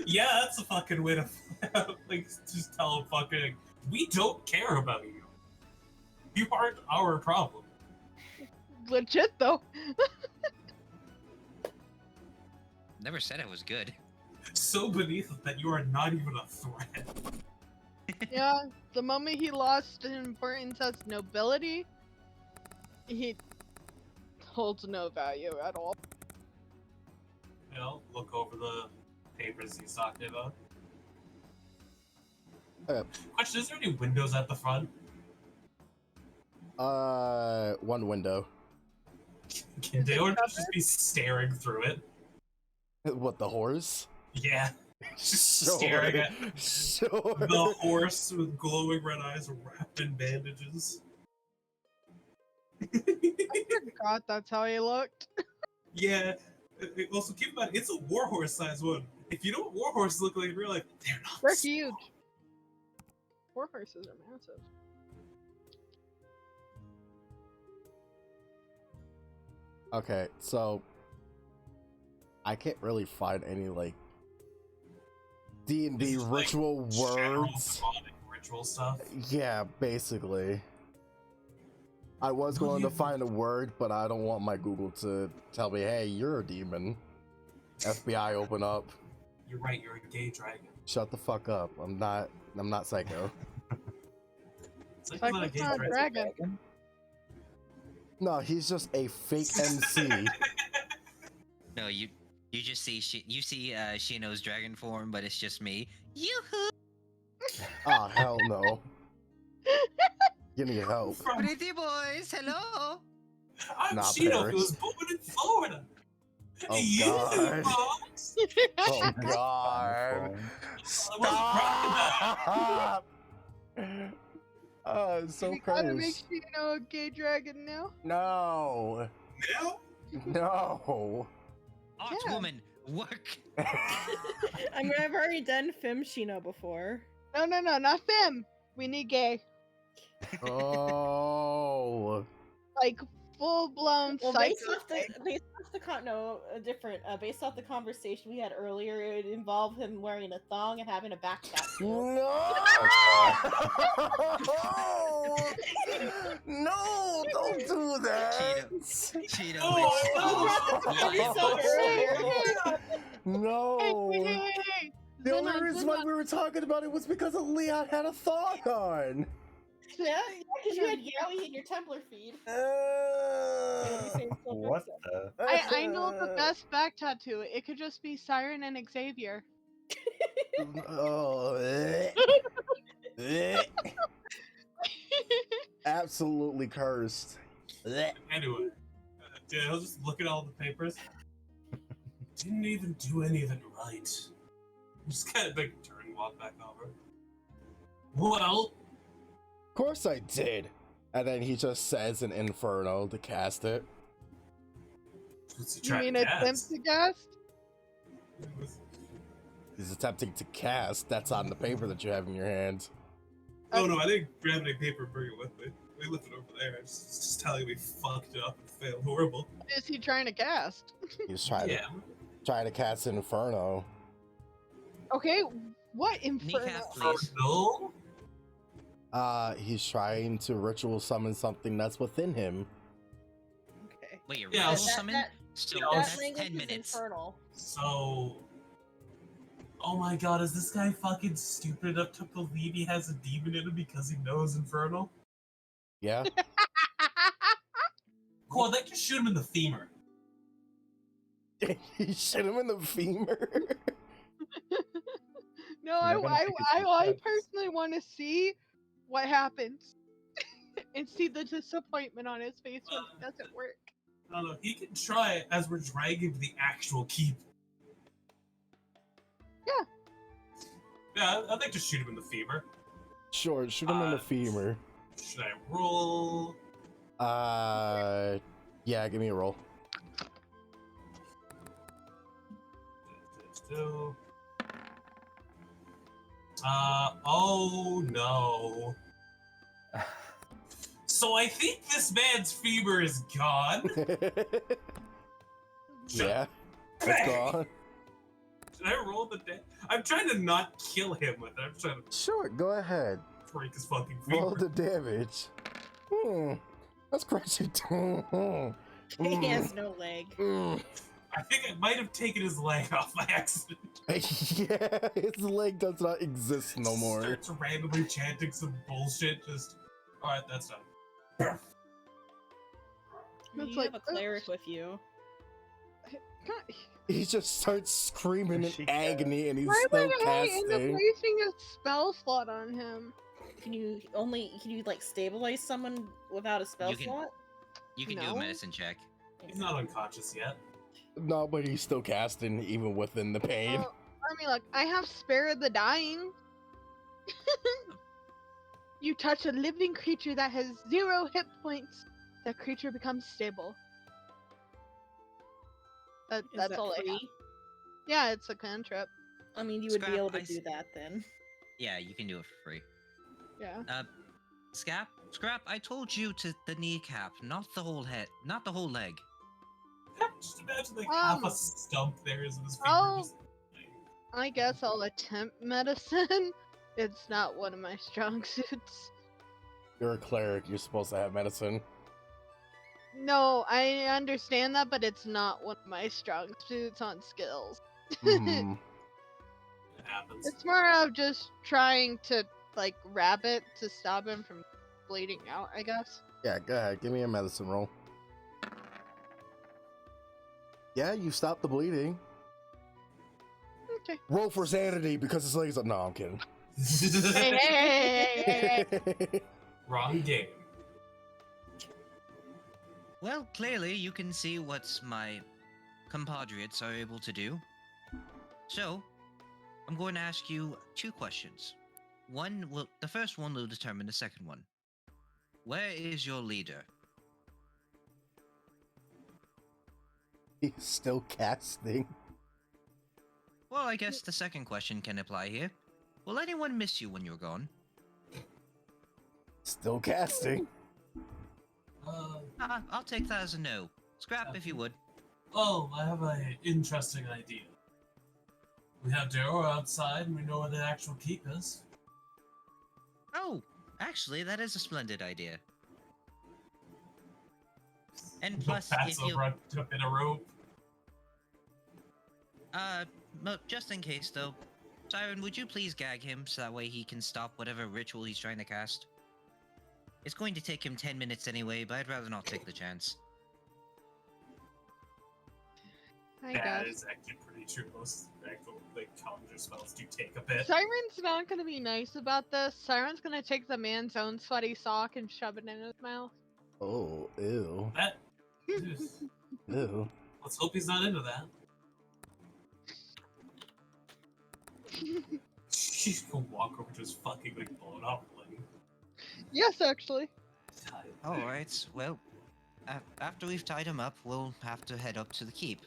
Yeah, that's a fucking way to like just tell him fucking we don't care about you. You aren't our problem. Legit though. Never said I was good. So beneath it that you are not even a threat. Yeah, the moment he lost in importance as nobility, he holds no value at all. You know, look over the papers he's talking about. Question, is there any windows at the front? One window. Can they or just be staring through it? What, the horse? Yeah. Just staring at Sure. the horse with glowing red eyes wrapped in bandages. I forgot that's how he looked. Yeah. Also, keep in mind, it's a warhorse size one. If you know what warhorses look like in real life, they're not. They're small. huge. War horses are massive. Okay, so I can't really find any like This D&D is, like, ritual general words. demonic ritual stuff. Yeah, basically. I was Will going to you- find a word, but I don't want my Google to tell me, "Hey, you're a demon." FBI, open up. You're right, you're a gay dragon. Shut the fuck up. I'm not psycho. It's like Like, not a it's gay not a dragon. dragon. No, he's just a fake MC. No, you just see Shino's dragon form, but it's just me. Yoo-hoo! Oh, hell no. Give me help. From, Pretty boys, hello! I'm Not Shino, Paris. who was born in Florida. Oh, You, God. Fox? Oh god. Stop! Oh, it's so We gotta make cringe. sure you know a gay dragon now. No. Now? No. Art Yeah. woman, work! I mean, I've already done Femshino before. No, not them. We need gay. Oh. Like full blown Well, psycho. based off based off the conversation we had earlier, it would involve him wearing a thong and having a back tattoo. No! No, don't do that. Cheeto, Oh, Oh, No. Hey, The only Hold on, reason hold why on. we were talking about it was because of Leon had a thong on. Yeah, because you had Yowie in your Tumblr feed. What the? I know the best back tattoo. It could just be Siren and Xavier. Oh, absolutely cursed. Anyway, dude, I was just looking at all the papers. Didn't even do any of it right. Just kind of like turn walk back over. Well, Of course I did. And then he just says an Inferno to cast it. what's he You trying mean to attempt cast? to cast? He's attempting to cast. That's on the paper that you have in your hand. Oh no, I didn't grab any paper and bring it with me. We left it over there. It's just telling me fucked up and failed horrible. What is he trying to cast? He's trying Yeah. to cast an Inferno. Okay, what Inferno? Kneecap, please. No. He's trying to ritual summon something that's within him. Okay. Wait, you're Yeah, ritual that- summon? So yeah, that's That language 10 is minutes. infernal. So. Oh my god, is this guy fucking stupid enough to believe he has a demon in him because he knows Infernal? Yeah? Cool, I'd like to shoot him in the femur. He shot him in the femur. No, You're not gonna take his I steps. personally want to see what happens and see the disappointment on his face when it doesn't work. I don't know, he can try it as we're dragging him to the actual keep. Yeah. Yeah, I'd like to shoot him in the femur. Sure, shoot him in the femur. Should I roll? Yeah, give me a roll. Two. Oh no. So I think this man's femur is gone. Yeah, it's Bang! gone. Should I roll the dead? I'm trying to not kill him with it. I'm trying to Sure, go ahead. break his fucking Roll femur. the damage. Let's crush it. He has no leg. I think I might have taken his leg off by accident. Yeah, his leg does not exist no more. Starts randomly chanting some bullshit. Just alright, that's done. You It's have like, a cleric with you. God, He just starts screaming in She agony and he's why still would I end up casting. wasting a spell slot on him? Can you like stabilize someone without a spell You can- slot? You can do No. a medicine check. He's not unconscious yet. No, but he's still casting even within the pain. I mean, look, I have Spare the Dying. You touch a living creature that has 0 hit points, that creature becomes stable. Is That's that all I have. free? Yeah, it's a cantrip. I mean, you would Scrap, be able to I do s- that then. Yeah, you can do it for free. Yeah. Scrap, I told you to the kneecap, not the whole head, not the whole leg. Just imagine like half Um, a stump there is in his finger. oh. Just, I guess I'll attempt medicine. It's not one of my strong suits. You're a cleric, you're supposed to have medicine. No, I understand that, but it's not one of my strong suits on skills. Mhm. it happens. It's more of just trying to, like, grab it to stop him from bleeding out, I guess. Yeah, go ahead, give me a medicine roll. Yeah, you stopped the bleeding. Okay. Roll for sanity because his leg's up. No, I'm kidding. Hey. Wrong game. Well, clearly you can see what my compatriots are able to do. So, I'm going to ask you 2 questions. The first one will determine the second one. Where is your leader? He's still casting. Well, I guess the second question can apply here. Will anyone miss you when you're gone? Still casting. I'll take that as a no. Scrap if you would. Oh, I have an interesting idea. We have Darrow outside and we know where the actual keep is. Oh, actually, that is a splendid idea. And He'll plus, pass if you over up in a rope. just in case though, Siren, would you please gag him so that way he can stop whatever ritual he's trying to cast? It's going to take him 10 minutes anyway, but I'd rather not take the chance. I That guess. is actually pretty true. Most actual like conjure spells do take a bit. Siren's not gonna be nice about this. Siren's gonna take the man's own sweaty sock and shove it in his mouth. Oh, ew. That. Ew. Let's hope he's not into that. She's gonna walk over to his fucking like blown up leg. Yes, actually. All right. Well, after we've tied him up, we'll have to head up to the keep.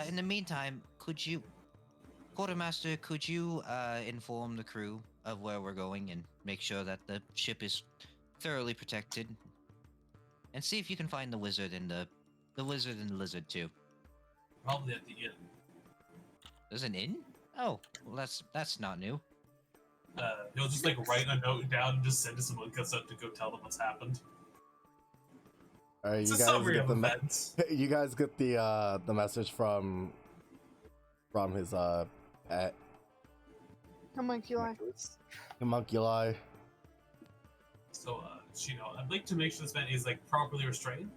In the meantime, Quartermaster, could you inform the crew of where we're going and make sure that the ship is thoroughly protected, and see if you can find the wizard and the wizard and the lizard too. Probably at the inn. There's an inn? Oh, well, that's not new. He'll just like write a note down and just send us some homunculus out to go tell them what's happened. All right, It's you a guys summary get of the events. you guys get the message from his at Homunculi. homunculi. So, I'd like to make sure this man is like properly restrained.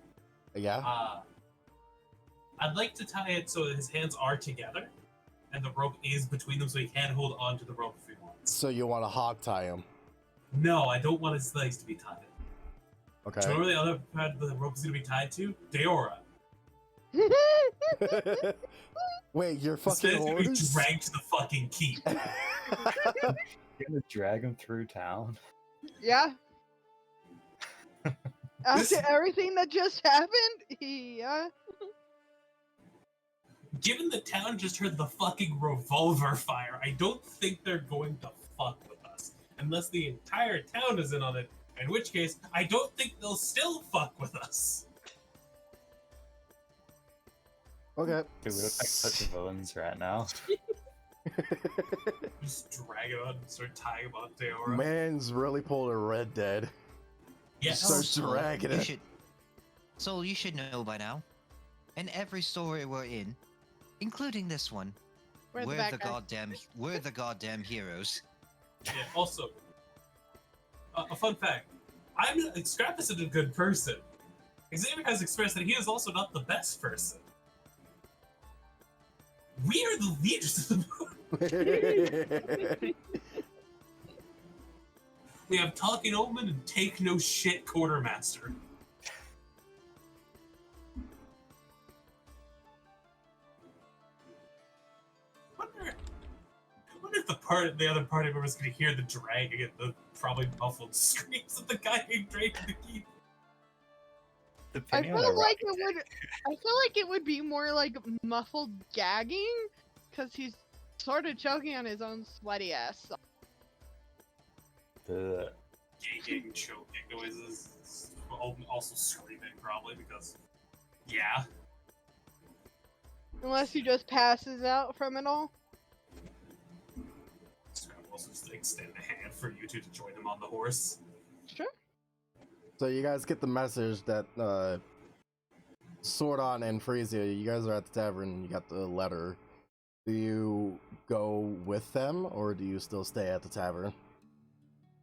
Yeah. I'd like to tie it so that his hands are together, and the rope is between them, so he can hold on to the rope if he wants. So you want to hog tie him? No, I don't want his legs to be tied. Okay. Do you know where the other part of the rope is going to be tied to? Deora. Wait, you're This fucking man's going to be orders? dragged to the fucking keep. You're gonna drag him through town. Yeah. This- After everything that just happened, yeah. Given the town just heard the fucking revolver fire, I don't think they're going to fuck with us. Unless the entire town is in on it, in which case, I don't think they'll still fuck with us. Okay. Dude, we look like such villains right now. Just drag him out and start tying him on Deora. Man's really pulled a Red Dead. Yes. Start Also, dragging you it. should- So you should know by now. In every story we're in, including this one, We're the we're bad the guys. goddamn heroes. Yeah, also, a fun fact. Scrap isn't a good person. Xavier has expressed that he is also not the best person. We are the leaders of the movement. We have Talking Omen and Take No Shit Quartermaster. I wonder if the other party members can hear the dragging and the probably muffled screams of the guy being dragged to the keep. I Depending on feel the like route- it would. I feel like it would be more like muffled gagging, because he's sort of choking on his own sweaty ass. the Gagging, choking noises, also screaming probably because, yeah. Unless he just passes out from it all. Scrap will also just extend a hand for you two to join him on the horse. Sure. So you guys get the message that Sordon and Frisia, you guys are at the tavern. You got the letter. Do you go with them, or do you still stay at the tavern?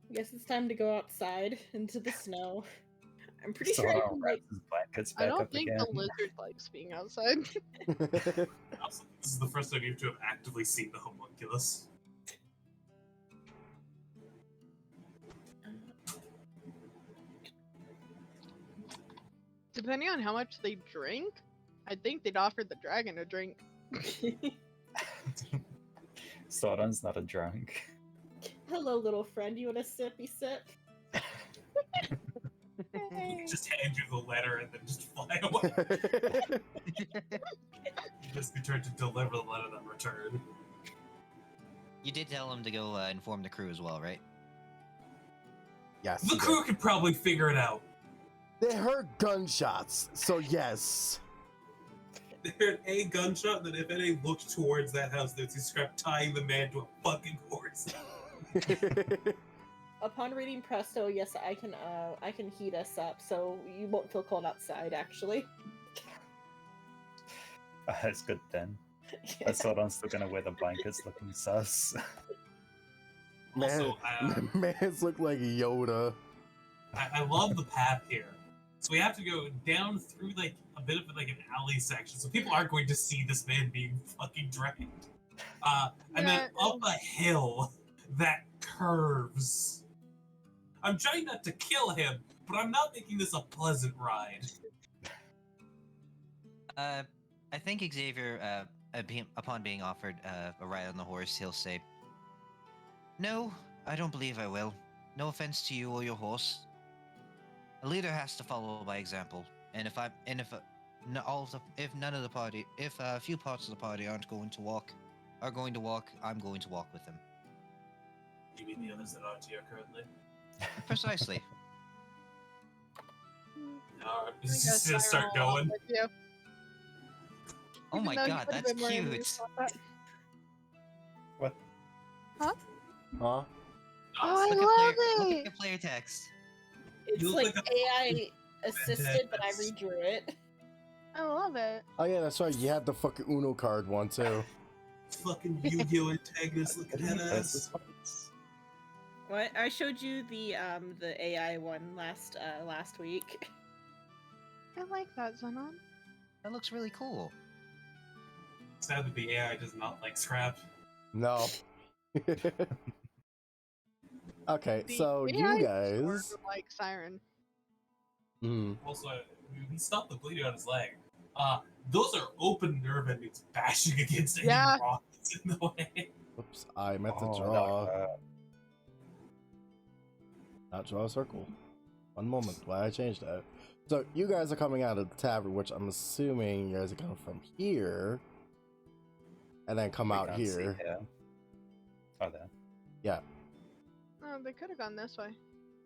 I guess it's time to go outside into the snow. I'm pretty sure I Sordon can, wraps his blankets I back don't up think again. the lizard likes being outside. Also, this is the first time you two have actively seen the homunculus. Depending on how much they drink, I think they'd offer the dragon a drink. Sordon's not a drunk. Hello, little friend. You want a sippy sip? Hey. Just hand you the letter and then just fly away. Just return to deliver the letter then return. You did tell him to go inform the crew as well, right? Yes. The you crew can probably figure it out. did. They heard gunshots, so yes. They heard a gunshot, and then if any looked towards that house, they'd see Scrap tying the man to a fucking horse. Upon reading Presto, yes, I can heat us up, so you won't feel cold outside. Actually, That's good then. Yeah. Sordon's still gonna wear the blankets looking sus. Man, Also, man's look like Yoda. I love the path here. So we have to go down through like a bit of like an alley section, so people aren't going to see this man being fucking dragged. And then Yeah. up a hill that curves. I'm trying not to kill him, but I'm not making this a pleasant ride. I think Xavier, upon being offered a ride on the horse, he'll say, No, I don't believe I will. No offense to you or your horse. A leader has to follow by example, and if none of the party, if a few parts of the party are going to walk, I'm going to walk with them. You mean the others that aren't here currently? Precisely. Alright, I guess just gonna start I'll going. with you. Oh my Even though you god, could've that's been more cute. amused about that. What? Huh? Oh, I Look at love Look it! at player text. It's You look like like AI assisted, but I Fantastic. redrew it. I love it. Oh yeah, that's right. You had the fucking Uno card one too. Fucking Yu-Gi-Oh antagonist looking at us. What? I showed you the AI one last week. I like that, Zenon. That looks really cool. Sad that the AI does not like scrap. No. Okay, The so AI you sort guys. of like Siren. Also, he stopped the bleeding on his leg. Those are open nerve endings bashing against any Yeah. rock that's in the way. Oops, I meant to Oh, draw. Not draw a circle. One moment, why I changed that. So you guys are coming out of the tavern, which I'm assuming you guys are coming from here, and then come out here. Oh, there. Yeah, Oh, they could have gone this way.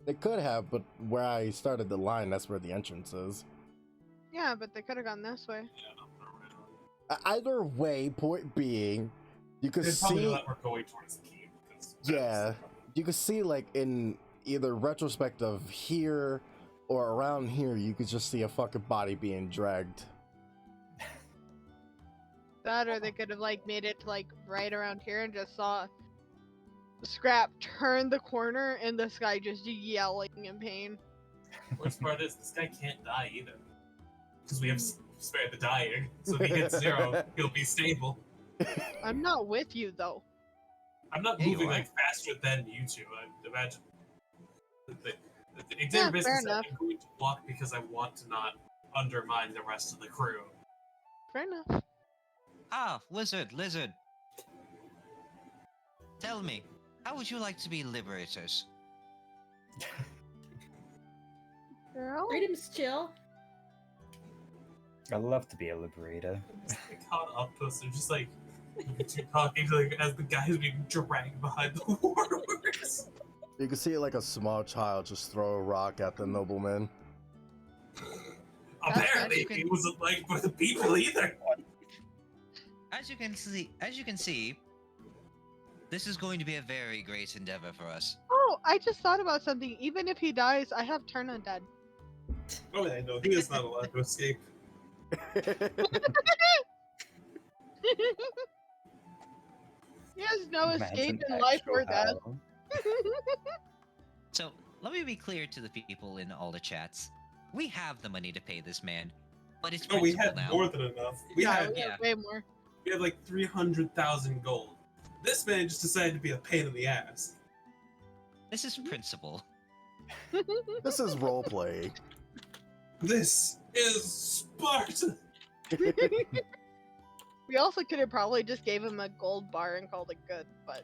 they could have, but where I started the line, that's where the entrance is. Yeah, but they could have gone this way. Yeah, Either way, point being, you could it's probably see. that we're going towards the keep. Yeah, you could see like in either retrospect of here or around here, you could just see a fucking body being dragged. That, or they could have like made it to like right around here and just saw Scrap turn the corner and this guy just yelling in pain. Worst part is this guy can't die either, because we have spared the dying. So if he hits 0, he'll be stable. I'm not with you though. I'm not Yeah, you moving are. like faster than you two. I imagine. The Yeah, examiner fair basically said enough. I'm going to walk because I want to not undermine the rest of the crew. Fair enough. Ah, lizard. Tell me, how would you like to be liberators? Girl. Freedom's chill. I'd love to be a liberator. They caught up to us. They're just like talking like as the guys being dragged behind the warworks. You can see like a small child just throw a rock at the nobleman. Apparently, you can- it wasn't like for the people either. As you can see, this is going to be a very great endeavor for us. Oh, I just thought about something. Even if he dies, I have turn undead. Oh, I know. He is not allowed to escape. He has no escape Imagine in life actual or death. hell. So, let me be clear to the people in all the chats. We have the money to pay this man, but it's Oh, we principle had now. more than enough. We Yeah, had we have yeah. way more. we had like 300,000 gold. This man just decided to be a pain in the ass. This is principle. This is roleplay. This is Sparta. We also could have probably just gave him a gold bar and called it good, but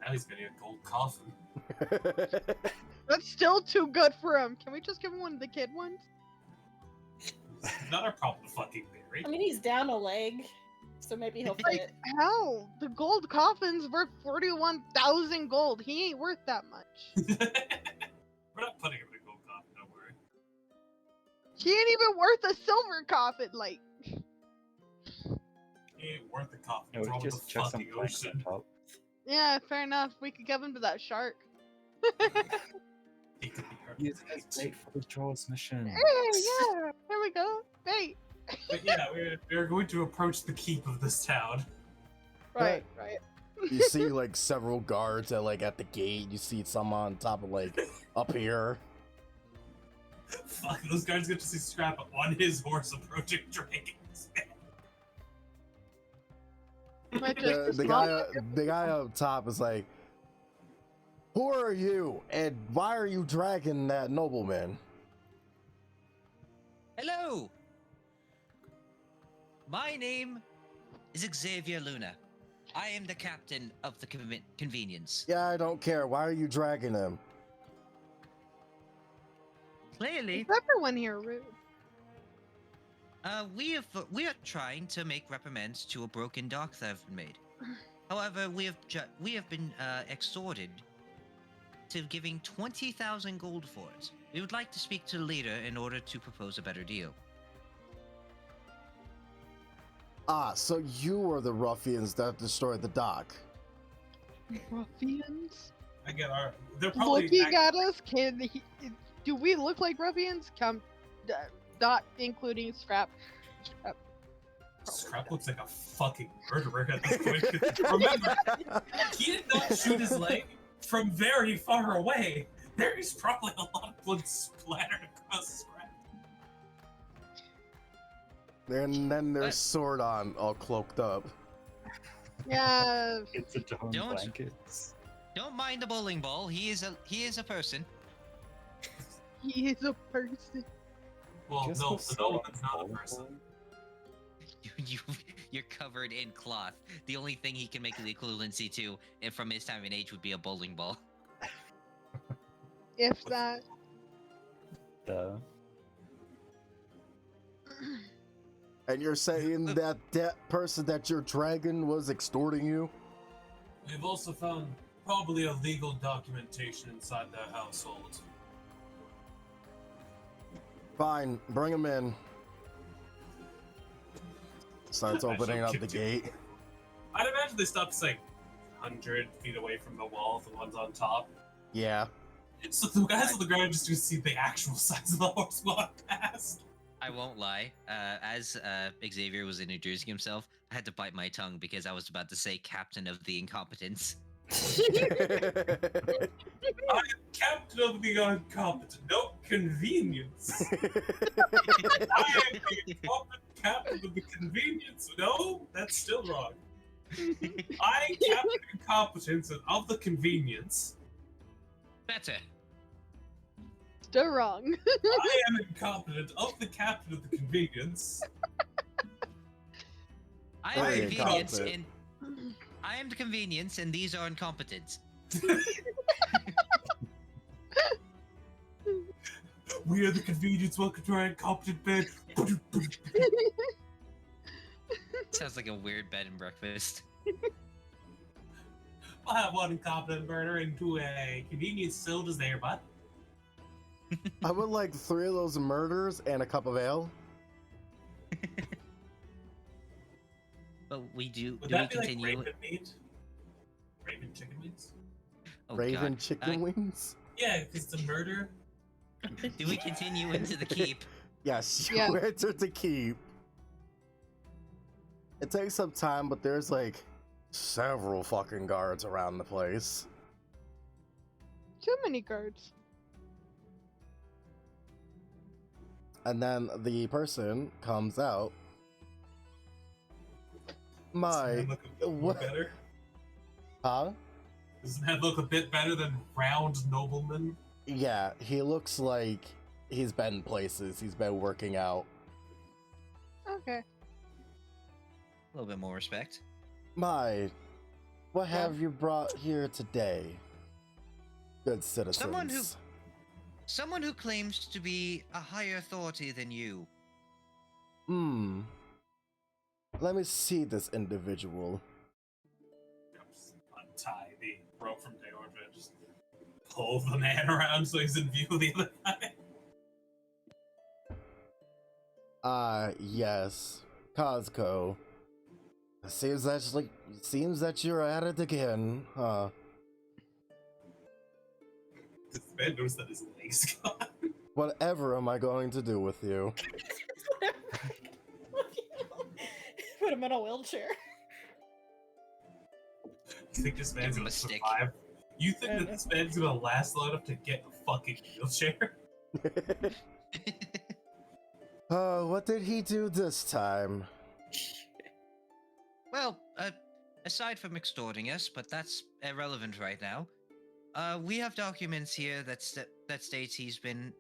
Now he's getting a gold coffin. that's still too good for him. Can we just give him one of the kid ones? It's not our problem to fucking bury. I mean, he's down a leg, so maybe he'll Like, fit. how? The gold coffin's worth 41,000 gold. He ain't worth that much. We're not putting him in a gold coffin, don't worry. He ain't even worth a silver coffin. Like, He ain't worth the coffin. No, Throw him in just the chuck some fucking planks on ocean. top. yeah, fair enough. We could give him to that shark. He could be hurt. Use it as bait for the Jaws mission. Hey, yeah, there we go. Hey. But yeah, we're going to approach the keep of this town. Right. You see like several guards at the gate. You see some on top of like up here. Fuck, those guys get to see Scrap on his horse approaching dragons. Might just The small- guy up top is like, "Who are you? And why are you dragging that nobleman?" Hello! My name is Xavier Luna. I am the captain of the convenience. Yeah, I don't care. Why are you dragging him? Clearly, Is everyone here rude? we are trying to make reprimands to a broken dock that have been made. However, we have been extorted to giving 20,000 gold for it. We would like to speak to the leader in order to propose a better deal. Ah, so you were the ruffians that destroyed the dock. Ruffians? I get they're probably Looking at us, do we look like ruffians? Not including Scrap. Scrap looks like a fucking murderer at this point. Remember, he did not shoot his leg from very far away. There is probably a lot of blood splattered across Scrap. And then there's Sword all cloaked up. Yeah. It's a torn Don't- blankets. Don't mind the bowling ball. He is a person. He is a person. Well, Just no, go the sit nobleman's on not a the person. ball. You're covered in cloth. The only thing he can make the equivalency to, and from his time and age, would be a bowling ball. If that. Duh. And you're saying that that person that you're dragging was extorting you? We've also found probably illegal documentation inside their household. Fine, bring him in. Starts I opening shall up the continue. gate. I'd imagine they stopped like 100 feet away from the wall, the ones on top. Yeah. So the guys on the ground just to see the actual size of the horse walk past. I won't lie. As Xavier was introducing himself, I had to bite my tongue because I was about to say captain of the incompetents. I am captain of the incompetent. No convenience. I am the incompetent captain of the convenience. No, that's still wrong. I captain incompetence and of the convenience. Better. Still wrong. I am incompetent of the captain of the convenience. I am Very the convenience, incompetent. and I am the convenience, and these are incompetents. We are the convenience. Welcome to our incompetent bed. Sounds like a weird bed and breakfast. I'll have one incompetent burner into a convenience still is there, bud. I would like 3 of those murders and a cup of ale. But we do. Would Do we that be like continue? raven meat? Raven chicken wings? Oh, Raven God. chicken wings? Yeah, because it's a murder. Do we continue into the keep? Yes, you Yeah. entered the keep. It takes some time, but there's like several fucking guards around the place. Too many guards. And then the person comes out. My, Doesn't that look a bit more what- better? huh? Doesn't that look a bit better than round nobleman? Yeah, he looks like he's been places. He's been working out. Okay. A little bit more respect. My, what have you brought here today? Good citizens. Someone who claims to be a higher authority than you. Hmm. Let me see this individual. Just untie the rope from Deordre, just pull the man around so he's in view of the other guy. Yes. Cosco. Seems that you're at it again, huh? Does the man notice that his leg's gone? Whatever am I going to do with you? Put him in a wheelchair. You think this man's Give him gonna a stick. survive? You think that this man's gonna last long enough to get a fucking wheelchair? Oh, what did he do this time? Well, aside from extorting us, but that's irrelevant right now. We have documents here that states he's been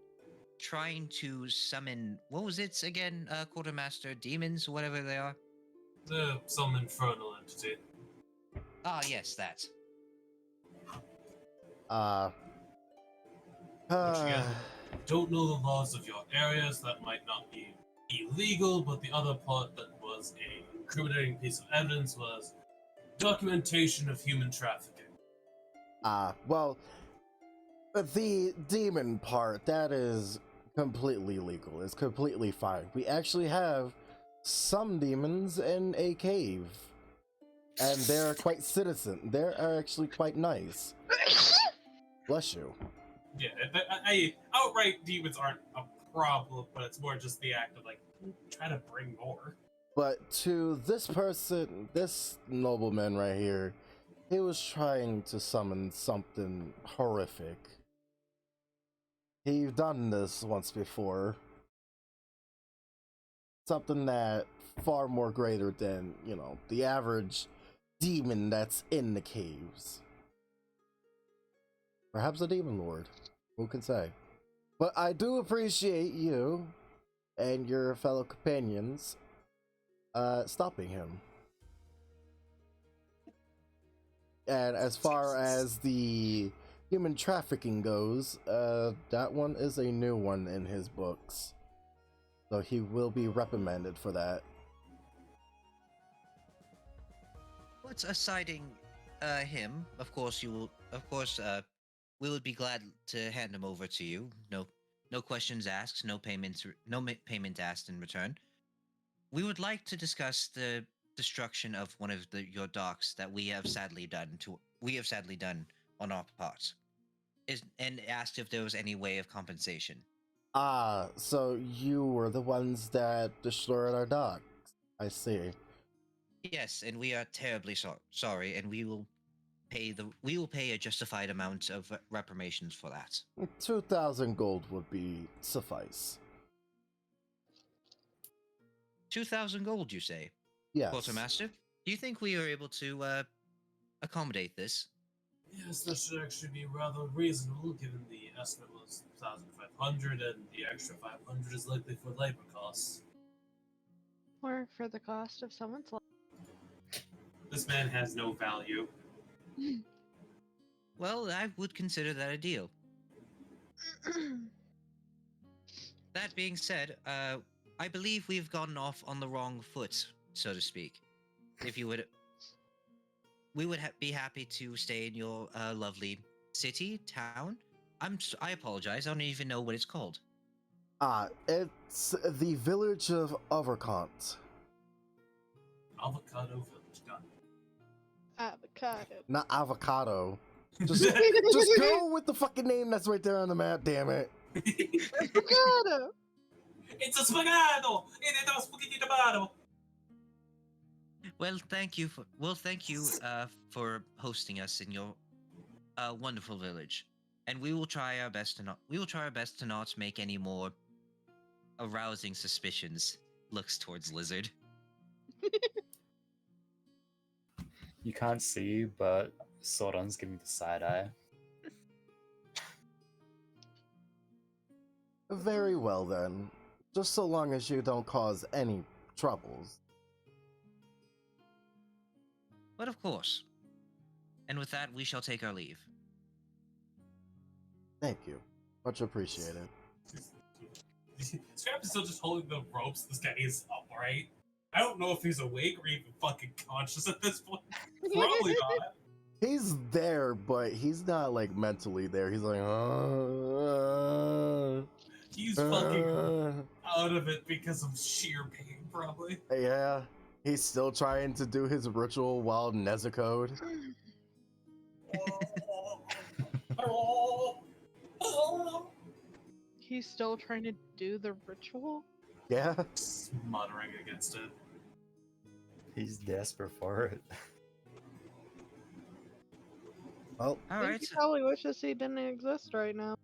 trying to summon. What was it again? Quartermaster demons, whatever they are. Some infernal entity. Ah, yes, that. Which again, don't know the laws of your areas. That might not be illegal, but the other part that was a incriminating piece of evidence was documentation of human trafficking. Well, the demon part, that is completely legal. It's completely fine. We actually have some demons in a cave. And they're quite citizen. They're actually quite nice. Bless you. Yeah, outright demons aren't a problem, but it's more just the act of like try to bring more. But to this person, this nobleman right here, he was trying to summon something horrific. He's done this once before. Something that far more greater than, you know, the average demon that's in the caves. Perhaps a demon lord. Who can say? But I do appreciate you and your fellow companions stopping him. And as far as the human trafficking goes, that one is a new one in his books. So he will be reprimanded for that. What's assiding him? Of course, we would be glad to hand him over to you. No questions asked, no payment asked in return. We would like to discuss the destruction of one of your docks that we have sadly done on our part. And asked if there was any way of compensation. So you were the ones that destroyed our docks. I see. Yes, and we are terribly sorry, and we will pay a justified amount of reparations for that. 2,000 gold would be suffice. 2,000 gold, you say? Yes. Quartermaster, do you think we are able to accommodate this? Yes, that should actually be rather reasonable, given the estimate was 1,500, and the extra 500 is likely for labor costs. Or for the cost of someone's life. This man has no value. Well, I would consider that a deal. That being said, I believe we've gotten off on the wrong foot, so to speak. If you would, we would be happy to stay in your lovely city, town. I apologize. I don't even know what it's called. It's the village of Overcont. Avocado Village. Done. Avocado. Not avocado. Just go with the fucking name that's right there on the map, damn it. Avocado. It's a spaghetto! It is a spaghetti tomato! Well, thank you for hosting us in your wonderful village, and we will try our best to not make any more arousing suspicions. Looks towards Lizard. You can't see, but Sordon's giving the side eye. Very well then. Just so long as you don't cause any troubles. But of course. And with that, we shall take our leave. Thank you. Much appreciated. Scrap is still just holding the ropes. This guy is upright. I don't know if he's awake or even fucking conscious at this point. Probably not. He's there, but he's not like mentally there. He's like, He's fucking out of it because of sheer pain, probably. Yeah, he's still trying to do his ritual while Nezuko'd. He's still trying to do the ritual? Yeah. Muttering against it. He's desperate for it. Well, I think he probably wishes he didn't exist right now.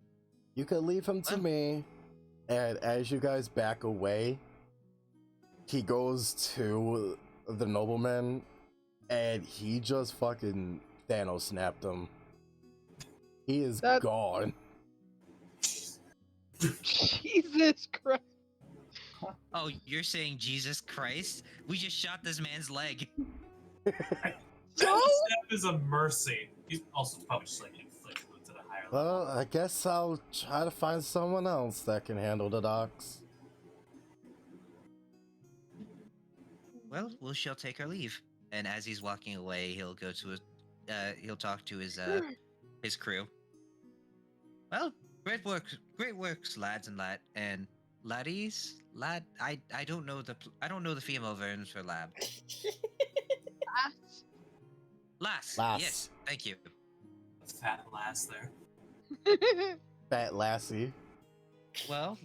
you can leave him to me, and as you guys back away, he goes to the nobleman, and he just fucking Thanos snapped him. He is gone. Jesus Christ. Oh, you're saying Jesus Christ? We just shot this man's leg. So? Step is a mercy. He's also probably just like inflicted to the higher level. Well, I guess I'll try to find someone else that can handle the docks. Well, we shall take our leave. And as he's walking away, he'll go to he'll talk to his crew. Well, great works, lads and laddies. I don't know the female versions for lab. Lass. Lass. Yes, thank you. Fat lass there. Fat lassie. Well,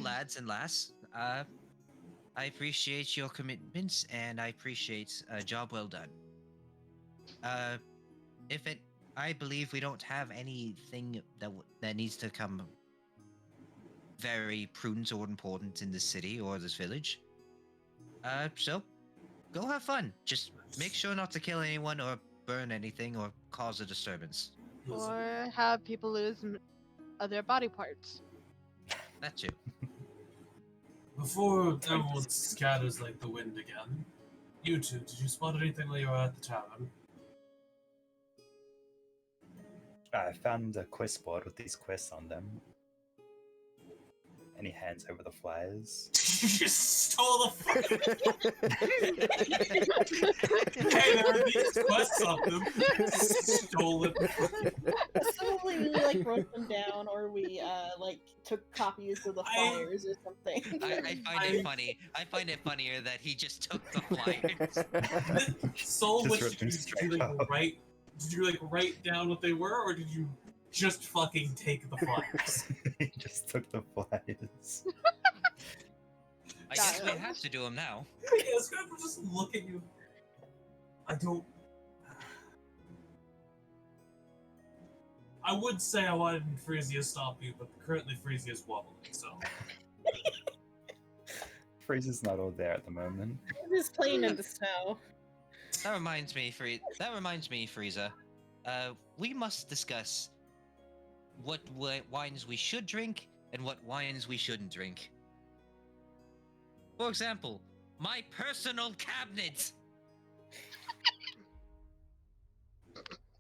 lads and lass, I appreciate your commitments and I appreciate a job well done. I believe we don't have anything that needs to come very prudent or important in this city or this village. So go have fun. Just make sure not to kill anyone or burn anything or cause a disturbance. Or have people lose other body parts. That too. Before everyone scatters like the wind again, you two, did you spot anything while you were at the tavern? I found a quest board with these quests on them. And he hands over the flyers. You stole the fucking. Hey, there are these quests on them. Stole it. Probably we like wrote them down, or we like took copies of the flyers or something. I find it funny. I find it funnier that he just took the flyers. Soul, Just which wrote them did straight you like up. write? Did you like write down what they were, or did you just fucking take the flyers? He just took the flyers. I guess we have to do them now. Yeah, it's gonna just look at you. I don't. I would say I wanted Frisia to stop you, but currently Frisia's wobbling, so. Fraser's not all there at the moment. Just playing in the snow. That reminds me, Frieza. We must discuss what wines we should drink and what wines we shouldn't drink. For example, my personal cabinet.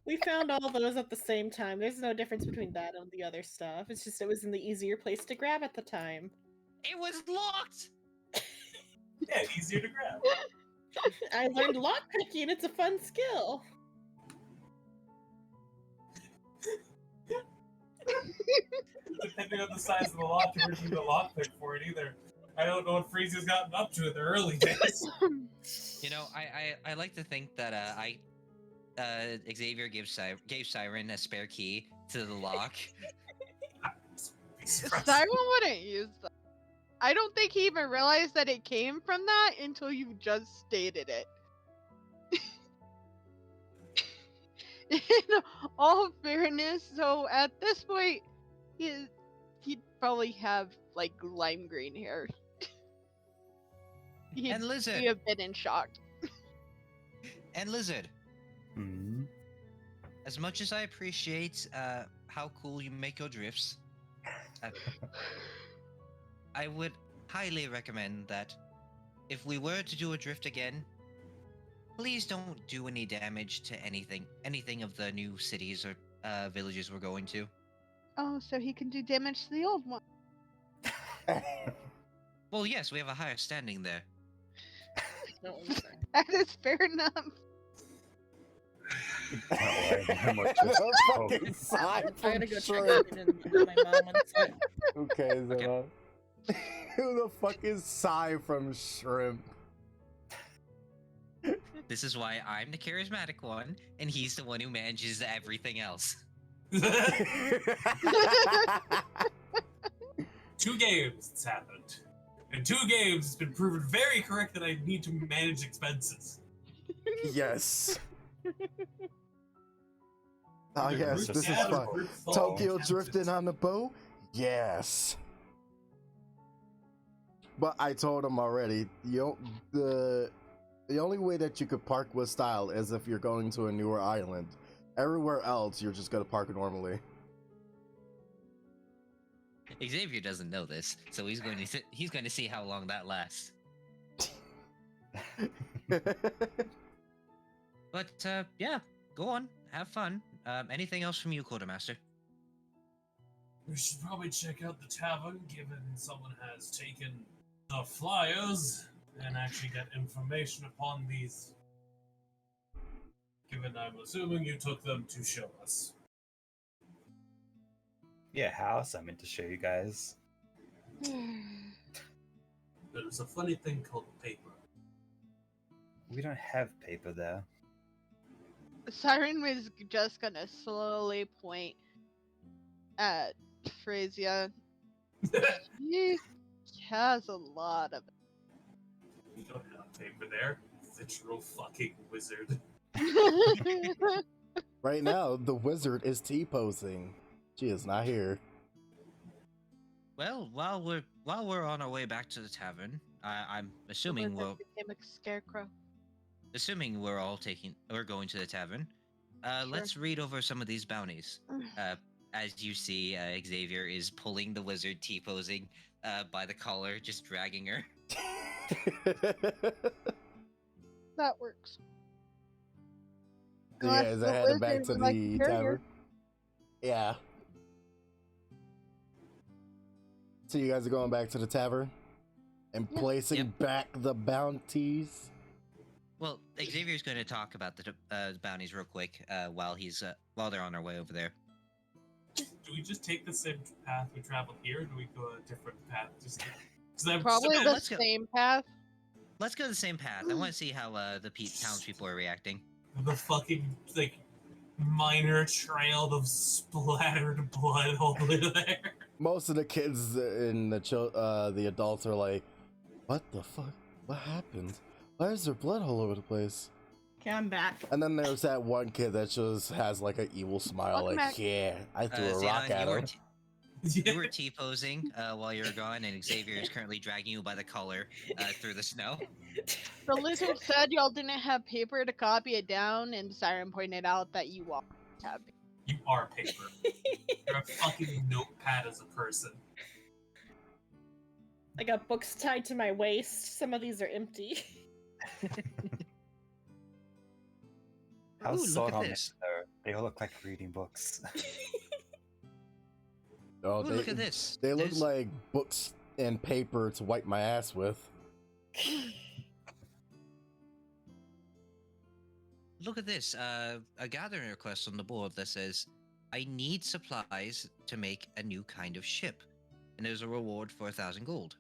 We found all those at the same time. There's no difference between that and the other stuff. It's just it was in the easier place to grab at the time. It was locked. Yeah, easier to grab. I learned lockpicking. It's a fun skill. Depending on the size of the lock, you would need a lockpick for it either. I don't know what Frisia's gotten up to in the early days. You know, I like to think that Xavier gave Siren a spare key to the lock. Siren wouldn't use that. I don't think he even realized that it came from that until you just stated it. In all fairness, so at this point, he'd probably have like lime green hair. He'd And Lizard. be a bit in shock. And Lizard. Hmm. As much as I appreciate how cool you make your drifts, I would highly recommend that if we were to do a drift again, please don't do any damage to anything of the new cities or villages we're going to. Oh, so he can do damage to the old one. Well, yes, we have a higher standing there. No, That is fair enough. Don't worry, no more A just fucking sigh I'm from gonna go check Shrimp. in my mom one sec. Okay, Zena. Who the fuck is Psy from Shrimp? This is why I'm the charismatic one, and he's the one who manages everything else. 2 games it's happened. In 2 games, it's been proven very correct that I need to manage expenses. Yes. Ah, Either yes, group this is chat or fun. group phone. Tokyo drifting on the boat? Yes. But I told him already, the only way that you could park with style is if you're going to a newer island. Everywhere else, you're just gonna park normally. Xavier doesn't know this, so he's going to see how long that lasts. But yeah, go on, have fun. Anything else from you, Quartermaster? We should probably check out the tavern, given someone has taken the flyers and actually get information upon these. Given I'm assuming you took them to show us. Yeah, house. I meant to show you guys. There's a funny thing called paper. We don't have paper there. Siren was just gonna slowly point at Frisia. She has a lot of You don't have paper there. Literal fucking wizard. it. Right now, the wizard is T-posing. She is not here. Well, while we're on our way back to the tavern, I'm assuming became a scarecrow. we're going to the tavern. Let's read over some of these bounties. As you see, Xavier is pulling the wizard T-posing by the collar, just dragging her. That works. You guys are heading back to the tavern. Yeah. So you guys are going back to the tavern and placing back the bounties. Well, Xavier's going to talk about the bounties real quick while they're on their way over there. Do we just take the same path we traveled here, or do we go a different path? Probably the same path. Let's go the same path. I want to see how the townspeople are reacting. The fucking minor trail of splattered blood all the way there. Most of the kids and the adults are like, "What the fuck? What happened? Why is there blood all over the place?" Okay, I'm back. And then there's that one kid that just has like an evil smile, Welcome back. yeah, I threw a Xenon, rock at him. You were T-posing while you were gone, and Xavier is currently dragging you by the collar through the snow. The lizard said y'all didn't have paper to copy it down, and Siren pointed out that you all have paper. You are paper. You're a fucking notepad as a person. I got books tied to my waist. Some of these are empty. How's Ooh, Sword look at on this. there? They all look like reading books. Oh, Ooh, look at this. They look There's- like books and paper to wipe my ass with. Look at this. A gathering request on the board that says, "I need supplies to make a new kind of ship, and there's a reward for 1,000 gold."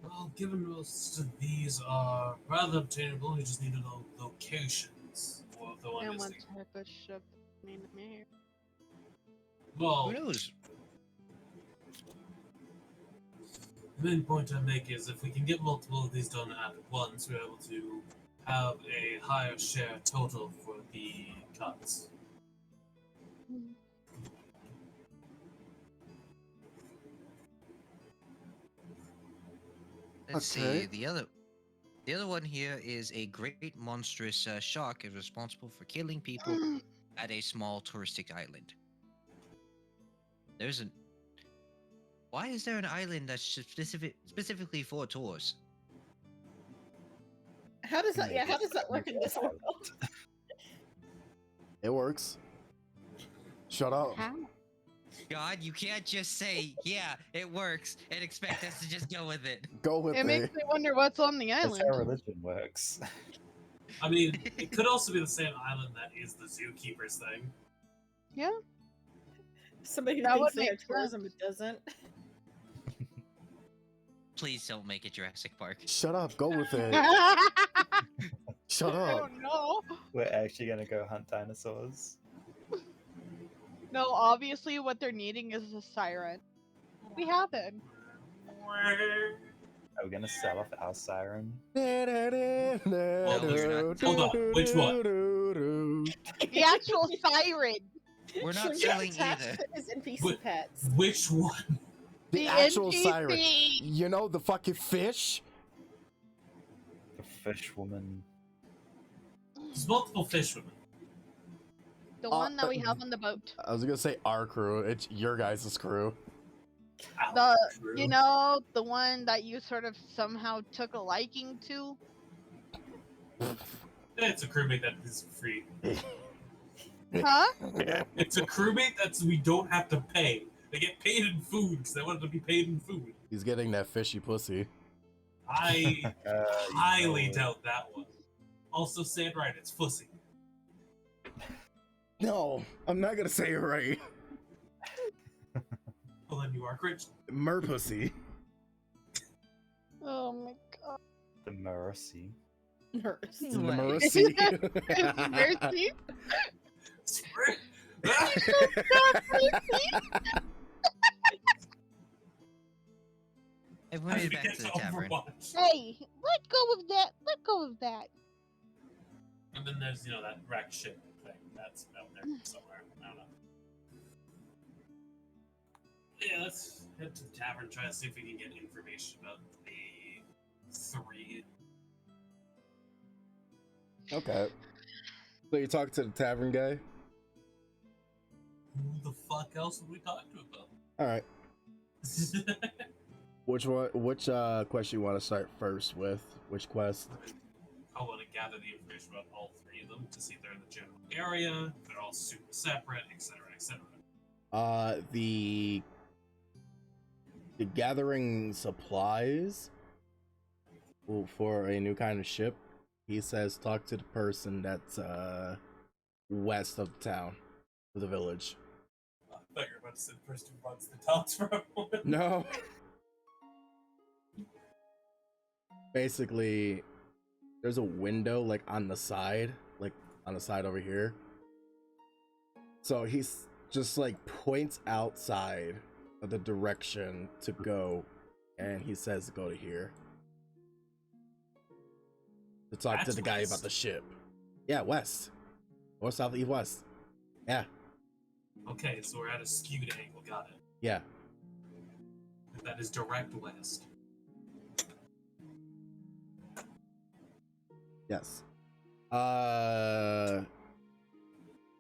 Well, given most of these are rather obtainable, we just need to know locations for the one And what listing. type of ship made it me? Well, Who knows? the main point I make is if we can get multiple of these done at once, we're able to have a higher share total for the cuts. Let's Okay. see. The other one here is a great monstrous shark is responsible for killing people at a small touristic island. Why is there an island that's specifically for tours? How does that? Yeah, how does that work in this world? It works. Shut up. How? God, you can't just say, "Yeah, it works," and expect us to just go with it. Go with It it. makes me wonder what's on the That's island. how religion works. I mean, it could also be the same island that is the zookeeper's thing. Somebody who That thinks would they are make tourism but doesn't. Please don't make it Jurassic Park. Shut up. Go with it. Shut Oh up. no! We're actually gonna go hunt dinosaurs. No, obviously what they're needing is a siren. We have it. Are we gonna sell off our siren? Hold on, which one? The actual siren. We're not Should we selling attach either. them as NPC Wh- pets. Which one? The actual NPC. siren. You know the fucking fish? The fish woman. There's multiple fish women. The one that we have on the boat. I was gonna say our crew. It's your guys' crew. Ow, You know, the one that you sort of somehow took a liking to. It's a crewmate that is free. Huh? It's a crewmate that's we don't have to pay. They get paid in food because they wanted to be paid in food. He's getting that fishy pussy. I highly know. doubt that one. Also, say it right. It's fussy. No, I'm not gonna say it right. Well, then you are cringe. Merpussy. Oh my god. The mercy. Nurse. The What? mercy. Mercy? I've made it back to the tavern. Overwatch. Hey, let go of that. Let go of that. And then there's, that wreck ship thing that's out there somewhere. I don't know. Yeah, let's head to the tavern, try to see if we can get information about the 3. Okay. So you talk to the tavern guy? Who the fuck else would we talk to about? Alright. Which quest you want to start first with? Which quest? I want to gather the information about all 3 of them to see if they're in the general area, if they're all super separate, etc., etc. The gathering supplies for a new kind of ship. He says talk to the person that's west of the town, of the village. I thought you were about to say the person who runs the towns for a moment. No. Basically, there's a window like on the side over here. So he's just like points outside of the direction to go, and he says go to here. To talk to That's the guy west. about the ship. Yeah, west. Or south, east, west. Yeah, Okay, so we're at a skewed angle. Got it. yeah. That is direct west. Yes. The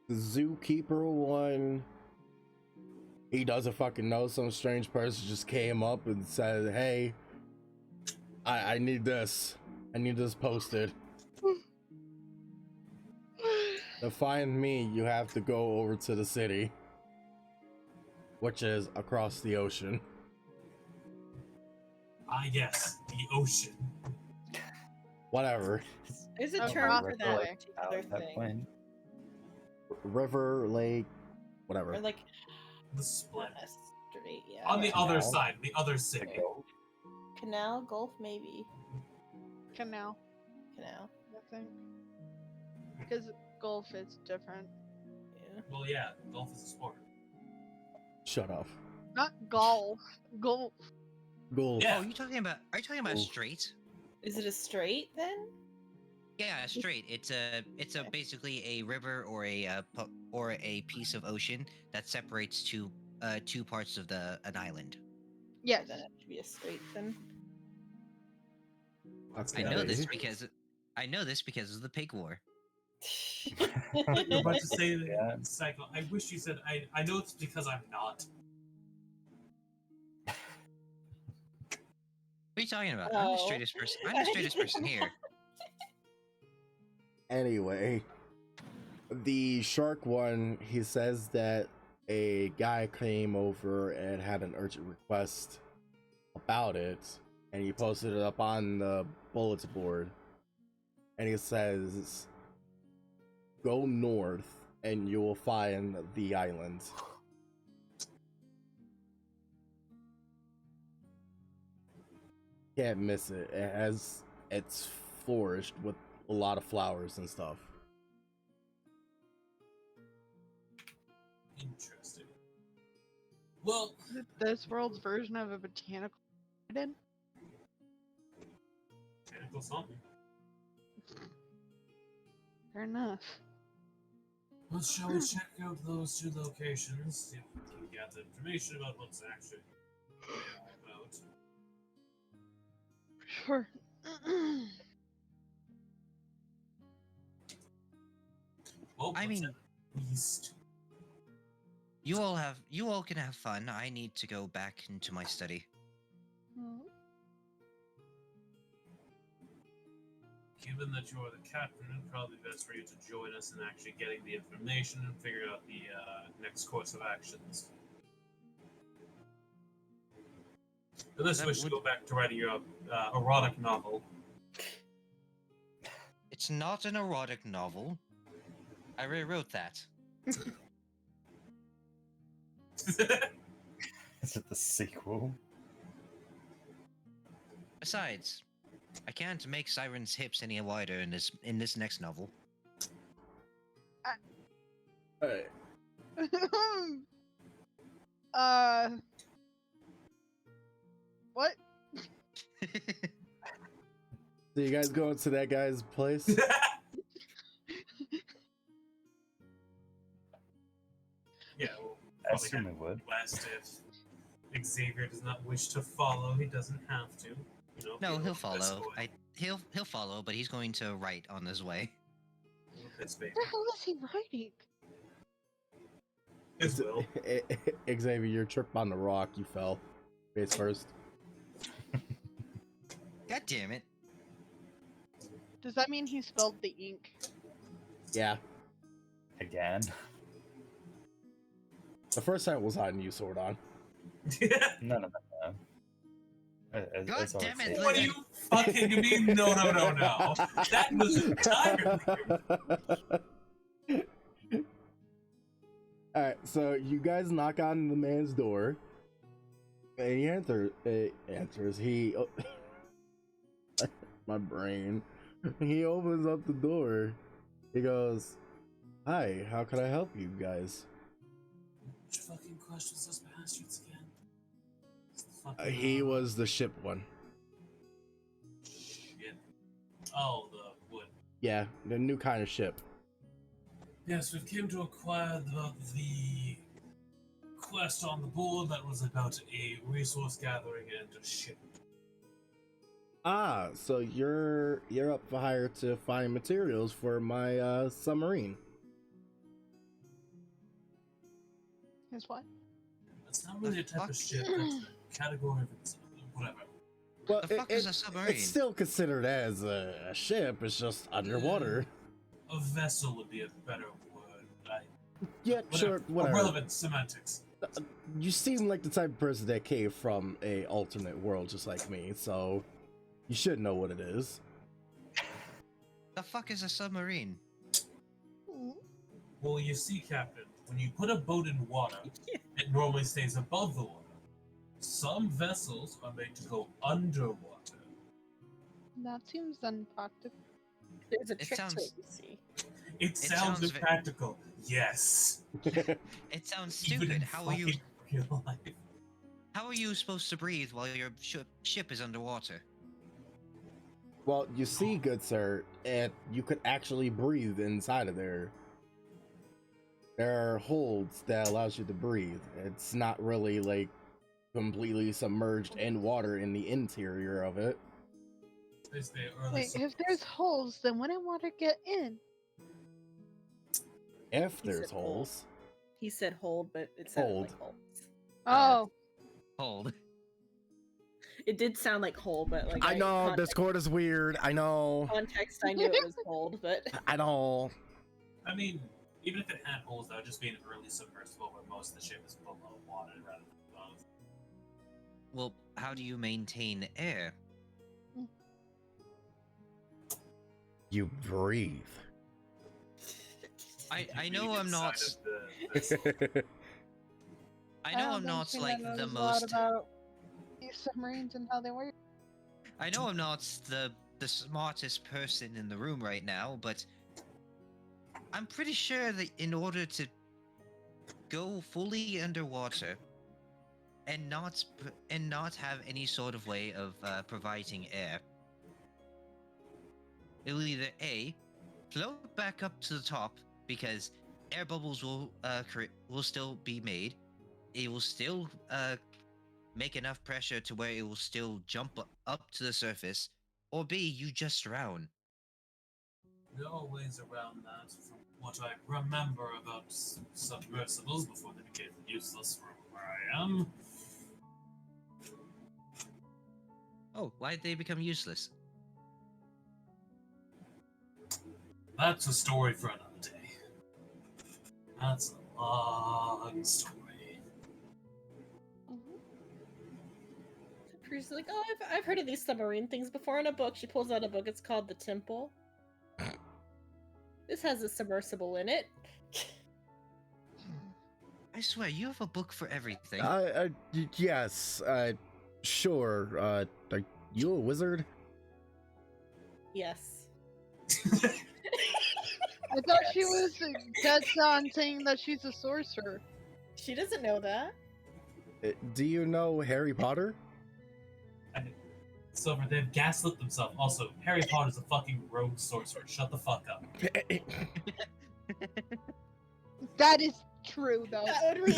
zookeeper one, he doesn't fucking know. Some strange person just came up and said, hey, I need this. I need this posted. To find me, you have to go over to the city, which is across the ocean. Ah, yes, the ocean. Whatever. There's a Oh, term rock for that that way. particular That thing. point. River, lake, whatever. Or like The split. a straight, yeah. On the Canal. other side, the other The city. gold. Canal, Gulf, maybe. Canal, Canal. I think. Because golf is different. Yeah. Well, yeah, golf is a sport. Shut up. Not golf. Golf. Gold. Yeah. Oh, are you talking about Oh. straight? Is it a straight then? Yeah, straight. It's basically a river or a piece of ocean that separates two parts of an island. Yes. Then it should be a straight then. That's I gotta know this be. because of the pig war. You're about to say Yeah. cycle. I wish you said I know it's because I'm not. What are you talking about? I'm the Oh. straightest person. I'm the straightest person here. Anyway, the shark one, he says that a guy came over and had an urgent request about it, and he posted it up on the bulletin board. And he says, go north and you will find the island. Can't miss it. It's flourished with a lot of flowers and stuff. Interesting. Well, Is it this world's version of a botanical garden? technical something. Fair enough. Well, shall we check out those 2 locations? See if we can get the information about what's actually about. Sure. Well, I what's mean, at least. you all can have fun. I need to go back into my study. given that you're the captain, it'd probably be best for you to join us in actually getting the information and figuring out the next course of actions. Unless you wish to go back to writing your erotic novel. It's not an erotic novel. I rewrote that. Is it the sequel? Besides, I can't make Siren's hips any wider in this next novel. Alright. What? So you guys going to that guy's place? Yeah, we'll I probably assume head it would. west if Xavier does not wish to follow. He doesn't have to. You know, No, be a he'll little piss follow. boy. He'll follow, but he's going to write on his way. Little piss baby. What the hell is he writing? His will. Xavier, you're tripped on the rock. You fell face first. God damn it! Does that mean he spilled the ink? Yeah. Again? The first time was on you, Sordon. No. God damn it, What do you fucking mean? No. That was entirely. Alright, so you guys knock on the man's door, and he answers. He, my brain. He opens up the door. He goes, "Hi, how can I help you guys?" Which fucking questions those bastards again? It's the He was the ship one. Shit. Oh, the wood. Yeah, the new kind of ship. Yes, we've came to acquire the quest on the board that was about a resource gathering and a ship. Ah, so you're up for hire to find materials for my submarine. Is what? That's not really a type of ship, that's a category of whatever. Well, The fuck is a submarine? It's still considered as a ship. It's just underwater. A vessel would be a better word. Yeah, sure, whatever. Irrelevant semantics. You seem like the type of person that came from a alternate world, just like me. So you should know what it is. The fuck is a submarine? Well, you see, Captain, when you put a boat in water, it normally stays above the water. Some vessels are made to go underwater. That seems unpractical. There's a It trick sounds- to it, you see. It sounds sounds ve- impractical. Yes. It sounds Even stupid. in How are you? fucking real life. How are you supposed to breathe while your ship is underwater? Well, you see, good sir, and you could actually breathe inside of there. There are holds that allows you to breathe. It's not really like completely submerged in water in the interior of it. It's the early Wait, if there's holes, then wouldn't water get in? If He there's said hold. holes. He said hold, but it sounded Hold. like hold. Oh, Hold. It did sound like hold, but like I know context, Discord is weird. I know. context, I knew it was hold, but I know. I mean, even if it had holes, that would just be an early submersible where most of the ship is below water rather than above. Well, how do you maintain air? You breathe. I You know breathe I'm not. inside of the vessel. I know I'm not like the most. about these submarines and how they work. I know I'm not the smartest person in the room right now, but I'm pretty sure that in order to go fully underwater and not have any sort of way of providing air, it will either A, float back up to the top because air bubbles will still be made. It will still make enough pressure to where it will still jump up to the surface, or B, you just drown. There are ways around that, from what I remember about submersibles before they became useless from where I am. Oh, why did they become useless? that's a story for another day. That's a long story. She's like, oh, I've heard of these submarine things before in a book. She pulls out a book. It's called The Temple. This has a submersible in it. I swear, you have a book for everything. Yes, sure. Are you a wizard? Yes. I thought she was dead on saying that she's a sorcerer. She doesn't know that. Do you know Harry Potter? Silver, they've gaslit themselves. Also, Harry Potter's a fucking rogue sorcerer. Shut the fuck up. That is true, though. That would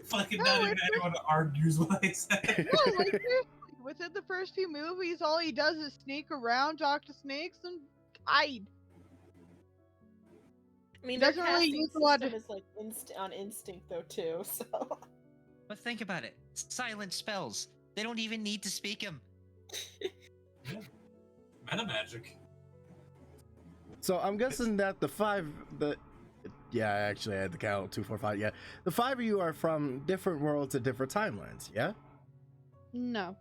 Fucking not even anyone argues what I said. No, like, seriously, within the first few movies, all he does is sneak around, talk to snakes, and hide. I mean, Doesn't their really casting use a lot system of- is like on instinct though too. So But think about it. Silent spells. They don't even need to speak them. Meta magic. So I'm guessing that yeah, actually I had to count 2, 4, 5. Yeah, the 5 of you are from different worlds and different timelines. Yeah. No.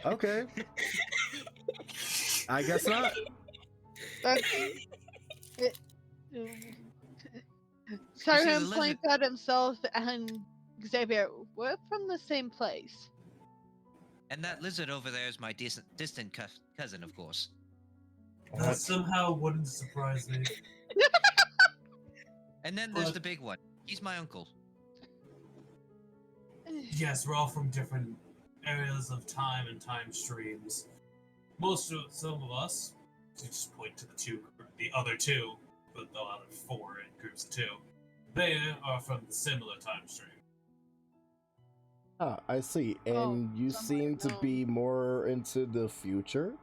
Okay. I guess not. That's it. She's a Siren lizard. points at himself and Xavier, we're from the same place. And that lizard over there is my distant cousin, of course. That somehow wouldn't surprise me. And then there's But- the big one. He's my uncle. Yes, we're all from different areas of time and time streams. Some of us, to just point to the other two, but the other 4 in groups of 2, they are from the similar time stream. Ah, I see. And Oh, you some seem might to know. be more into the future.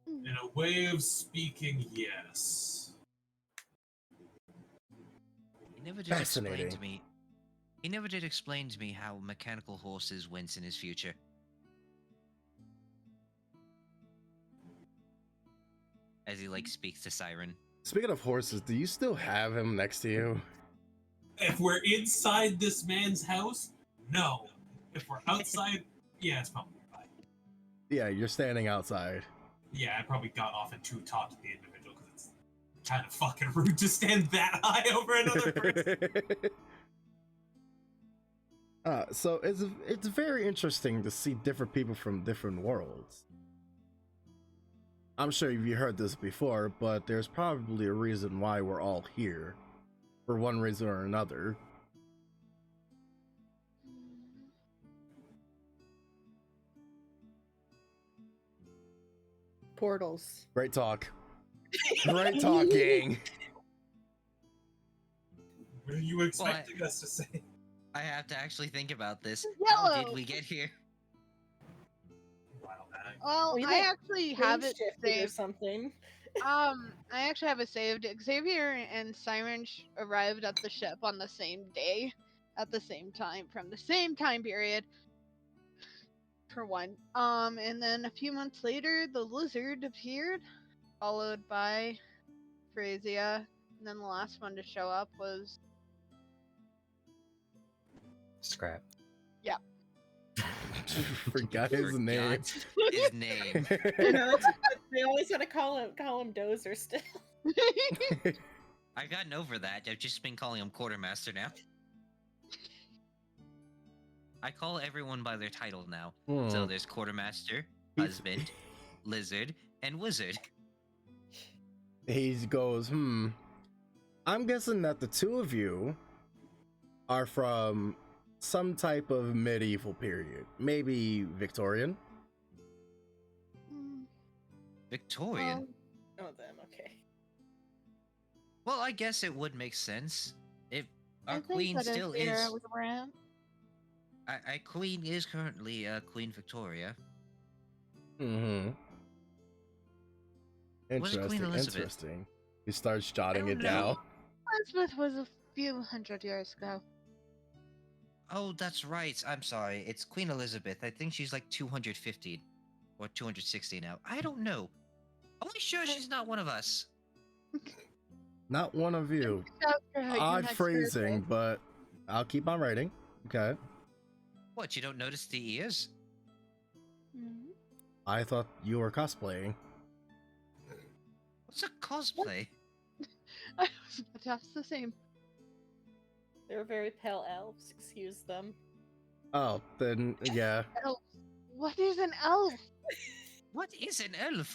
In a way of speaking, yes. He never did explain Fascinating. to me. He never did explain to me how mechanical horses wince in his future. As he speaks to Siren. Speaking of horses, do you still have him next to you? If we're inside this man's house, no. If we're outside, yeah, it's probably fine. Yeah, you're standing outside. Yeah, I probably got off and too taught to the individual because it's kind of fucking rude to stand that high over another person. So it's very interesting to see different people from different worlds. I'm sure you've heard this before, but there's probably a reason why we're all here, for one reason or another. portals. Great talk. Great talking. What are you expecting us to say? I have to actually think about this. Yellow. How did we get here? Wow, man. Well, Well, you I think actually have it Shifted or saved. something. I actually have it saved. Xavier and Siren arrived at the ship on the same day, at the same time, from the same time period. For one. And then a few months later, the lizard appeared, followed by Phrasia. And then the last one to show up was Scrap. Forgot his name. Forgot his name. You know, they always want to call him Dozer still. I've gotten over that. I've just been calling him Quartermaster now. I call everyone by their title now. So Hmm. there's Quartermaster, He's- Husband, Lizard, and Wizard. He goes, I'm guessing that the two of you are from some type of medieval period. Maybe Victorian? Victorian. Oh, them. Okay. Well, I guess it would make sense. If our I think queen that still where is... we were at. Our queen is currently Queen Victoria. Mm-hmm. Was it Queen Interesting, Elizabeth? interesting. He starts jotting I it don't know. down. Elizabeth was a few hundred years ago. Oh, that's right. I'm sorry. It's Queen Elizabeth. I think she's like 250 or 260 now. I don't know. Are we sure she's not one of us? Not one of you. Shout for your Odd next phrasing, birthday. but I'll keep on writing. Okay. What, you don't notice the ears? Mhm. I thought you were cosplaying. What's a cosplay? I was about to ask the same. They're very pale elves. Excuse them. Oh, then yeah. Elf. What is an elf? What is an elf?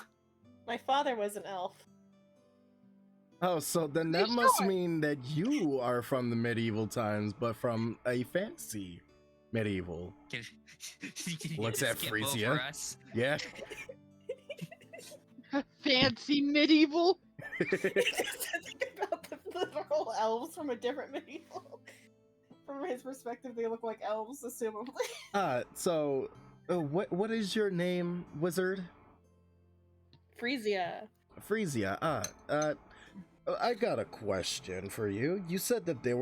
My father was an elf. Oh, so then They that must sure. mean that you are from the medieval times, but from a fancy medieval. Can you What's just that, skip Frisia? over us? Yeah. Fancy medieval. Think about the literal elves from a different medieval. From his perspective, they look like elves, assumably. So what is your name, wizard? Frisia. Frisia. I got a question for you. You said that they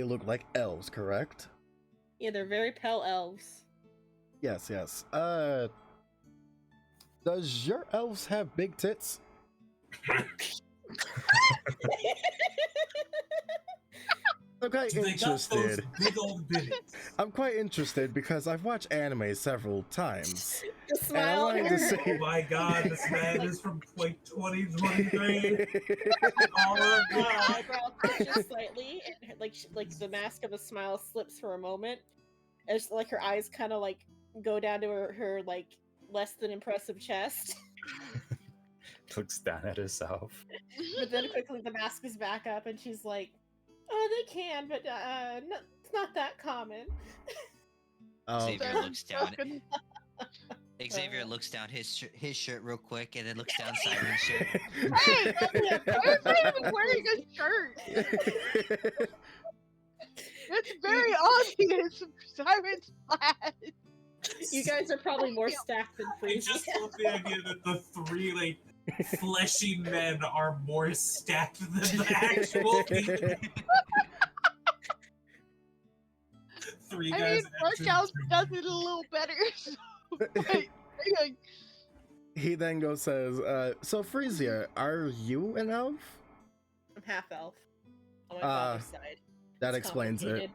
look like elves, correct? Yeah, they're very pale elves. Yes, yes. Does your elves have big tits? I'm quite They got those interested. big old bitties. I'm quite interested because I've watched anime several times. The And I smile wanted to on her- say Oh my god, this man is from like 2023. Oh my her god. eyebrow twitches slightly, and like the mask of a smile slips for a moment. As like her eyes kind of like go down to her like less than impressive chest, Looks down at herself. but then quickly the mask is back up, and she's like, "Oh, they can, but no, it's not that common." Xavier Sorry, looks down. fucking- Xavier looks down his shirt real quick, and then looks down Simon's shirt. Hey, why is he even wearing a shirt? It's very obvious. Simon's plaid. You guys are probably more stacked than I Frisia. just love the idea that the three like fleshy men are more stacked than the actual people. Three I guys. mean, workout does it a little better. So, like, He then goes says, so Frisia, are you an elf? I'm half elf on my Ah, father's side. That It's explains it. complicated.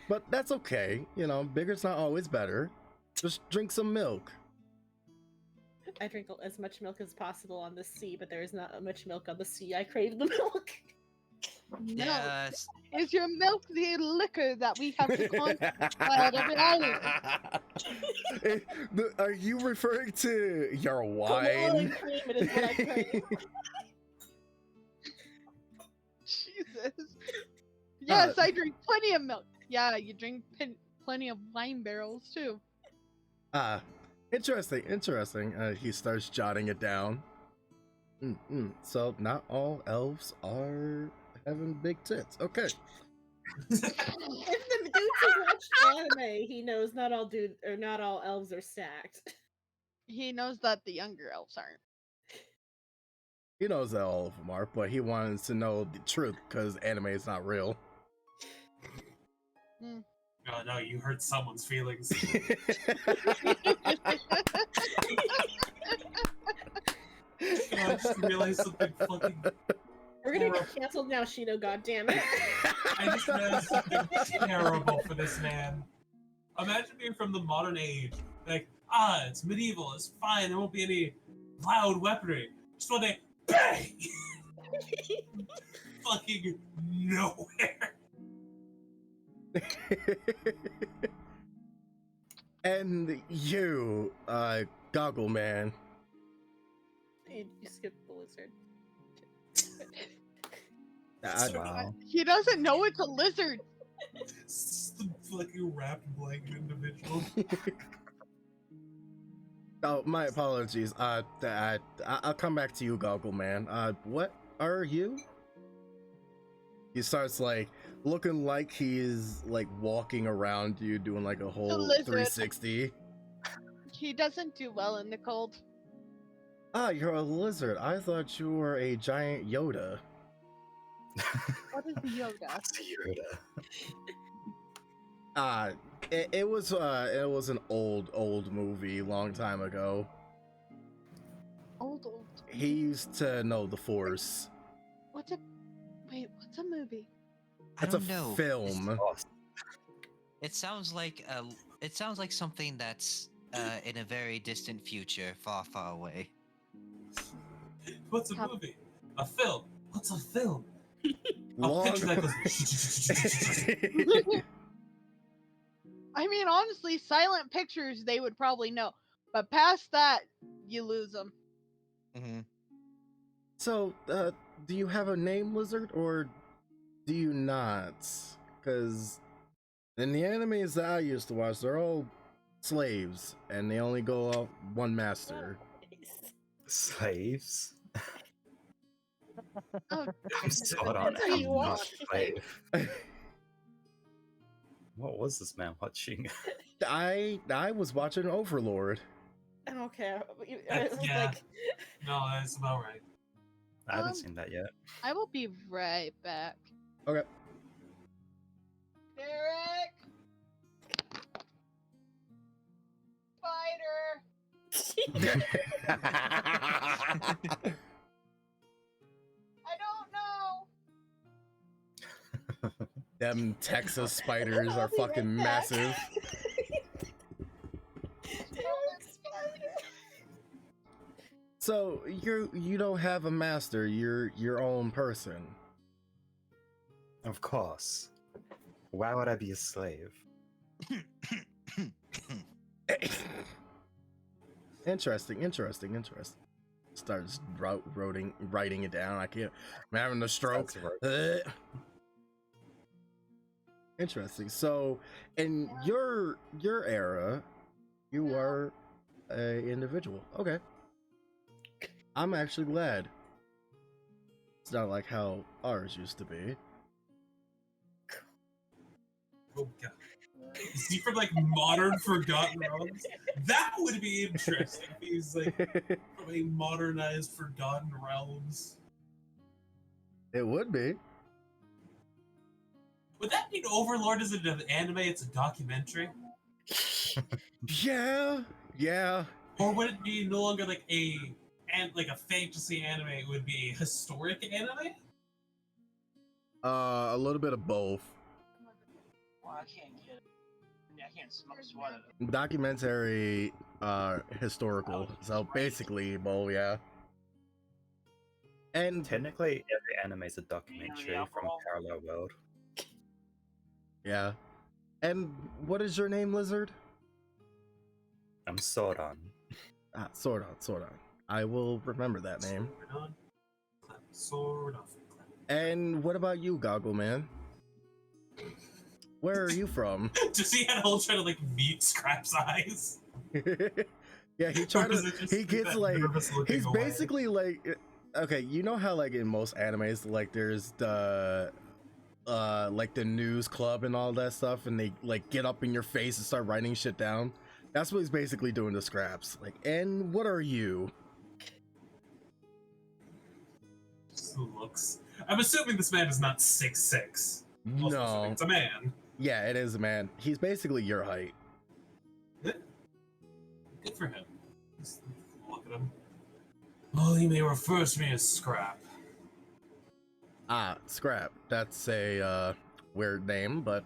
But that's okay. You know, bigger's not always better. Just drink some milk. I drink as much milk as possible on the sea, but there is not much milk on the sea. I crave the milk. no. Yes. Is your milk the liquor that we have to conquer every island? Are you referring to your Come on, wine? cream it is what I crave. Jesus. Yes, I drink plenty of milk. Yeah, you drink plenty of wine barrels too. Interesting. He starts jotting it down. So not all elves are having big tits. Okay. If the dude has watched anime, he knows not all elves are stacked. He knows that the younger elves aren't. He knows that all of them are, but he wanted to know the truth because anime is not real. Oh no, you hurt someone's feelings. I just realized something fucking. We're gonna get canceled now, Shino. Goddammit! I just realized something terrible for this man. Imagine being from the modern age, like, it's medieval, it's fine, there won't be any loud weaponry. Just one day, bang! Fucking nowhere. And you, Goggle Man. You skipped the lizard. Wow. He doesn't know it's a lizard. It's the fucking wrapped blanket individual. Oh, my apologies. I'll come back to you, Goggle Man. What are you? He starts like looking like he's like walking around you, doing like a whole lizard. 360. He doesn't do well in the cold. Ah, you're a lizard. I thought you were a giant Yoda. What is the Yoda? What's a Yoda? It was an old movie long time ago. Old. He used to know the Force. What's a movie? I It's a don't know. film. It sounds like something that's in a very distant future, far, far away. What's a movie? A film. What's a film? A Long. picture that goes. I mean, honestly, silent pictures they would probably know, but past that, you lose them. Mm-hmm. So, do you have a name, Lizard, or do you not? Because in the animes that I used to watch, they're all slaves, and they only go out one master. Slaves? Oh, I'm so on. That's what you I'm not watch. a slave. What was this man watching? I was watching Overlord. Okay. Yeah. Like, No, that's about right. I haven't seen that yet. I will be right back. Okay. Derek! Spider! I don't know! Them Texas spiders I'll are be right fucking back. massive. So you don't have a master. You're your own person. Of course. Why would I be a slave? Interesting. Starts writing it down. I can't. I'm having a stroke. That's Interesting. So, in your era, you are a individual. Okay. I'm actually glad. It's not like how ours used to be. Oh god. Is he from like modern Forgotten Realms? That would be interesting. If he's like from a modernized Forgotten Realms. It would be. Would that mean Overlord isn't an anime, it's a documentary? Yeah. Or would it be no longer like a fantasy anime, it would be a historic anime? A little bit of both. Well, I can't get it. I can't sweat it. Documentary, historical. So basically, both, yeah. And Technically, every anime is a documentary from a alcohol? parallel world. yeah. And what is your name, Lizard? I'm Sordon. Sword on. I will remember that name. Sword off. And what about you, Goggle Man? Where are you from? Does he had a whole try to like meet Scrap's eyes? Yeah, he Or tried does to. it just He keep gets that like. nervous looking He's away? basically like. Okay, you know how like in most animes, like there's the. Like the news club and all that stuff, and they like get up in your face and start writing shit down. That's what he's basically doing to Scraps. Like, and what are you? Just looks. I'm assuming this man is not 6'6". Also assuming No. it's a man. Yeah, it is a man. He's basically your height. Good for him. Just look at him. Well, you may refer to me as Scrap. Scrap. That's a weird name, but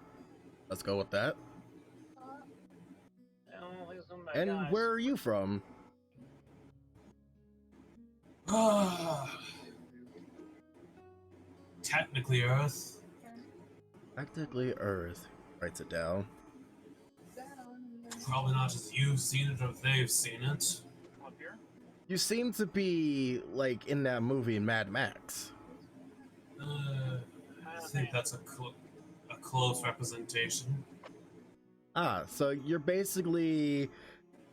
let's go with that. And where are you from? Technically Earth. Technically Earth. Writes it down. Probably not as you've seen it or if they've seen it. Up here? You seem to be like in that movie Mad Max. I think that's a close representation. So you're basically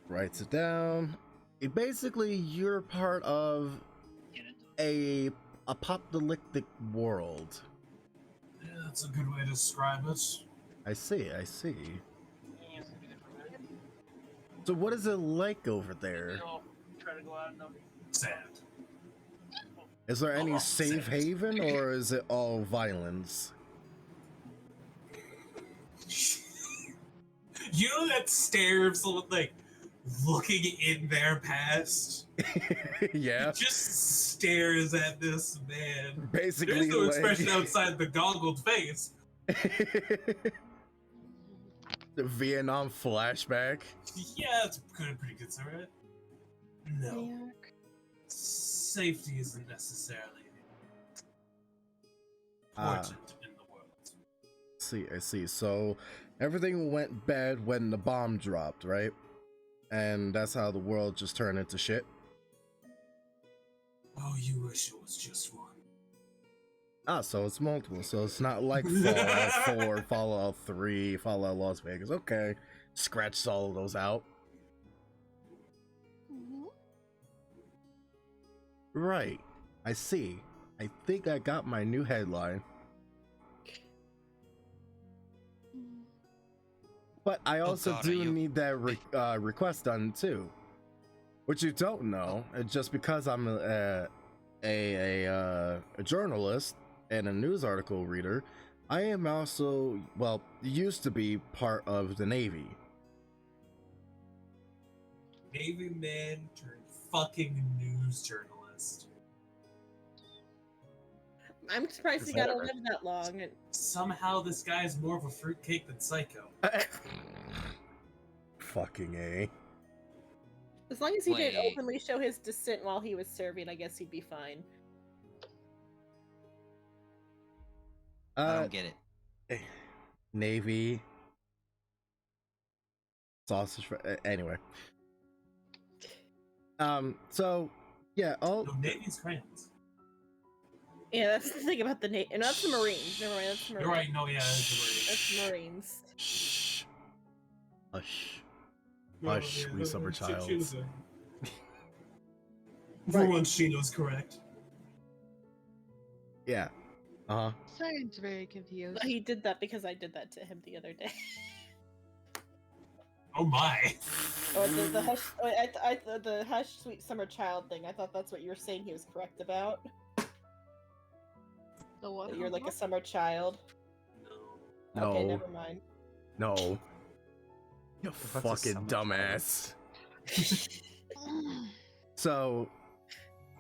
writes it down. You're part of Get it? a apocalyptic world. Yeah, that's a good way to describe it. I see. Yeah, it's a bit different. So what is it like over there? We'll try to go out and Sad. Is there any Oh, safe same. haven, or is it all violence? You know that stare of someone like looking in their past? Yeah, Just stares at this man. basically. There's no like- expression outside the goggled face. The Vietnam flashback. Yeah, it's pretty good, sir, right? No. Safety isn't necessarily important in the world. I see. So everything went bad when the bomb dropped, right? And that's how the world just turned into shit. Oh, you wish it was just one. Ah, so it's multiple. So it's not like Fallout 4, Fallout 3, Fallout Las Vegas. Okay. Scratch all of those out. Right. I see. I think I got my new headline. But I also God, do are you- need that request done too. Which you don't know, just because I'm a journalist and a news article reader, I am also, well, used to be part of the Navy. Navy man turned fucking news journalist. I'm surprised he got to live that long. And Somehow this guy is more of a fruitcake than Psycho. Fucking A. as long as he didn't Wait. openly show his dissent while he was serving, I guess he'd be fine. I don't get it. Navy. Sausage. Anyway. So, yeah, all. No, Navy's crayons. Yeah, that's the thing about the Navy. And that's the Marines. Never mind, that's the Marines. You're right, no, yeah, it's That's Marines. Shh. Hush. a Hush, we summer childs. For once, she knows correct. Yeah. Uh huh. Siren's very confused. He did that because I did that to him the other day. Oh my. Or the hush, the hush, sweet summer child thing. I thought that's what you were saying. He was correct about. The what? That you're like a summer child. No. No. Okay, never mind. No. You What's a fucking summer dumbass. So,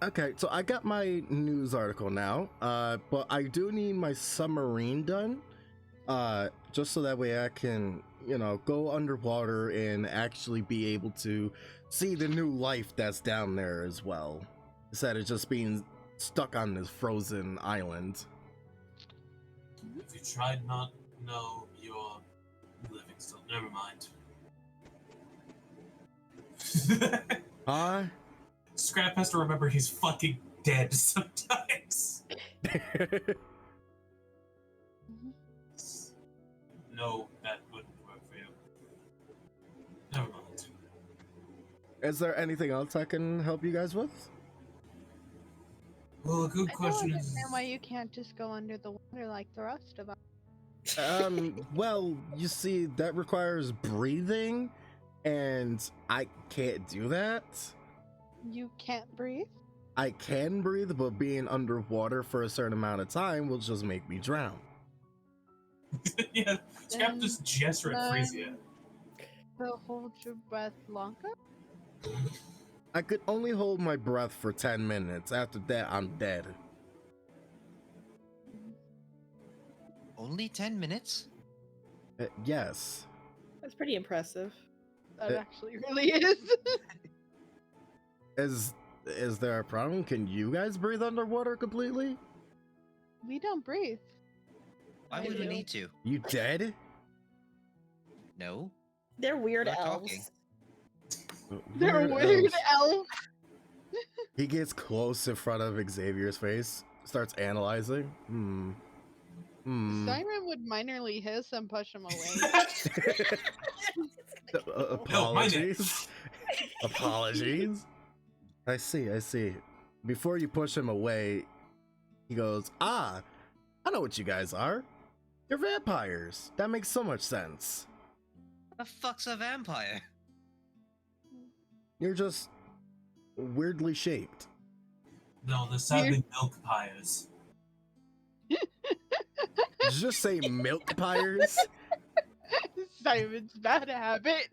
okay, so I got my news article now, but I do need my submarine done, just so that way I can, go underwater and actually be able to see the new life that's down there as well, instead of just being stuck on this frozen island. If you tried not, no, you're living still. Never mind. Huh? Scrap has to remember he's fucking dead sometimes. No, that wouldn't work for you. Never mind. Is there anything else I can help you guys with? Well, a good I don't question is. understand why you can't just go under the water like the rest of us. Well, you see, that requires breathing, and I can't do that. You can't breathe? I can breathe, but being underwater for a certain amount of time will just make me drown. Yeah, Scrap Then- just gesture at Frisia. So hold your breath longer? I could only hold my breath for 10 minutes. After that, I'm dead. Only 10 minutes? Yes. That's pretty impressive. That Uh, actually really is. Is there a problem? Can you guys breathe underwater completely? We don't breathe. Why I would we do. need to? You dead? No. They're weird Not elves. talking. They're Weird weird elves. elf. He gets close in front of Xavier's face, starts analyzing. Siren would minorly hiss and push him away. Apologies. Apologies. I see. Before you push him away, he goes, I know what you guys are. You're vampires. That makes so much sense. The fuck's a vampire? You're just weirdly shaped. No, they're sadly milk pyres. Did you just say milk pyres? Simon's bad habit.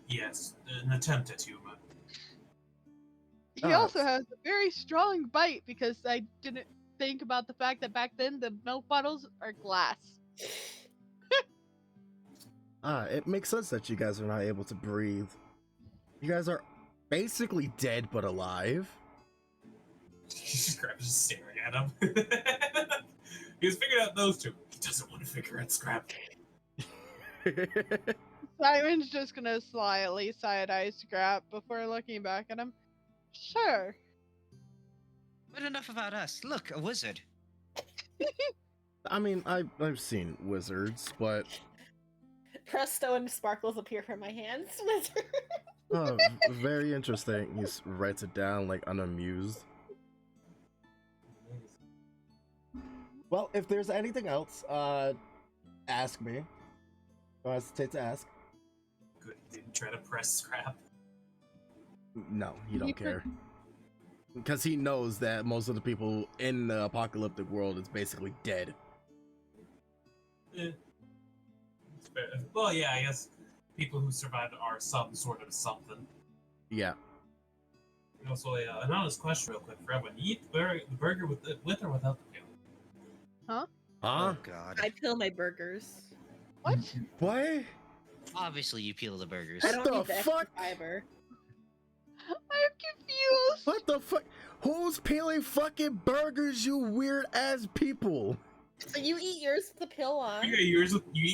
Yes, an attempt at humor. He also has a very strong bite because I didn't think about the fact that back then the milk bottles are glass. It makes sense that you guys are not able to breathe. You guys are basically dead but alive. Scrap's just staring at him. He's figured out those two. He doesn't want to figure out Scrap. Simon's just gonna slyly side-eye Scrap before looking back at him. Sure. But enough about us. Look, a wizard. I mean, I've seen wizards, but Presto and sparkles appear from my hands. very interesting. He writes it down like unamused. Well, if there's anything else, ask me. Don't hesitate to ask. Good, didn't try to press Scrap. No, he don't care. Because he knows that most of the people in the apocalyptic world is basically dead. Eh. It's fair. Well, yeah, I guess people who survived are some sort of something. Yeah. And also, an honest question real quick for everyone. You eat the burger with or without the peel? Huh? Oh god. I peel my burgers. What? What? Obviously you peel the burgers. I don't the need the extra fuck? fiber. I'm confused. What the fuck? Who's peeling fucking burgers, you weird ass people? So you eat yours with the peel on. You eat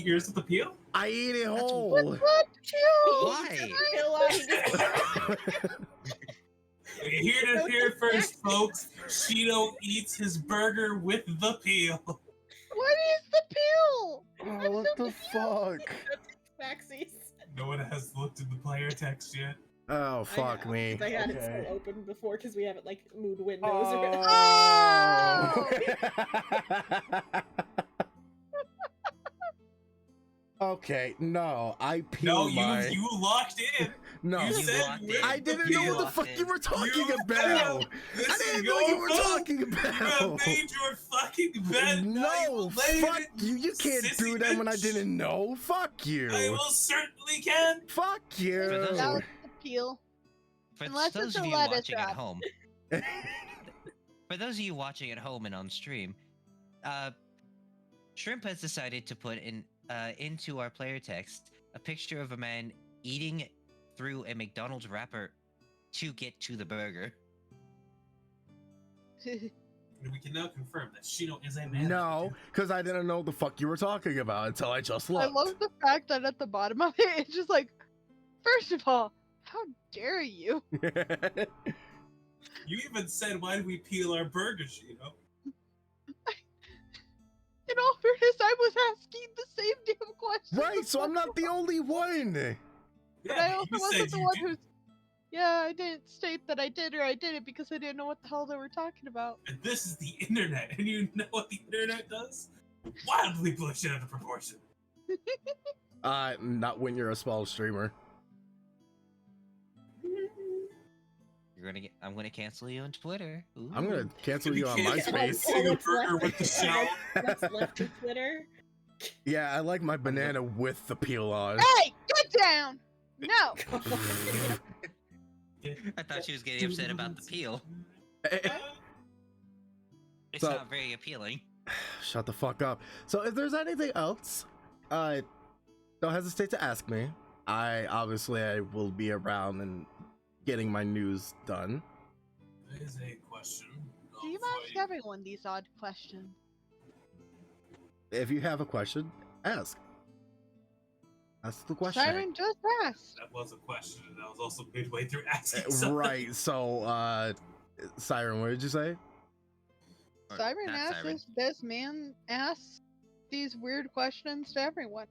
yours with the peel? I eat it That's whole. What? Chill. Why? Peel on. You heard it here first, folks. Shino eats his burger with the peel. What is the peel? Oh, what the fuck? Maxis. No one has looked at the player text yet. Oh, fuck me. I had it Okay. still open before because we haven't like moved windows. Oh. Okay, no, I peeled No, my... you locked in. No, You You said locked with in. I didn't the know peel. what the fuck you were talking You about. This I is didn't know your you were fault. talking You have about. made your fucking bed. No, fuck you. You can't sissy do that when I bitch. didn't know. Fuck I you. most certainly can. Fuck you. those- That was the peel. For Unless those it's of a you lettuce watching at wrap. home, for those of you watching at home and on stream, Shrimp has decided to put in into our player text a picture of a man eating through a McDonald's wrapper to get to the burger. We can now confirm that Shino is a man. No, because I didn't know what the fuck you were talking about until I just I looked. love the fact that at the bottom of it, it's just like, first of all, how dare you? You even said, "Why do we peel our burgers?" Shino. In all fairness, I was asking the same damn question. Right, so I'm not the only one. But I also you wasn't said the you one do. who's. Yeah, I didn't state that I did or I didn't because I didn't know what the hell they were talking about. And this is the internet, and you know what the internet does? Wildly blow shit out of proportion. Not when you're a small streamer. I'm gonna cancel you on Twitter. Ooh. I'm gonna cancel you on can't MySpace. Eating a burger with the shell. What's left of Twitter? Yeah, I like my banana with the peel on. Hey, get down! No! I thought she was getting upset about the peel. It's So- not very appealing. Shut the fuck up. So if there's anything else, don't hesitate to ask me. I will be around and getting my news done. That is a question. Do you ask everyone these odd questions? If you have a question, ask. That's the question. Siren just asked. That was a question, and I was also midway through asking something. Right, so Siren, what did you say? Or Siren not asked Siren. if this man asks these weird questions to everyone.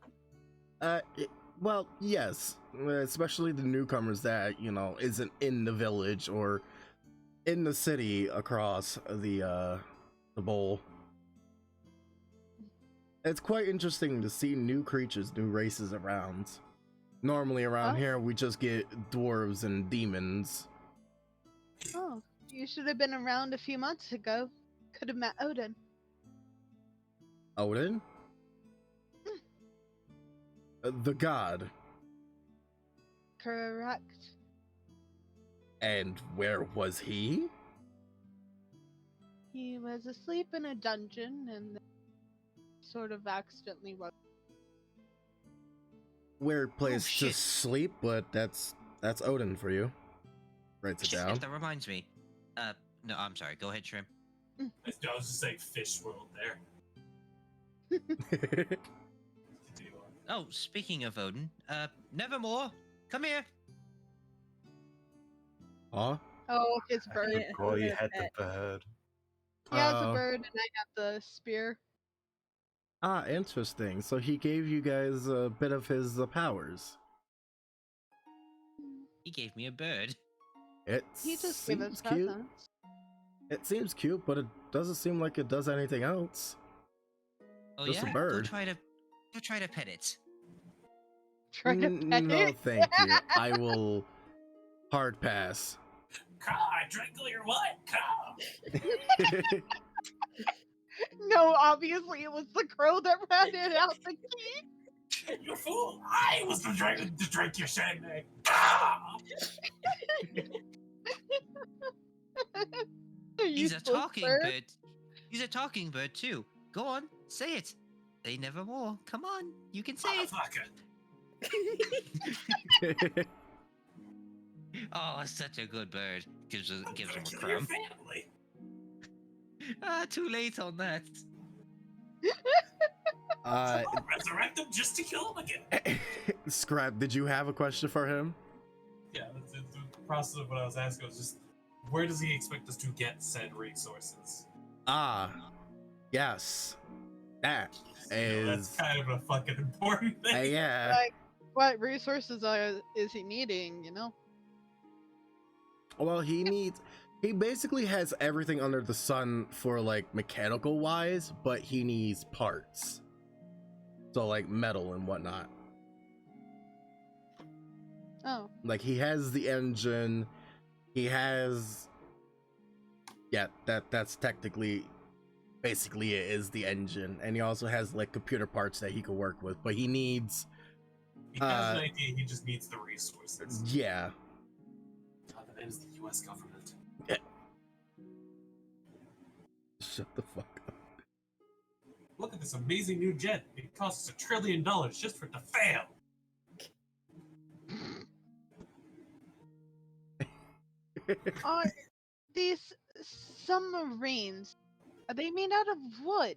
Well, yes, especially the newcomers that, isn't in the village or in the city across the bowl. It's quite interesting to see new creatures, new races around. Normally around Oh. here, we just get dwarves and demons. Oh, you should have been around a few months ago. Could have met Odin. Odin? The god. Correct. And where was he? He was asleep in a dungeon and sort of accidentally woke. Weird place to shit. sleep, but that's Odin for you. Writes it Shit, down. that reminds me. No, I'm sorry. Go ahead, Shrimp. I was just saying fish world there. Continue on. Oh, speaking of Odin, Nevermore, come here. Huh? Oh, his bird. Yeah. Oh, you Yeah. had the bird. He has a Oh. bird and I have the spear. Ah, interesting. So he gave you guys a bit of his powers. He gave me a bird. It He just gave us seems cute. presents. It seems cute, but it doesn't seem like it does anything else. Oh Just a yeah. bird. Go try to pet it. Try to pet No, it. thank you. I will hard pass. Caw, I drank all your wine, Caw! No, obviously it was the crow that ran it out the key. You fool! I was the dragon to drink your shandy! Caw! He's a Useless talking bird. He's a talking bird too. Go on, say it. Say Nevermore. Come on, you can say it. Motherfucker! Oh, such a good bird. Gives him a Kill your crumb. family! Ah, too late on that. uh, Resurrect him just to kill him again! Scrap, did you have a question for him? Yeah, the process of what I was asking was just, where does he expect us to get said resources? Ah, yes. That You know, that's is. kind of a fucking important thing. Yeah. Like, what resources is he needing, you know? Well, he basically has everything under the sun for like mechanical wise, but he needs parts. So like metal and whatnot. Oh, Like he has the engine, he has that's technically basically it is the engine, and he also has like computer parts that he could work with, but he needs He has an idea, he just needs the resources. yeah. God, that is the US government. Shut the fuck up. Look at this amazing new jet. It costs us $1 trillion just for it to fail. are these submarines? Are they made out of wood?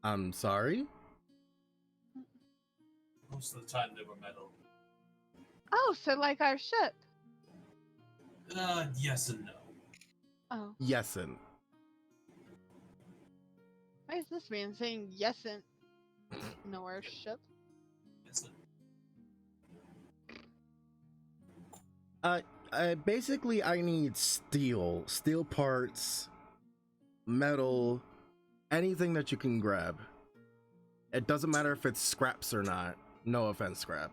I'm sorry? Most of the time they were metal. Oh, so like our ship. Yes and no. Oh, Yesin. why is this man saying yes and no our ship? Yes and Basically I need steel parts, metal, anything that you can grab. It doesn't matter if it's scraps or not. No offense, Scrap.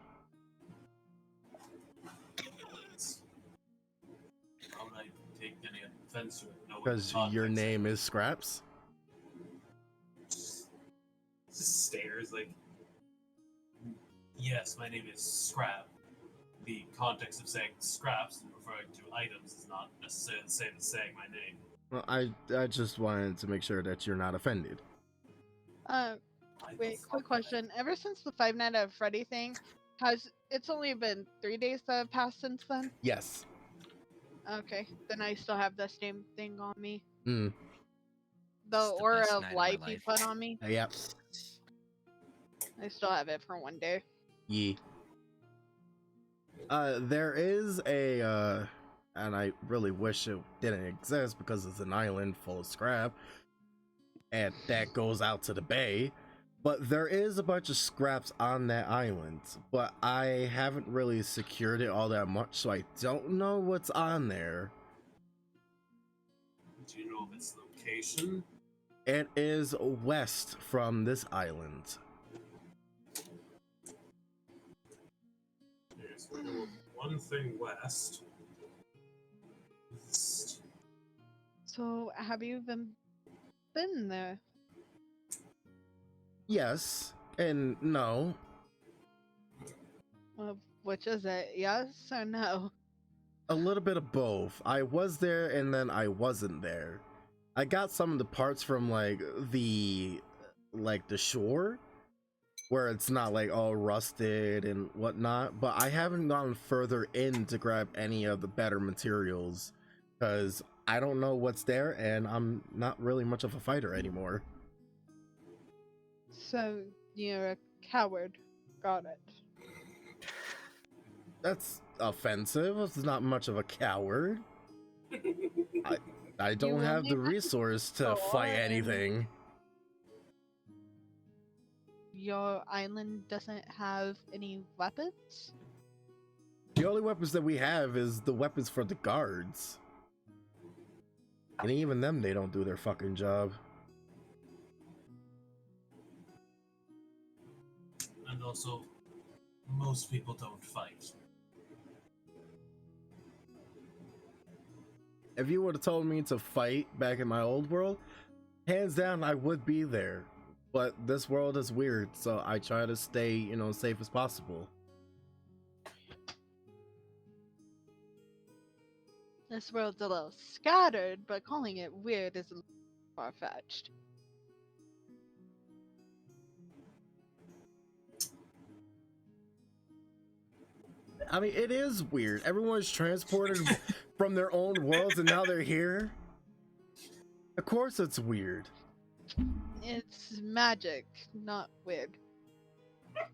How would I take any offense to it? No Because your context. name is Scraps. Just stares like, yes, my name is Scrap. The context of saying scraps and referring to items is not necessarily the same as saying my name. Well, I just wanted to make sure that you're not offended. Wait, quick question. Ever since the Five Nights at Freddy thing, it's only been 3 days that have passed since then? Yes. Okay, then I still have the same thing on me. Hmm. The It's the aura best of night of my life you life. put on me. Yep. I still have it for 1 day. Yee. There is a and I really wish it didn't exist because it's an island full of scrap, and that goes out to the bay. But there is a bunch of scraps on that island, but I haven't really secured it all that much, so I don't know what's on there. Do you know of its location? It is west from this island. Yes, we know of one thing west. So, have you even been there? Yes and no. Well, which is it? Yes or no? A little bit of both. I was there and then I wasn't there. I got some of the parts from the shore where it's not like all rusted and whatnot, but I haven't gone further in to grab any of the better materials because I don't know what's there and I'm not really much of a fighter anymore. So, you're a coward. Got it. That's offensive. It's not much of a coward. I don't have only the have resource to fight anything. Your island doesn't have any weapons? The only weapons that we have is the weapons for the guards. And even them, they don't do their fucking job. And also, most people don't fight. If you would have told me to fight back in my old world, hands down, I would be there. But this world is weird, so I try to stay, safe as possible. This world's a little scattered, but calling it weird is a little far-fetched. I mean, it is weird. Everyone's transported from their own worlds and now they're here. Of course it's weird. It's magic, not weird.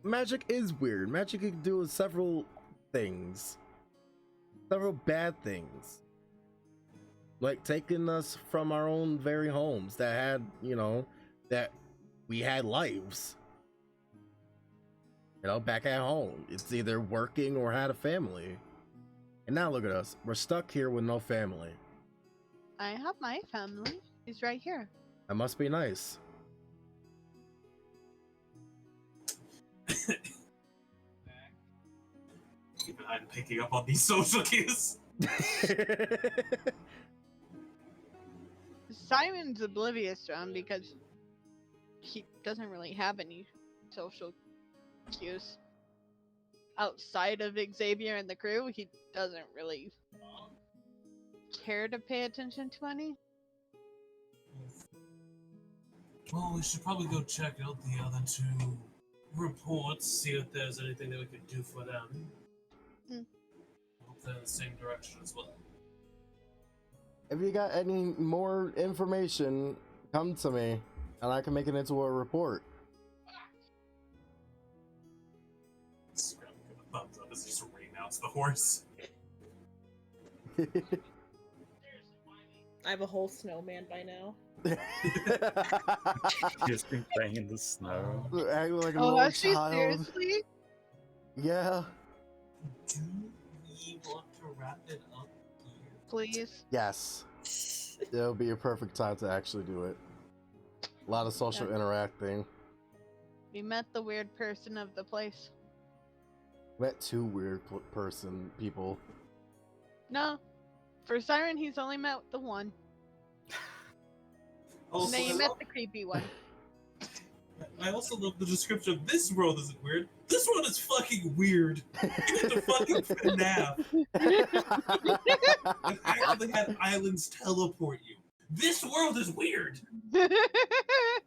Magic is weird. Magic can do several things. Several bad things. Like taking us from our own very homes that had, that we had lives. Back at home. It's either working or had a family. And now look at us. We're stuck here with no family. I have my family. He's right here. That must be nice. Even I'm picking up on these social cues. Simon's oblivious to him because he doesn't really have any social cues. Outside of Xavier and the crew, he doesn't really care to pay attention to any. Well, we should probably go check out the other two reports, see if there's anything that we could do for them. Hope they're in the same direction as well. If you got any more information, come to me, and I can make it into a report. Scrap give a thumbs up as he just remounts the horse. I have a whole snowman by now. Just been playing in the snow. Acting like a Oh, little actually, child. seriously? Yeah. Do we want to wrap it up here? Please? Yes. It'll be a perfect time to actually do it. A lot of social interacting. We met the weird person of the place. Met two weird people. No. For Siren, he's only met the one. And Also, then you met the creepy one. I also love the description of this world isn't weird. This world is fucking weird. You get the fucking FNAF. The fact that they had islands teleport you. This world is weird. No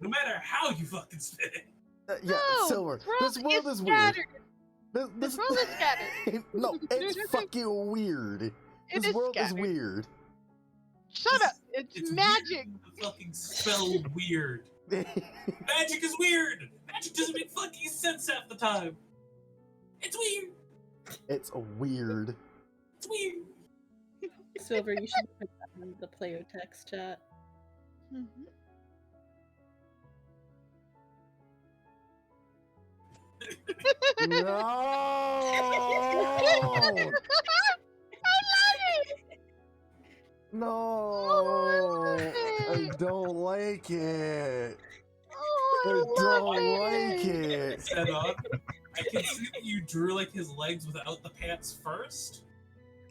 matter how you fucking spin it. Yeah, No, Silver. This world is scattered. weird. This world is scattered. No, it's fucking weird. It This is world scattered. is weird. Shut up! It's magic! Weird. The fucking spell weird. Magic is weird! Magic doesn't make fucking sense half the time. It's weird. It's weird. It's weird. Silver, you should put that in the player text chat. Mhm. No! No! I don't like it. I don't like it. Set up. I can see that you drew like his legs without the pants first.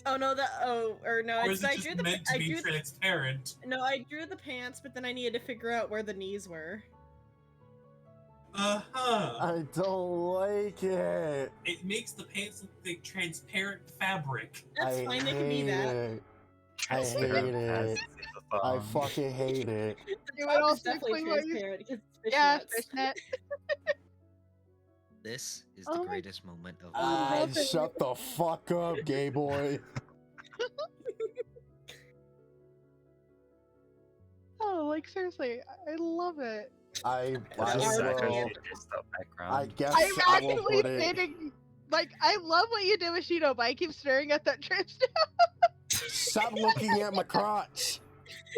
Oh no, Or is it I just drew the meant to be transparent? No, I drew the pants, but then I needed to figure out where the knees were. Uh-huh. I don't like it. It makes the pants look like transparent fabric. That's fine, they can be that. It. I hate Transparent it. as the I thong. fucking hate it. You Top would is also definitely explain what you... transparent because it's Yeah, fishnets. fishnet. This is Oh the my- greatest moment of I my life. love it. Shut the fuck up, gay boy. Oh, like seriously, I love it. I That's exactly will. what you just the background. I guess I'm I will actually put it. hating. Like, I love what you did with Shido, but I keep staring at that transfer. Stop looking at my crotch.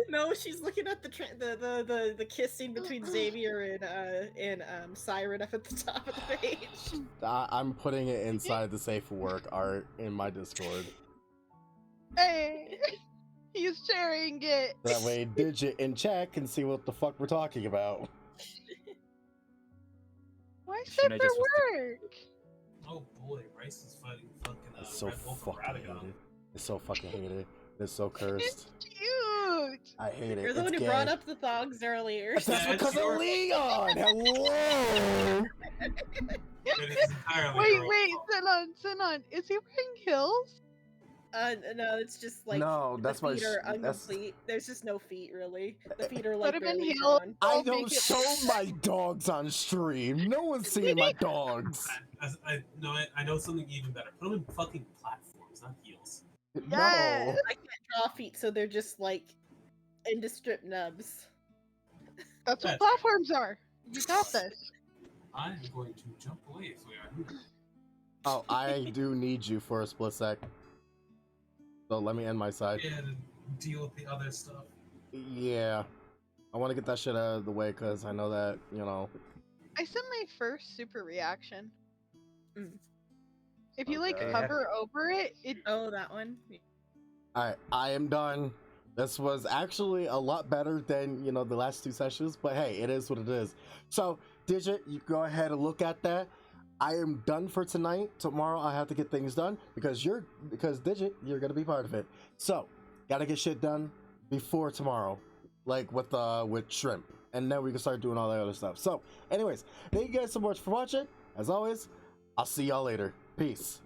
No, she's looking at the kissing between Xavier and Siren up at the top of the page. I'm putting it inside the safe for work art in my Discord. Hey, he's sharing it. That way, Digit and chat can see what the fuck we're talking about. Why Shouldn't safe I for just- work? Oh boy, Rice is fighting fucking It's so Red Wolf fucking Radagon. hated. It's so fucking hated. It's so cursed. It's cute. I hate it. You're the It's one who gay. brought up the thongs earlier. That's Yeah, because of sure. Leon. Hello. It is entirely Wait, her own wait, fault. Sinon. Is he wearing heels? No, it's just like No, the that's my feet are that's- incomplete. There's just no feet really. The feet are Put like him in barely heels. drawn. I Don't don't make it- show my dogs on stream. No one's seeing my dogs. I know something even better. Put them in fucking platforms, not heels. Yes. No. I can't draw feet, so they're just like indescript nubs. That's what That's- platforms are. You got this. I'm going to jump away if we are. Oh, I do need you for a split sec. So let me end my side. Yeah, to deal with the other stuff. Yeah. I want to get that shit out of the way because I know that, you know. I sent my first super reaction. Mm. If you like Okay. hover over it, it Oh, that one. Alright, I am done. This was actually a lot better than, you know, the last two sessions, but hey, it is what it is. So, Digit, you go ahead and look at that. I am done for tonight. Tomorrow I have to get things done because Digit, you're gonna be part of it. So, gotta get shit done before tomorrow, like with Shrimp, and then we can start doing all the other stuff. So, anyways, thank you guys so much for watching. As always, I'll see y'all later. Peace.